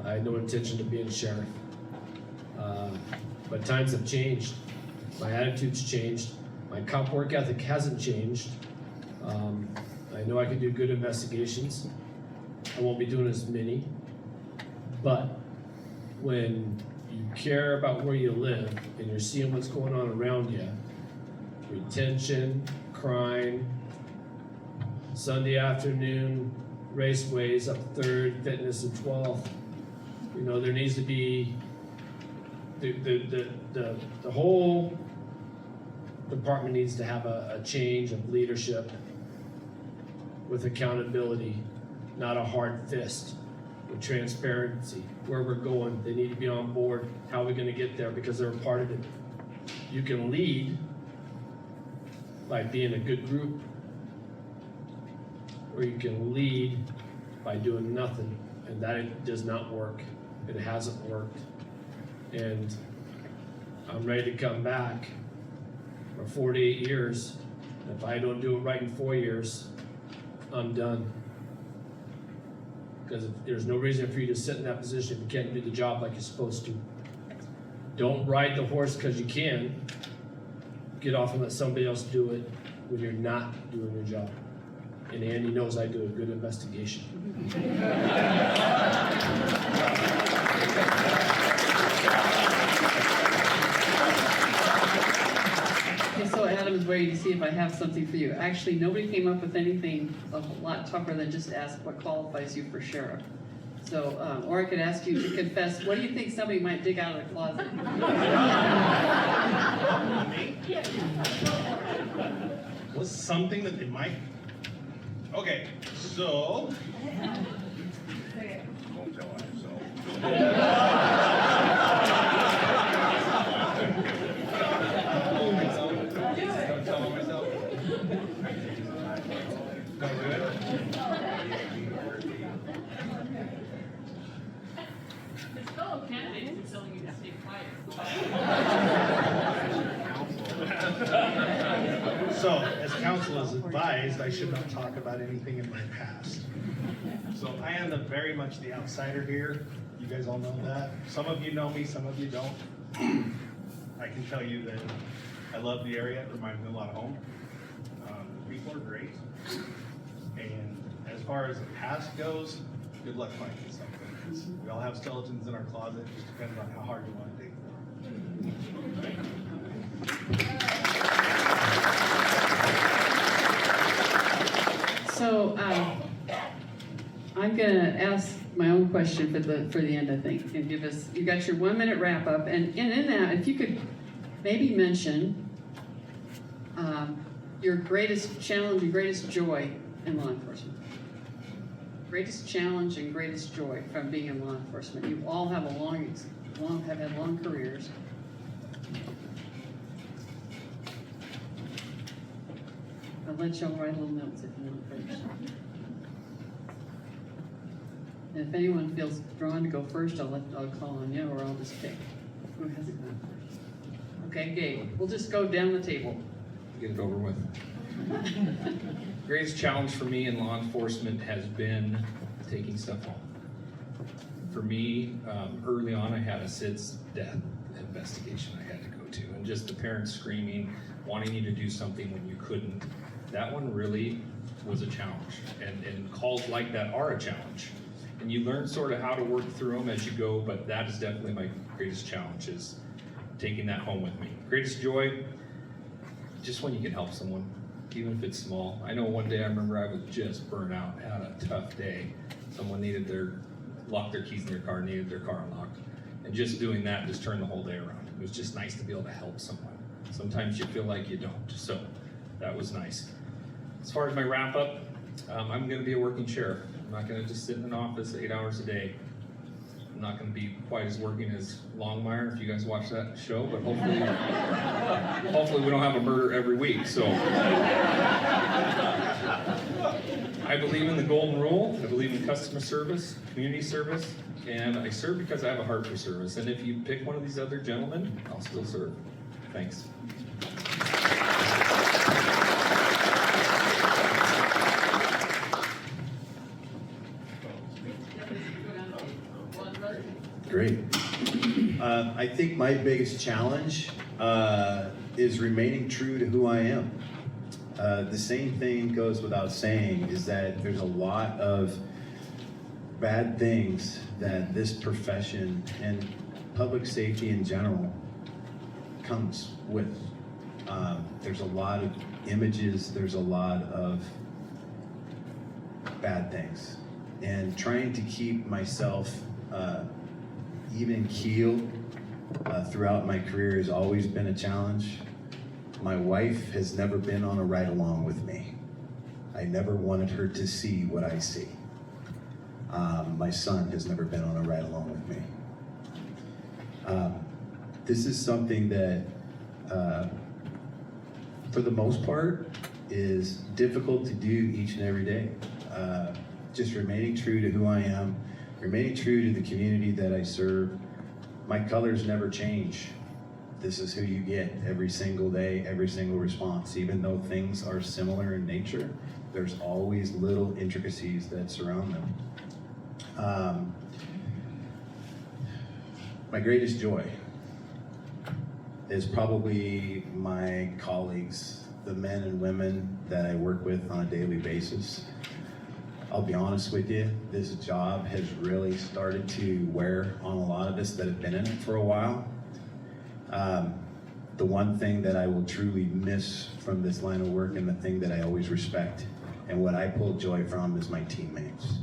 I had no intention of being sheriff. But times have changed. My attitude's changed. My cop work ethic hasn't changed. I know I can do good investigations. I won't be doing as many. But when you care about where you live and you're seeing what's going on around you, retention, crime, Sunday afternoon raceways up 3rd, Fitness at 12th. You know, there needs to be the whole department needs to have a change of leadership with accountability, not a hard fist, with transparency. Where we're going, they need to be on board. How are we going to get there? Because they're a part of it. You can lead by being a good group, or you can lead by doing nothing, and that does not work. It hasn't worked, and I'm ready to come back for 4 to 8 years. If I don't do it right in 4 years, I'm done. Because there's no reason for you to sit in that position if you can't do the job like you're supposed to. Don't ride the horse because you can. Get off and let somebody else do it when you're not doing your job. And Andy knows I do a good investigation. Okay, so Adam is waiting to see if I have something for you. Actually, nobody came up with anything a lot tougher than just ask what qualifies you for sheriff. So, or I could ask you to confess, what do you think somebody might dig out of the closet? Was something that they might. Okay, so. Don't tell on yourself. His fellow candidates are telling you to stay quiet. So, as council is advised, I should not talk about anything in my past. So I am very much the outsider here. You guys all know that. Some of you know me, some of you don't. I can tell you that I love the area. It reminds me a lot of home. The people are great. And as far as the past goes, good luck finding something. We all have skeletons in our closet. It just depends on how hard you want to dig for them. So, I'm gonna ask my own question for the end, I think, and give us, you got your 1 minute wrap up, and in that, if you could maybe mention, your greatest challenge and greatest joy in law enforcement. Greatest challenge and greatest joy from being in law enforcement. You all have have had long careers. I'll let y'all write little notes if you want first. And if anyone feels drawn to go first, I'll call on you, or I'll just pick. Who hasn't gone first? Okay, Gabe, we'll just go down the table. Get it over with. Greatest challenge for me in law enforcement has been taking stuff home. For me, early on, I had a SIDS death investigation I had to go to, and just the parents screaming, wanting you to do something when you couldn't. That one really was a challenge, and calls like that are a challenge. And you learn sort of how to work through them as you go, but that is definitely my greatest challenge, is taking that home with me. Greatest joy, just when you can help someone, even if it's small. I know one day I remember I was just burnt out, had a tough day. Someone locked their keys in their car, needed their car unlocked. And just doing that just turned the whole day around. It was just nice to be able to help someone. Sometimes you feel like you don't, so that was nice. As far as my wrap up, I'm gonna be a working sheriff. I'm not gonna just sit in an office 8 hours a day. I'm not gonna be quite as working as Longmire, if you guys watch that show, but hopefully we don't have a murder every week, so. I believe in the golden rule. I believe in customer service, community service, and I serve because I have a heart for service. And if you pick one of these other gentlemen, I'll still serve. Thanks. Great. I think my biggest challenge is remaining true to who I am. The same thing goes without saying, is that there's a lot of bad things that this profession and public safety in general comes with. There's a lot of images, there's a lot of bad things. And trying to keep myself even keeled throughout my career has always been a challenge. My wife has never been on a ride along with me. I never wanted her to see what I see. My son has never been on a ride along with me. This is something that, for the most part, is difficult to do each and every day. Just remaining true to who I am, remaining true to the community that I serve. My colors never change. This is who you get every single day, every single response. Even though things are similar in nature, there's always little intricacies that surround them. My greatest joy is probably my colleagues, the men and women that I work with on a daily basis. I'll be honest with you, this job has really started to wear on a lot of us that have been in it for a while. The one thing that I will truly miss from this line of work, and the thing that I always respect and what I pull joy from, is my teammates.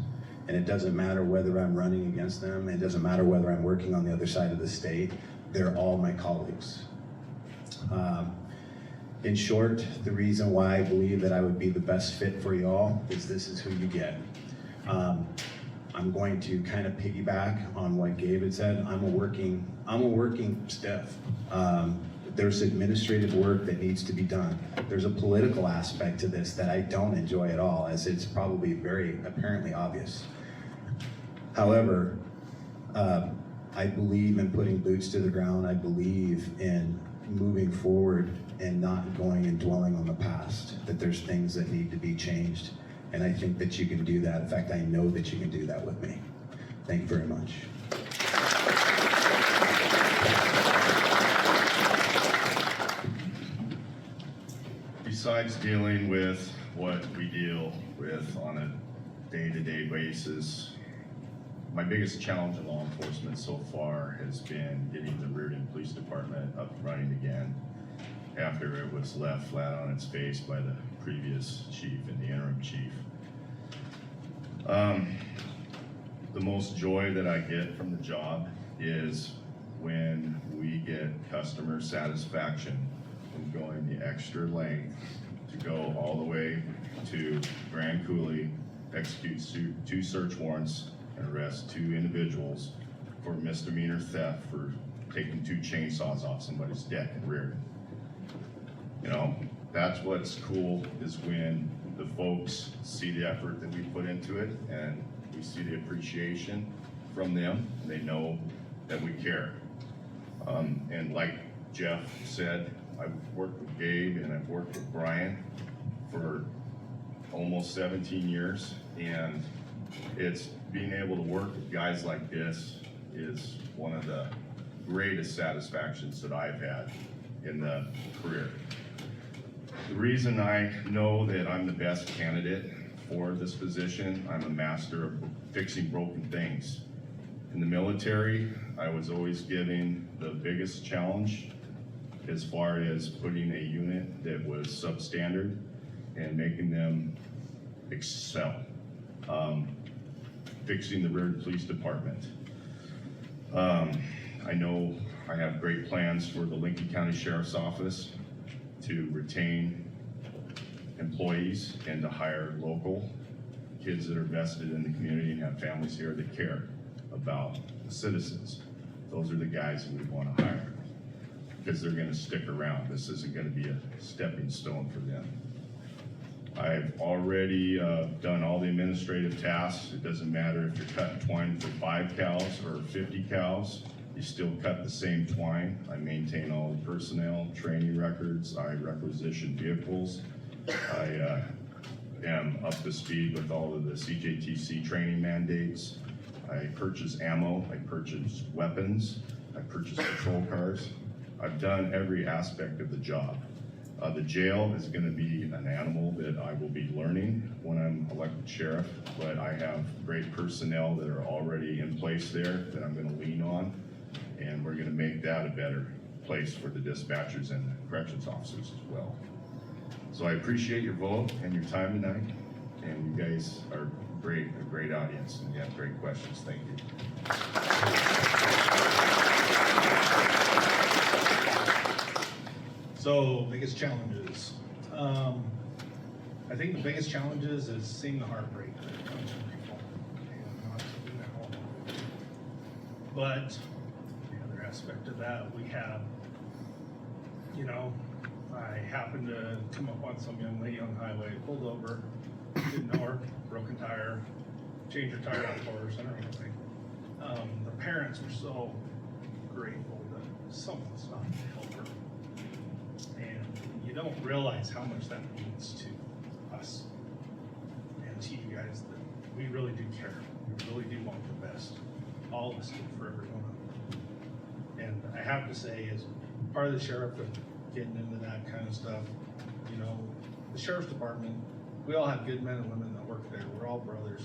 And it doesn't matter whether I'm running against them, it doesn't matter whether I'm working on the other side of the state, they're all my colleagues. In short, the reason why I believe that I would be the best fit for y'all is this is who you get. I'm going to kind of piggyback on what Gabe had said. I'm a working stiff. There's administrative work that needs to be done. There's a political aspect to this that I don't enjoy at all, as it's probably very apparently obvious. However, I believe in putting boots to the ground. I believe in moving forward and not going and dwelling on the past, that there's things that need to be changed. And I think that you can do that. In fact, I know that you can do that with me. Thank you very much. besides dealing with what we deal with on a day-to-day basis, my biggest challenge in law enforcement so far has been getting the Reardon Police Department up and running again after it was left flat on its face by the previous chief and the interim chief. The most joy that I get from the job is when we get customer satisfaction from going the extra length to go all the way to Grand Coulee, execute 2 search warrants, and arrest 2 individuals for misdemeanor theft for taking 2 chainsaws off somebody's deck and rear. You know, that's what's cool, is when the folks see the effort that we put into it and we see the appreciation from them, and they know that we care. And like Jeff said, I've worked with Gabe and I've worked with Brian for almost 17 years, and it's being able to work with guys like this is one of the greatest satisfactions that I've had in the career. The reason I know that I'm the best candidate for this position, I'm a master of fixing broken things. In the military, I was always given the biggest challenge as far as putting a unit that was substandard and making them excel. Fixing the Reardon Police Department. I know I have great plans for the Lincoln County Sheriff's Office to retain employees and to hire local kids that are vested in the community and have families here that care about the citizens. Those are the guys that we want to hire because they're going to stick around. This isn't going to be a stepping stone for them. I've already done all the administrative tasks. It doesn't matter if you're cutting twine for 5 cows or 50 cows, you still cut the same twine. I maintain all the personnel, training records, I requisition vehicles. I am up to speed with all of the CJTC training mandates. I purchase ammo, I purchase weapons, I purchase patrol cars. I've done every aspect of the job. The jail is going to be an animal that I will be learning when I'm elected sheriff, but I have great personnel that are already in place there that I'm going to lean on, and we're going to make that a better place for the dispatchers and the corrections officers as well. So I appreciate your vote and your time tonight, and you guys are great, a great audience, and you have great questions. Thank you. So, biggest challenges. I think the biggest challenges is seeing the heartbreak that comes from people and not doing that all. But the other aspect of that, we have, you know, I happened to come up on some young lady on the highway, pulled over, didn't know her, broken tire, changed her tire out for her, sent her away. The parents were so grateful that someone stopped to help her. And you don't realize how much that means to us and to you guys, that we really do care. We really do want the best. All of us do for everyone. And I have to say, as part of the sheriff and getting into that kind of stuff, you know, the sheriff's department, we all have good men and women that work there. We're all brothers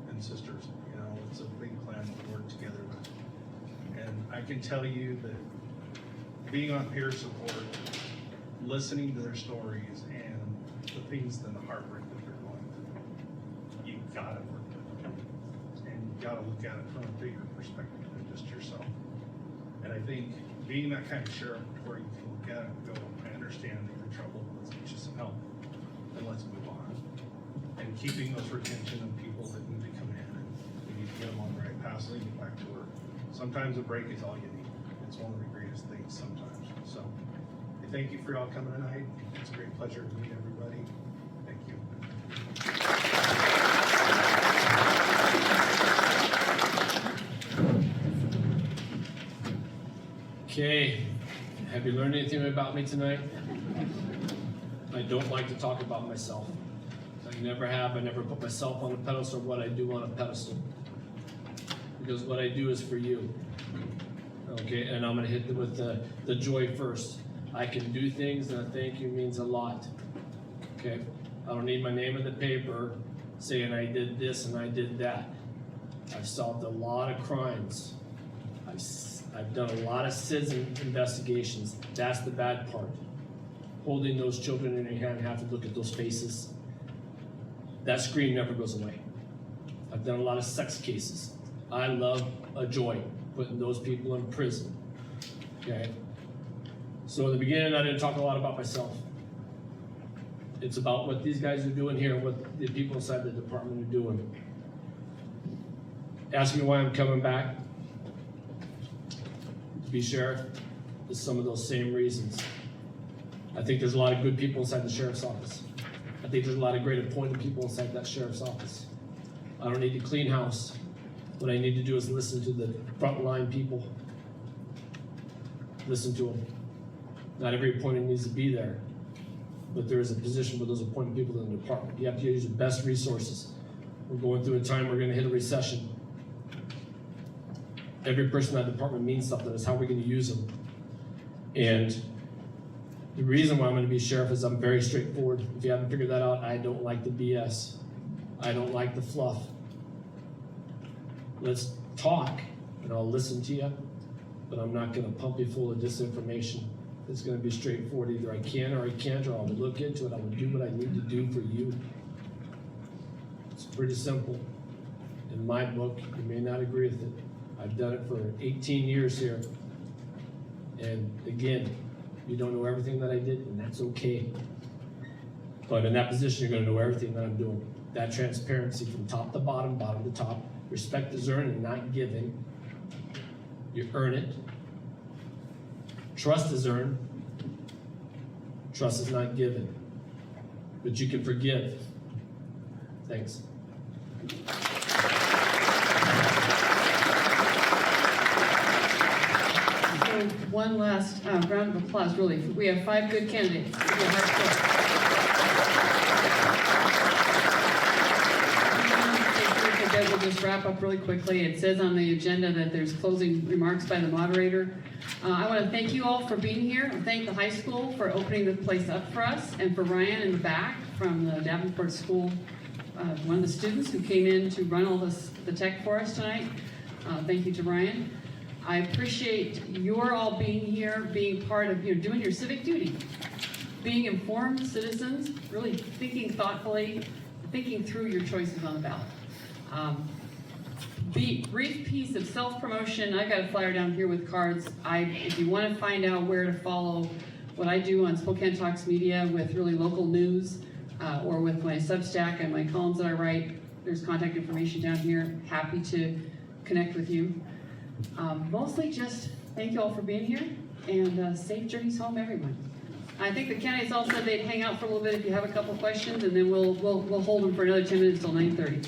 and sisters. You know, it's a big clan that we work together with. And I can tell you that being on peer support, listening to their stories and the things and the heartbreak that they're going through, you gotta work with them. And you gotta look at it from a bigger perspective than just yourself. And I think being that kind of sheriff where you can look at it and go, I understand that you're in trouble, let's get you some help, and let's move on. And keeping those retention of people that need to come in, and we need to get them on the right path so they get back to work. Sometimes a break is all you need. It's one of the greatest things sometimes. So I thank you for y'all coming tonight. It's a great pleasure to meet everybody. Thank you. Okay, have you learned anything about me tonight? I don't like to talk about myself. I never have. I never put myself on a pedestal, what I do on a pedestal. Because what I do is for you. Okay, and I'm gonna hit with the joy first. I can do things, and a thank you means a lot. okay? I don't need my name in the paper saying I did this and I did that. I've solved a lot of crimes. I've done a lot of citizen investigations. That's the bad part. Holding those children in your hand, have to look at those faces. That scream never goes away. I've done a lot of sex cases. I love a joy putting those people in prison, okay? So in the beginning, I didn't talk a lot about myself. It's about what these guys are doing here, what the people inside the department are doing. Ask me why I'm coming back to be sheriff. Is some of those same reasons. I think there's a lot of good people inside the sheriff's office. I think there's a lot of great appointed people inside that sheriff's office. I don't need to clean house. What I need to do is listen to the frontline people. Listen to them. Not every appointee needs to be there, but there is a position with those appointed people in the department. You have to use your best resources. We're going through a time we're gonna hit a recession. Every person in that department means something. It's how we're gonna use them. And the reason why I'm gonna be sheriff is I'm very straightforward. If you haven't figured that out, I don't like the BS. I don't like the fluff. Let's talk, and I'll listen to you, but I'm not gonna pump you full of disinformation. It's gonna be straightforward. Either I can or I can't, or I will look into it. I will do what I need to do for you. It's pretty simple. In my book, you may not agree with it. I've done it for 18 years here. And again, you don't know everything that I did, and that's okay. But in that position, you're gonna know everything that I'm doing. That transparency from top to bottom, bottom to top. Respect is earned and not given. You earn it. Trust is earned. Trust is not given. But you can forgive. Thanks. So one last round of applause, really. We have 5 good candidates. Give you a hard We'll just wrap up really quickly. It says on the agenda that there's closing remarks by the moderator. I want to thank you all for being here, and thank the high school for opening the place up for us, and for Ryan in the back from the Davenport School, one of the students who came in to run all the tech for us tonight. Thank you to Ryan. I appreciate your all being here, being part of, doing your civic duty, being informed citizens, really thinking thoughtfully, thinking through your choices on the ballot. Brief piece of self-promotion. I got a flyer down here with cards. If you want to find out where to follow what I do on Spokane Talks Media with really local news, or with my Substack and my columns that I write, there's contact information down here. Happy to connect with you. Mostly just thank you all for being here, and safe journeys home, everyone. I think the candidates all said they'd hang out for a little bit if you have a couple questions, and then we'll hold them for another 10 minutes till 9:30.